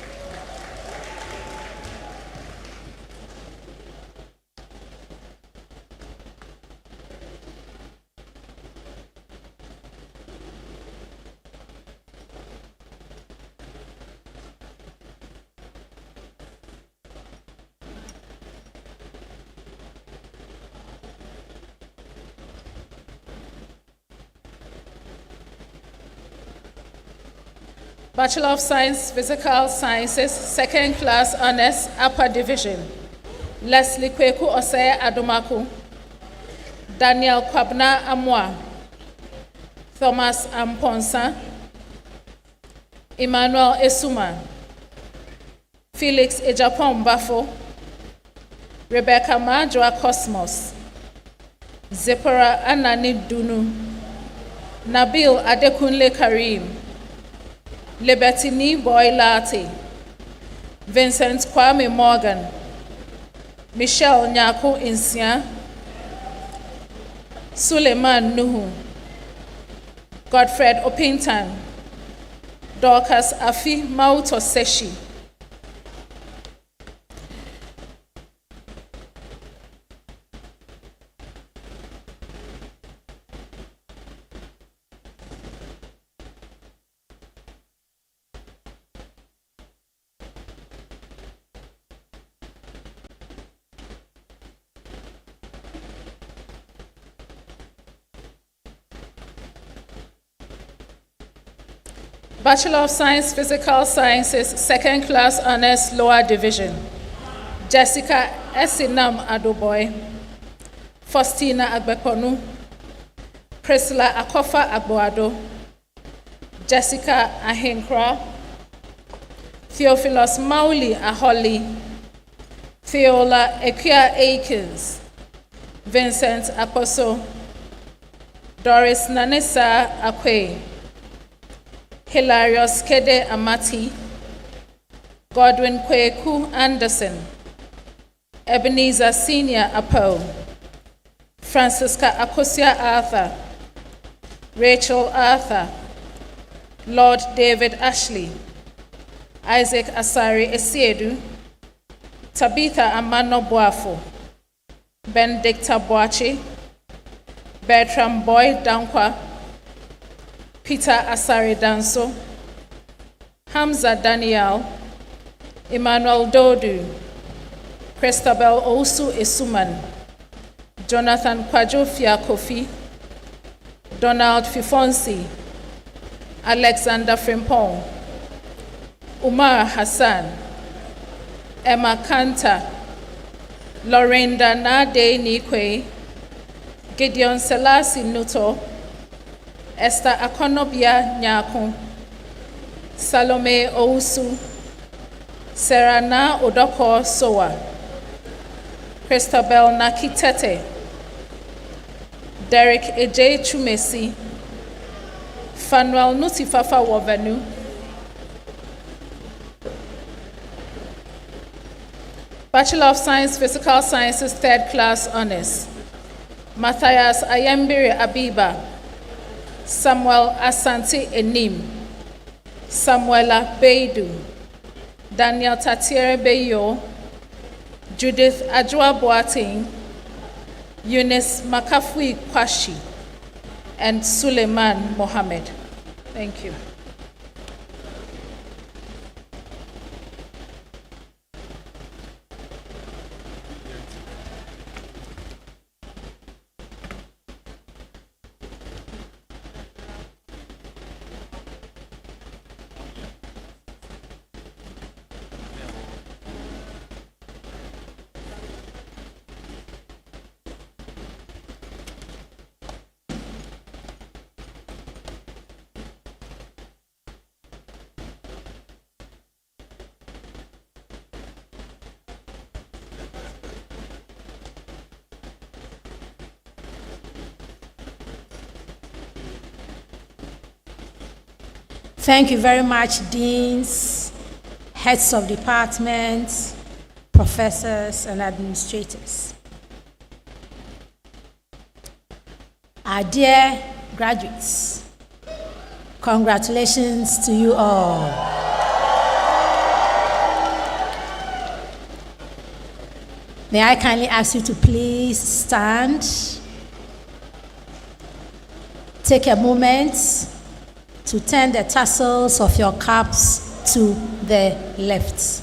Bachelor of Science, Physical Sciences, Second Class Honors, Upper Division, Leslie Kweku Osei Adomaku, Daniel Kwabna Amwa, Thomas Amponsa, Emmanuel Esuma, Felix Ejapon Bafo, Rebecca Majwa Cosmos, Zipporah Anani Dunu, Nabil Adekunle Karim, Libertini Boylati, Vincent Kwame Morgan, Michelle Nyako Insia, Suleiman Nuhu, Godfred Opintan, Dorcas Afi Mauto Seshi, Bachelor of Science, Physical Sciences, Second Class Honors, Lower Division, Jessica Esinam Adoboy, Faustina Agbekonu, Priscilla Akofa Agboado, Jessica Ahenkra, Theophilus Mauli Aholi, Theola Ekia Akins, Vincent Akoso, Doris Nanessa Akwe, Hilarious Kede Amati, Godwin Kweku Anderson, Ebenezer Senior Apo, Francisca Akosia Arthur, Rachel Arthur, Lord David Ashley, Isaac Asari Esiedu, Tabitha Amano Boafo, Benedicta Boachi, Bertram Boy Dankwa, Peter Asari Danso, Hamza Daniel, Emmanuel Dodu, Christabel Osu Esuman, Jonathan Kwajofia Kofi, Donald Fifonsi, Alexander Frimpong, Umar Hassan, Emma Kanta, Lorenda Nade Nikwe, Gideon Selassie Nuto, Esther Akonobia Nyako, Salome Ousu, Serana Odoko Sowa, Christabel Nakitete, Derek Eje Chumesi, Fanuel Nutifafa Wovenu, Bachelor of Science, Physical Sciences, Third Class Honors, Matthias Ayembire Abiba, Samuel Asante Enim, Samuela Beidu, Daniel Tatiere Beyo, Judith Ajwa Boateng, Eunice Makafui Kwashi, and Suleiman Mohammed. Thank you. Thank you very much, deans, heads of departments, professors, and administrators. Our dear graduates, congratulations to you all. May I kindly ask you to please stand, take a moment to turn the tassels of your caps to the left.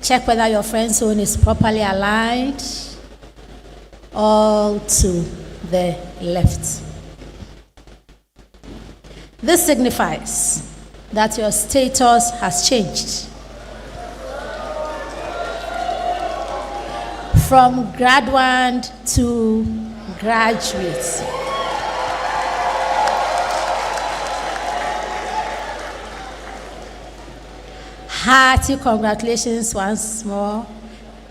Check whether your friend's zone is properly aligned. All to the left. This signifies that your status has changed from graduate to graduate. Hearty congratulations once more.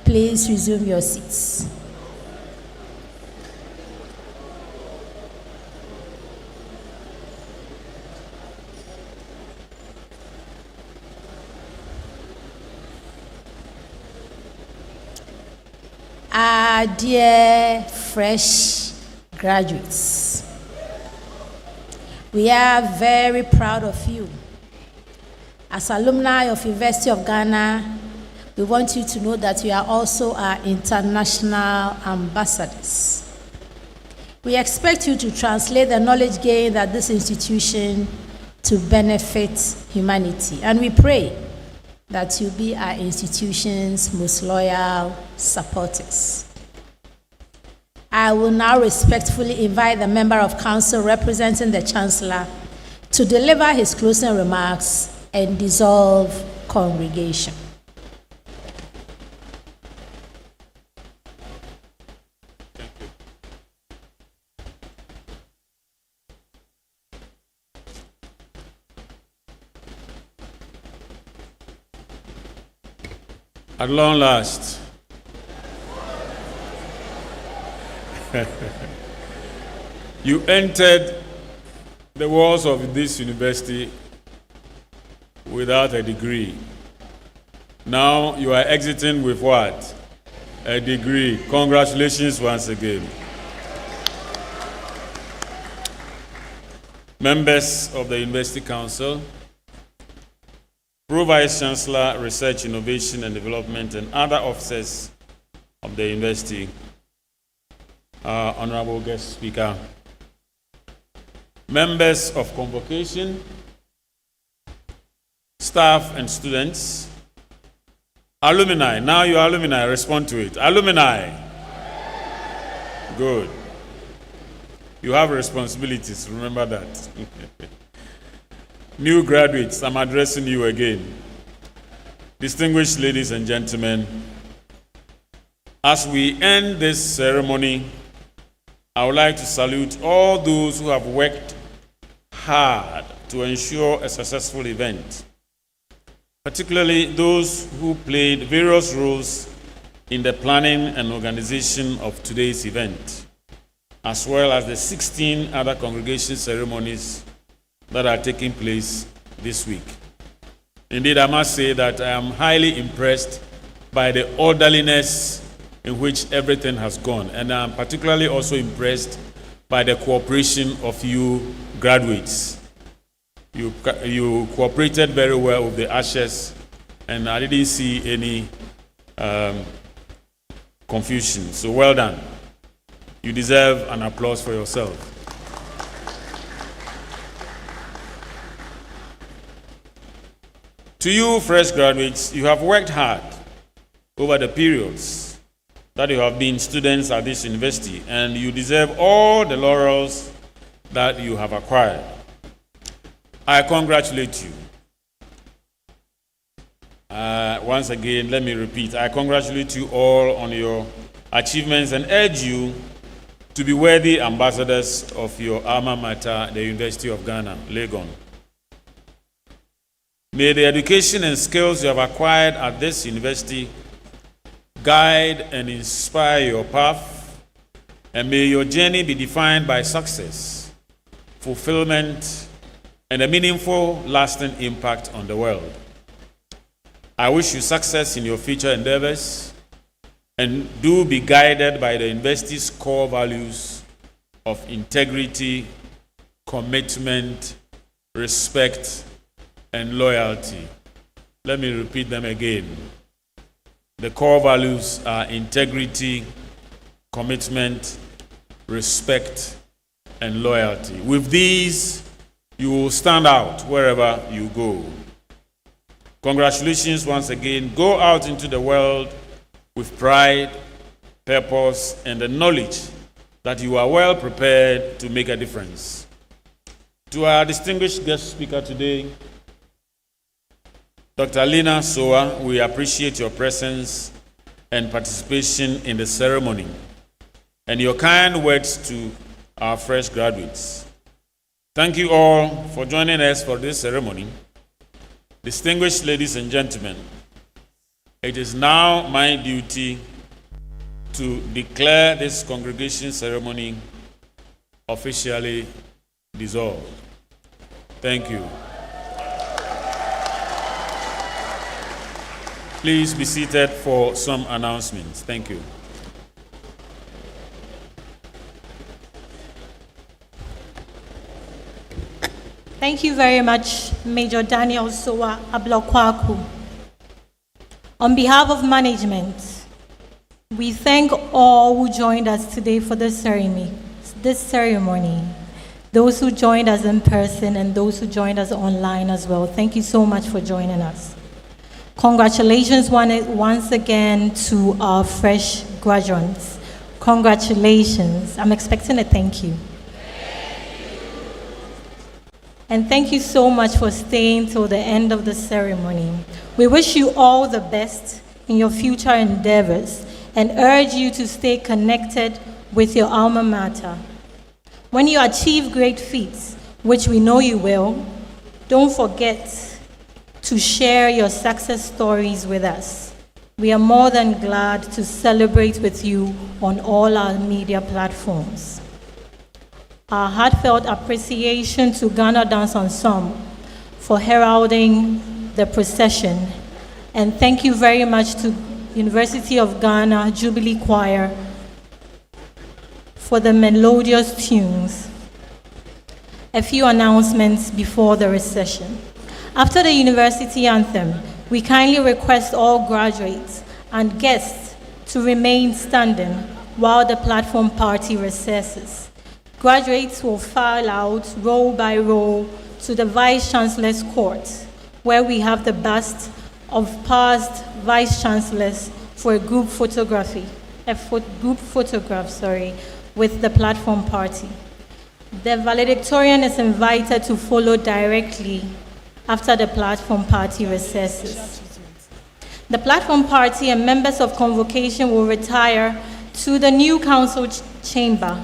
Please resume your seats. Our dear fresh graduates, we are very proud of you. As alumni of University of Ghana, we want you to know that you are also our international ambassadors. We expect you to translate the knowledge gained at this institution to benefit humanity, and we pray that you be our institution's most loyal supporters. I will now respectfully invite the member of council representing the Chancellor to deliver his closing remarks and dissolve congregation. At long last, you entered the walls of this university without a degree. Now you are exiting with what? A degree. Congratulations once again. Members of the University Council, Pro-Vice Chancellor, Research, Innovation and Development, and other officers of the university, Honorable Guest Speaker, members of Convocation, staff and students, alumni. Now you are alumni, respond to it. Alumni. Good. You have responsibilities, remember that. New graduates, I'm addressing you again. Distinguished ladies and gentlemen, as we end this ceremony, I would like to salute all those who have worked hard to ensure a successful event, particularly those who played various roles in the planning and organization of today's event, as well as the 16 other congregation ceremonies that are taking place this week. Indeed, I must say that I am highly impressed by the orderliness in which everything has gone. And I'm particularly also impressed by the cooperation of you graduates. You cooperated very well with the ushers, and I didn't see any confusion. So well done. You deserve an applause for yourself. To you, fresh graduates, you have worked hard over the periods that you have been students at this university, and you deserve all the laurels that you have acquired. I congratulate you. Once again, let me repeat, I congratulate you all on your achievements and urge you to be worthy ambassadors of your alma mater, the University of Ghana, Legon. May the education and skills you have acquired at this university guide and inspire your path, and may your journey be defined by success, fulfillment, and a meaningful, lasting impact on the world. I wish you success in your future endeavors, and do be guided by the university's core values of integrity, commitment, respect, and loyalty. Let me repeat them again. The core values are integrity, commitment, respect, and loyalty. With these, you will stand out wherever you go. Congratulations once again. Go out into the world with pride, purpose, and the knowledge that you are well prepared to make a difference. To our distinguished guest speaker today, Dr. Lina Soa, we appreciate your presence and participation in the ceremony and your kind words to our fresh graduates. Thank you all for joining us for this ceremony. Distinguished ladies and gentlemen, it is now my duty to declare this congregation ceremony officially dissolved. Thank you. Please be seated for some announcements. Thank you. Thank you very much, Major Daniel Soa Ablokwaku. On behalf of management, we thank all who joined us today for this ceremony. Those who joined us in person and those who joined us online as well. Thank you so much for joining us. Congratulations once again to our fresh graduates. Congratulations. I'm expecting a thank you. And thank you so much for staying till the end of the ceremony. We wish you all the best in your future endeavors and urge you to stay connected with your alma mater. When you achieve great feats, which we know you will, don't forget to share your success stories with us. We are more than glad to celebrate with you on all our media platforms. Our heartfelt appreciation to Ghana Dance Ensemble for heralding the procession, and thank you very much to University of Ghana Jubilee Choir for the melodious tunes. A few announcements before the recession. After the university anthem, we kindly request all graduates and guests to remain standing while the platform party recesses. Graduates will file out row by row to the Vice Chancellor's Court, where we have the bust of past Vice Chancellors for a group photograph, with the platform party. The valedictorian is invited to follow directly after the platform party recesses. The platform party and members of convocation will retire to the new council chamber.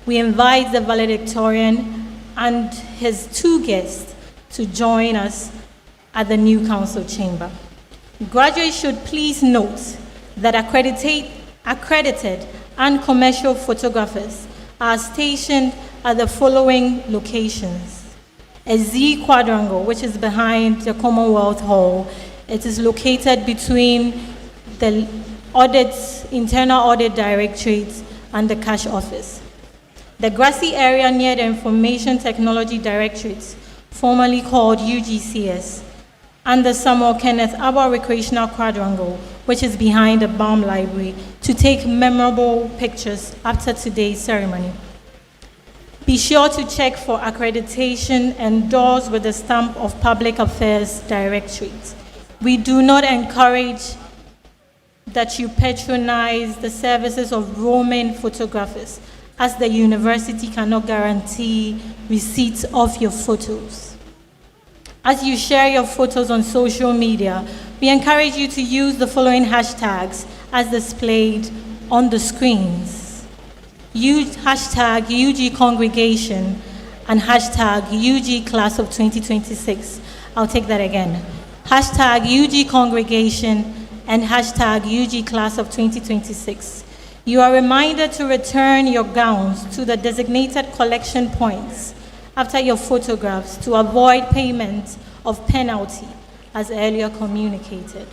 We invite the valedictorian and his two guests to join us at the new council chamber. Graduates should please note that accredited and commercial photographers are stationed at the following locations. A Z quadrangle, which is behind the Commonwealth Hall. It is located between the audits, internal audit directorates, and the cash office. The grassy area near the Information Technology Directorate, formerly called UGCS, and the Samuel Kenneth Abba Recreational Quadrangle, which is behind the Baum Library, to take memorable pictures after today's ceremony. Be sure to check for accreditation and doors with the stamp of Public Affairs Directorate. We do not encourage that you patronize the services of roaming photographers, as the university cannot guarantee receipts of your photos. As you share your photos on social media, we encourage you to use the following hashtags as displayed on the screens. Use hashtag UG Congregation and hashtag UG Class of 2026. I'll take that again. Hashtag UG Congregation and hashtag UG Class of 2026. You are reminded to return your gowns to the designated collection points after your photographs to avoid payment of penalty, as earlier communicated.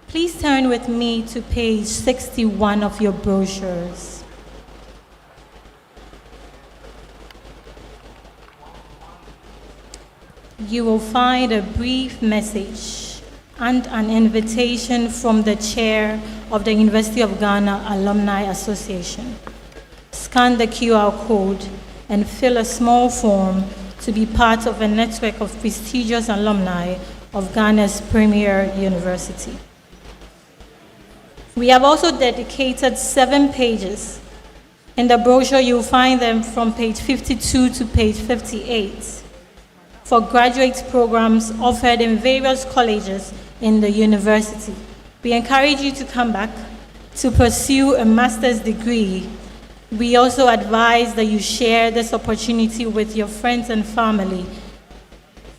Please turn with me to page 61 of your brochures. You will find a brief message and an invitation from the chair of the University of Ghana Alumni Association. Scan the QR code and fill a small form to be part of a network of prestigious alumni of Ghana's premier university. We have also dedicated 7 pages. In the brochure, you'll find them from page 52 to page 58 for graduate programs offered in various colleges in the university. We encourage you to come back to pursue a master's degree. We also advise that you share this opportunity with your friends and family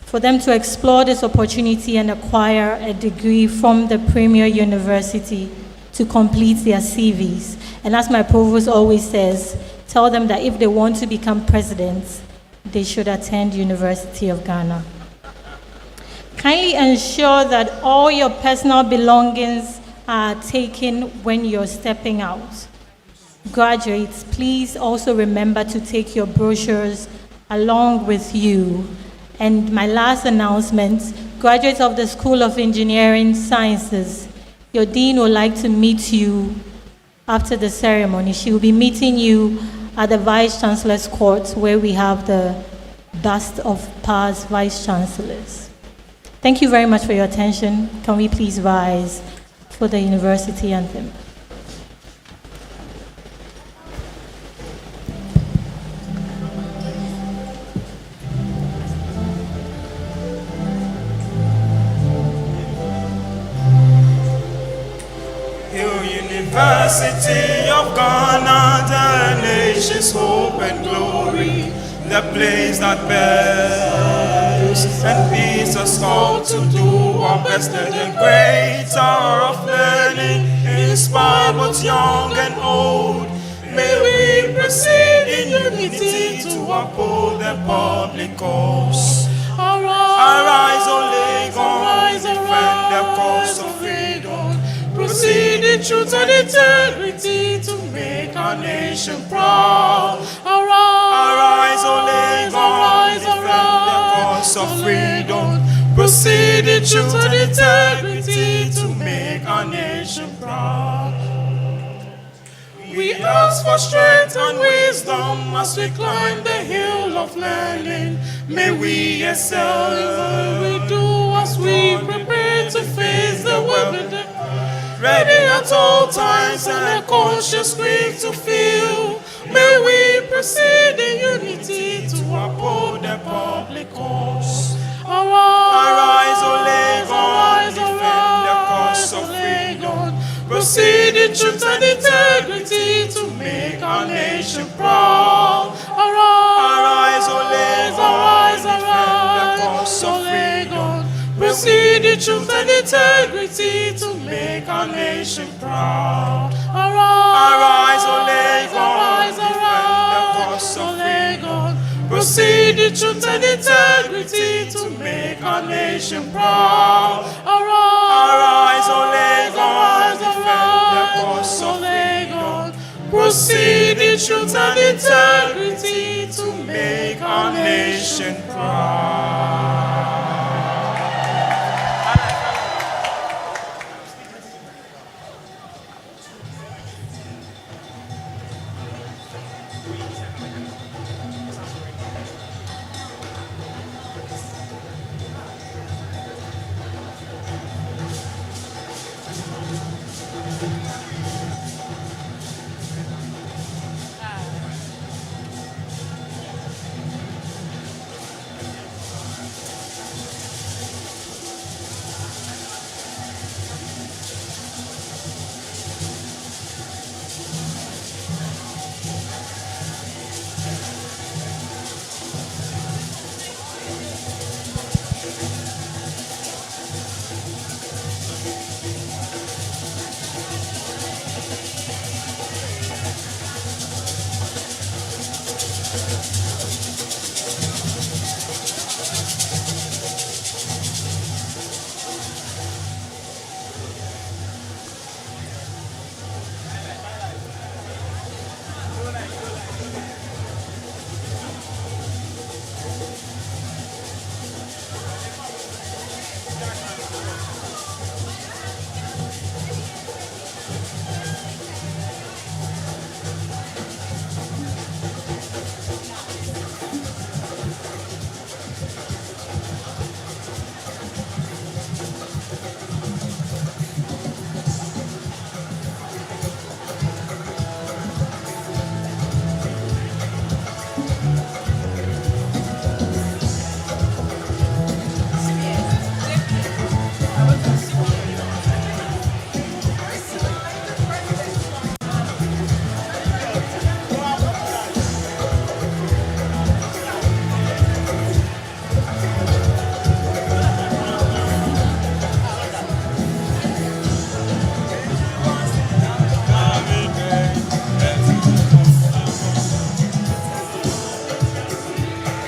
for them to explore this opportunity and acquire a degree from the premier university to complete their CVs. And as my provost always says, tell them that if they want to become presidents, they should attend University of Ghana. Kindly ensure that all your personal belongings are taken when you're stepping out. Graduates, please also remember to take your brochures along with you. And my last announcement, graduates of the School of Engineering Sciences, your dean would like to meet you after the ceremony. She will be meeting you at the Vice Chancellor's Court, where we have the bust of past Vice Chancellors. Thank you very much for your attention. Can we please rise for the university anthem? University of Ghana, the nation's hope and glory, the place that bears and beats us all to do our best, and the great hour of learning, inspire both young and old. May we proceed in unity to uphold the public cause. Arise, O Lagos, defend the cause of freedom. Proceed in truth and integrity to make our nation proud. Arise, O Lagos, defend the cause of freedom. Proceed in truth and integrity to make our nation proud. We ask for strength and wisdom as we climb the hill of learning. May we excel in all we do as we prepare to face the world. Ready at all times and a conscious quick to feel. May we proceed in unity to uphold the public cause. Arise, O Lagos, defend the cause of freedom. Proceed in truth and integrity to make our nation proud. Arise, O Lagos, defend the cause of freedom. Proceed in truth and integrity to make our nation proud. Arise, O Lagos, defend the cause of freedom. Proceed in truth and integrity to make our nation proud. Arise, O Lagos, defend the see the truth and integrity to make our nation proud.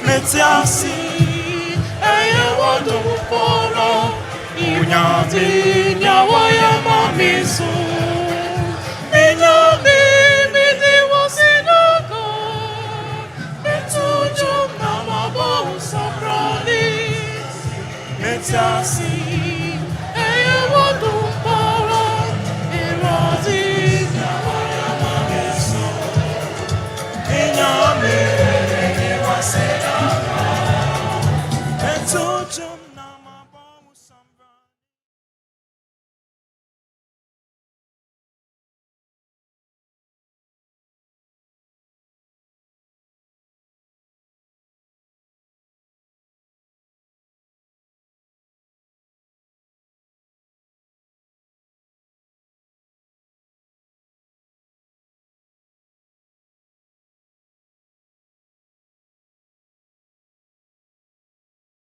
Metiasi, eye wado polo, unyati nyawaya mamisu, minyami midi wasinoko, metujo na mabo sabrani. Metiasi,